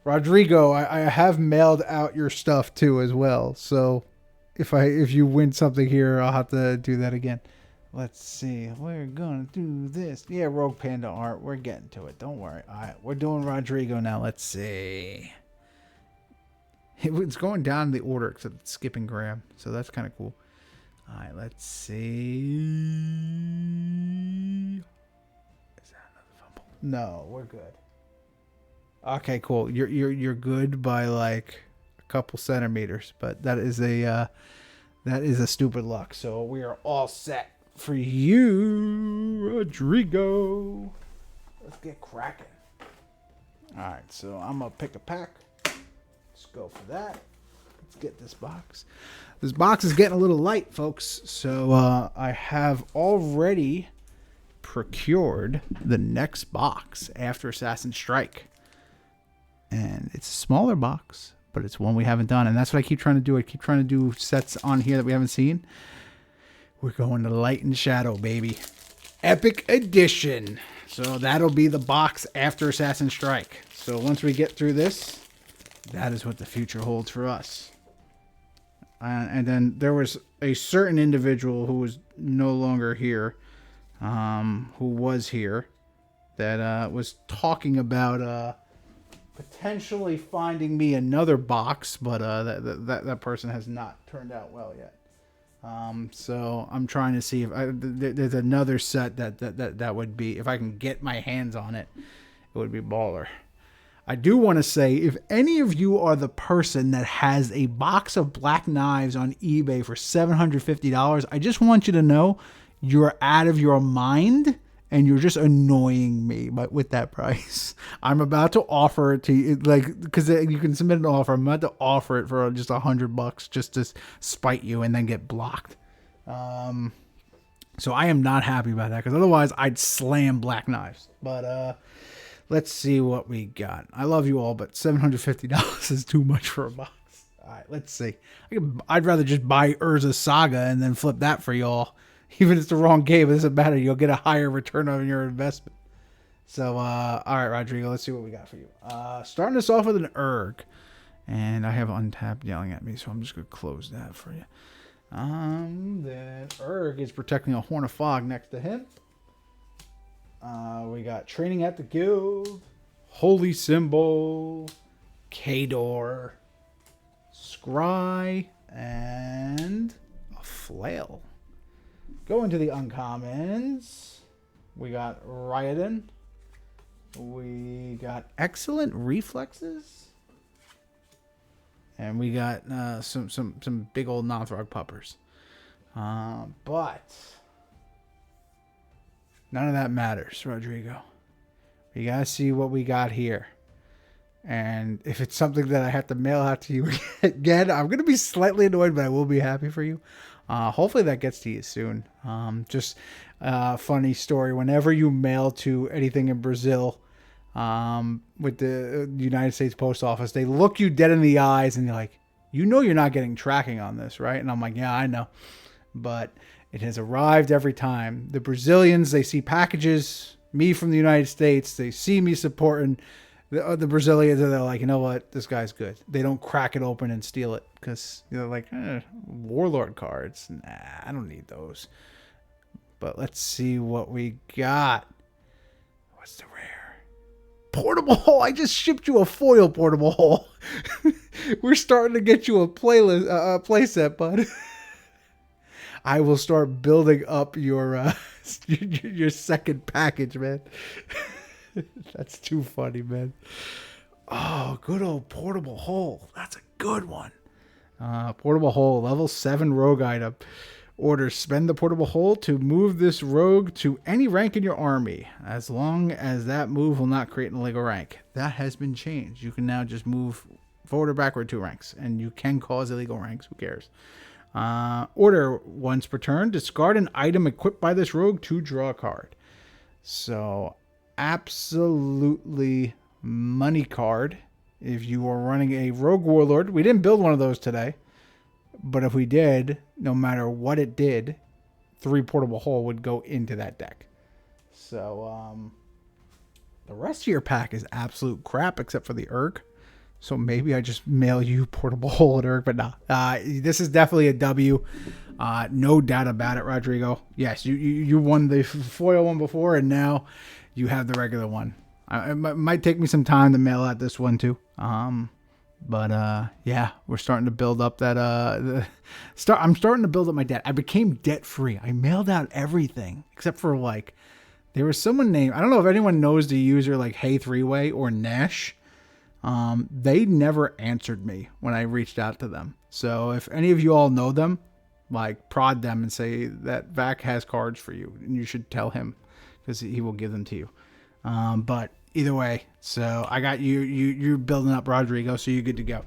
Rodrigo, I have mailed out your stuff, too, as well. So, if you win something here, I'll have to do that again. Let's see. We're going to do this. Yeah, Rogue Panda Art. We're getting to it. Don't worry. All right. We're doing Rodrigo now. Let's see. It's going down in the order except it's skipping Graham. So that's kind of cool. All right. Let's see. Is that another fumble? No, we're good. Okay, cool. You're good by like a couple centimeters, but that is a stupid luck. So we are all set. For you, Rodrigo. Let's get cracking. Alright, so I'm going to pick a pack. Let's go for that. Let's get this box. This box is getting a little light, folks. So I have already procured the next box after Assassin's Strike. And it's a smaller box, but it's one we haven't done. And that's what I keep trying to do. I keep trying to do sets on here that we haven't seen. We're going to Light and Shadow, baby. Epic Edition. So that'll be the box after Assassin's Strike. So once we get through this, that is what the future holds for us. And then there was a certain individual who was no longer here, who was here, that was talking about potentially finding me another box, but that person has not turned out well yet. So I'm trying to see if there's another set that would be, if I can get my hands on it, it would be baller. I do want to say, if any of you are the person that has a box of black knives on eBay for $750, I just want you to know you're out of your mind and you're just annoying me with that price. I'm about to offer it to you, because you can submit an offer. I'm about to offer it for just $100 just to spite you and then get blocked. So I am not happy about that, because otherwise I'd slam black knives. But let's see what we got. I love you all, but $750 is too much for a box. All right, let's see. I'd rather just buy Urza's Saga and then flip that for y'all. Even if it's the wrong game, it doesn't matter. You'll get a higher return on your investment. So, all right, Rodrigo, let's see what we got for you. Starting us off with an Urg. And I have Untapped yelling at me, so I'm just going to close that for you. Then Urg is protecting a Horn of Fog next to him. We got Training at the Guild, Holy Symbol, Theodore, Scry, and a Flail. Going to the uncommons, we got Ryodan. We got Excellent Reflexes. And we got some big old Nothrog puppers. But none of that matters, Rodrigo. We gotta see what we got here. And if it's something that I have to mail out to you again, I'm going to be slightly annoyed, but I will be happy for you. Hopefully that gets to you soon. Just a funny story. Whenever you mail to anything in Brazil with the United States Post Office, they look you dead in the eyes and they're like, you know you're not getting tracking on this, right? And I'm like, yeah, I know. But it has arrived every time. The Brazilians, they see packages, me from the United States, they see me supporting the Brazilians, and they're like, you know what, this guy's good. They don't crack it open and steal it because they're like, Warlord cards. Nah, I don't need those. But let's see what we got. What's the rare? Portable hole. I just shipped you a foil portable hole. We're starting to get you a play set, bud. I will start building up your second package, man. That's too funny, man. Oh, good old portable hole. That's a good one. Portable hole, level 7 rogue item. Order, spend the portable hole to move this rogue to any rank in your army, as long as that move will not create an illegal rank. That has been changed. You can now just move forward or backward 2 ranks, and you can cause illegal ranks. Who cares? Order, once per turn, discard an item equipped by this rogue to draw a card. So absolutely money card if you are running a rogue warlord. We didn't build one of those today, but if we did, no matter what it did, 3 portable hole would go into that deck. So the rest of your pack is absolute crap except for the Urg. So maybe I just mail you portable hole at Urg, but nah. This is definitely a W. No doubt about it, Rodrigo. Yes, you won the foil one before, and now you have the regular one. It might take me some time to mail out this one too. But yeah, we're starting to build up that I'm starting to build up my debt. I became debt free. I mailed out everything except for like there was someone named, I don't know if anyone knows the user like Hey Three Way or Nash. They never answered me when I reached out to them. So if any of you all know them, like prod them and say that Vac has cards for you and you should tell him because he will give them to you. But either way, so I got you're building up Rodrigo, so you're good to go.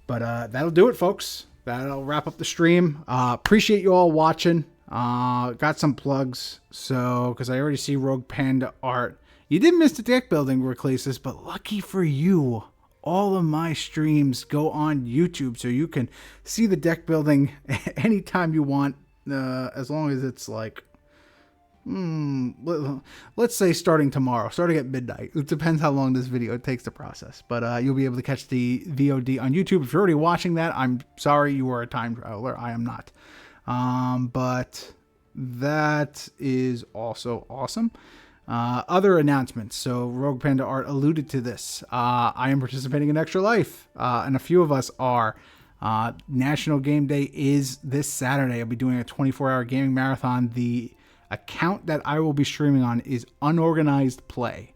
But that'll do it, folks. That'll wrap up the stream. Appreciate you all watching. Got some plugs, so because I already see Rogue Panda art. You did miss the deck building releases, but lucky for you, all of my streams go on YouTube, so you can see the deck building anytime you want, as long as it's like, let's say starting tomorrow, starting at midnight. It depends how long this video takes to process, but you'll be able to catch the VOD on YouTube. If you're already watching that, I'm sorry, you are a time traveler. I am not. But that is also awesome. Other announcements. So Rogue Panda Art alluded to this. I am participating in Extra Life, and a few of us are. National Game Day is this Saturday. I'll be doing a 24-hour gaming marathon. The account that I will be streaming on is Unorganized Play.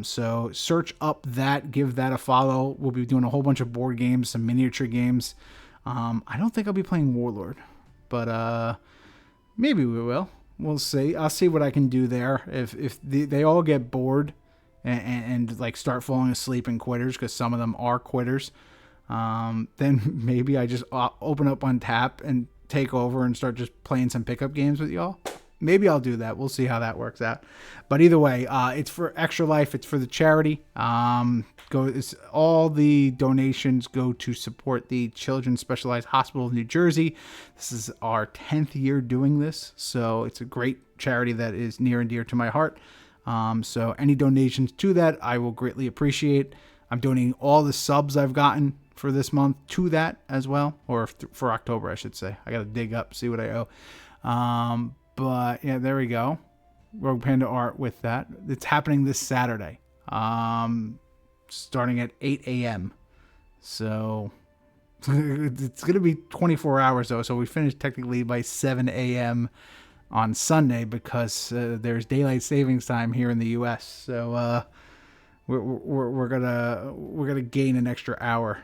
So search up that, give that a follow. We'll be doing a whole bunch of board games, some miniature games. I don't think I'll be playing Warlord, but maybe we will. We'll see. I'll see what I can do there. If they all get bored and like start falling asleep in quitters, because some of them are quitters, then maybe I just open up on tap and take over and start just playing some pickup games with y'all. Maybe I'll do that. We'll see how that works out. But either way, it's for Extra Life. It's for the charity. All the donations go to support the Children's Specialized Hospital of New Jersey. This is our 10th year doing this, so it's a great charity that is near and dear to my heart. So any donations to that, I will greatly appreciate. I'm donating all the subs I've gotten for this month to that as well, or for October, I should say. I got to dig up, see what I owe. But yeah, there we go. Rogue Panda Art with that. It's happening this Saturday, starting at 8 a.m. So it's going to be 24 hours though. So we finish technically by 7 a.m. on Sunday because there's daylight savings time here in the U.S. So we're gonna gain an extra hour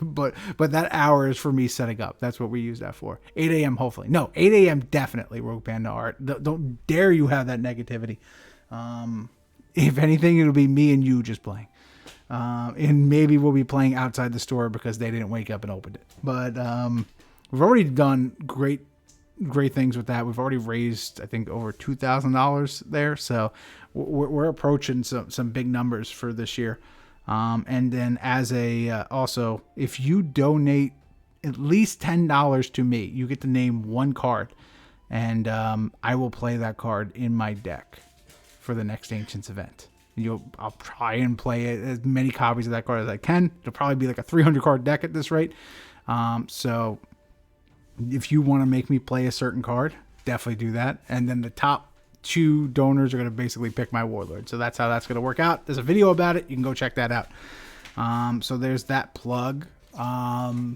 but that hour is for me setting up. That's what we use that for. 8 a.m. hopefully. No, 8 a.m. definitely. Rogue Panda Art. Don't dare you have that negativity. If anything, it'll be me and you just playing. And maybe we'll be playing outside the store because they didn't wake up and opened it. But we've already done great things with that. We've already raised, I think, over $2,000 there. So we're approaching some big numbers for this year. And then as also, if you donate at least $10 to me, you get to name one card. And I will play that card in my deck for the next Ancients event. I'll try and play as many copies of that card as I can. It'll probably be like a 300 card deck at this rate. So if you want to make me play a certain card, definitely do that. And then the top 2 donors are going to basically pick my Warlord. So that's how that's going to work out. There's a video about it. You can go check that out. So there's that plug. My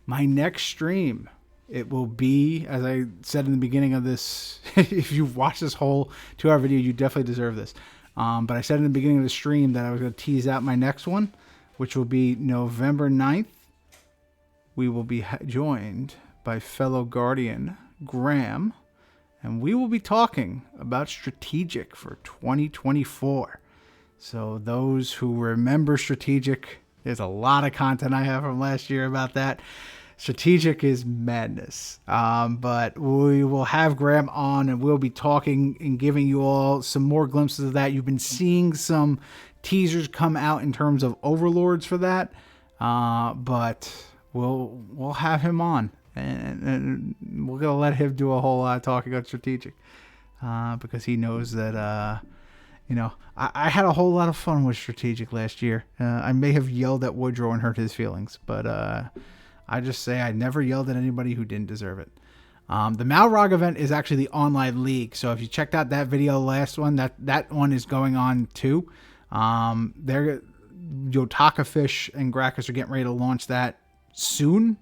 next stream, it will be, as I said in the beginning of this, if you've watched this whole 2-hour video, you definitely deserve this. But I said in the beginning of the stream that I was going to tease out my next one, which will be November 9th. We will be joined by fellow Guardian Graham, and we will be talking about Strategic for 2024. So those who remember Strategic, there's a lot of content I have from last year about that. Strategic is madness. But we will have Graham on and we'll be talking and giving you all some more glimpses of that. You've been seeing some teasers come out in terms of overlords for that. But we'll have him on and we're going to let him do a whole lot of talking about Strategic. Because he knows that, I had a whole lot of fun with Strategic last year. I may have yelled at Woodrow and hurt his feelings, but I just say I never yelled at anybody who didn't deserve it. The Malrog event is actually the online league. So if you checked out that video, last one, that one is going on too. Yotaka Fish and Gracchus are getting ready to launch that soon.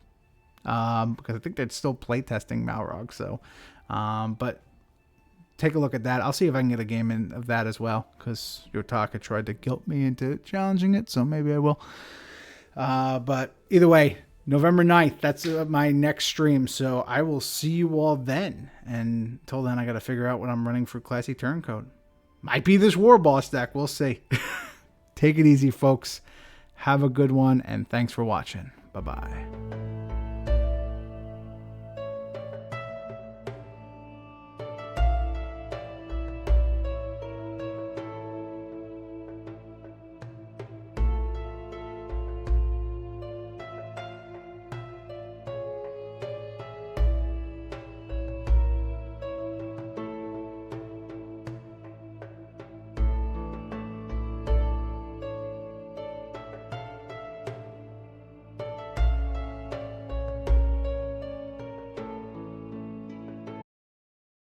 Because I think they're still playtesting Malrog. So, but take a look at that. I'll see if I can get a game in of that as well. Because Yotaka tried to guilt me into challenging it. So maybe I will. But either way, November 9th, that's my next stream, so I will see you all then. And until then, I got to figure out what I'm running for Classy Turncoat. Might be this Warboss deck, we'll see. Take it easy, folks. Have a good one, and thanks for watching. Bye-bye.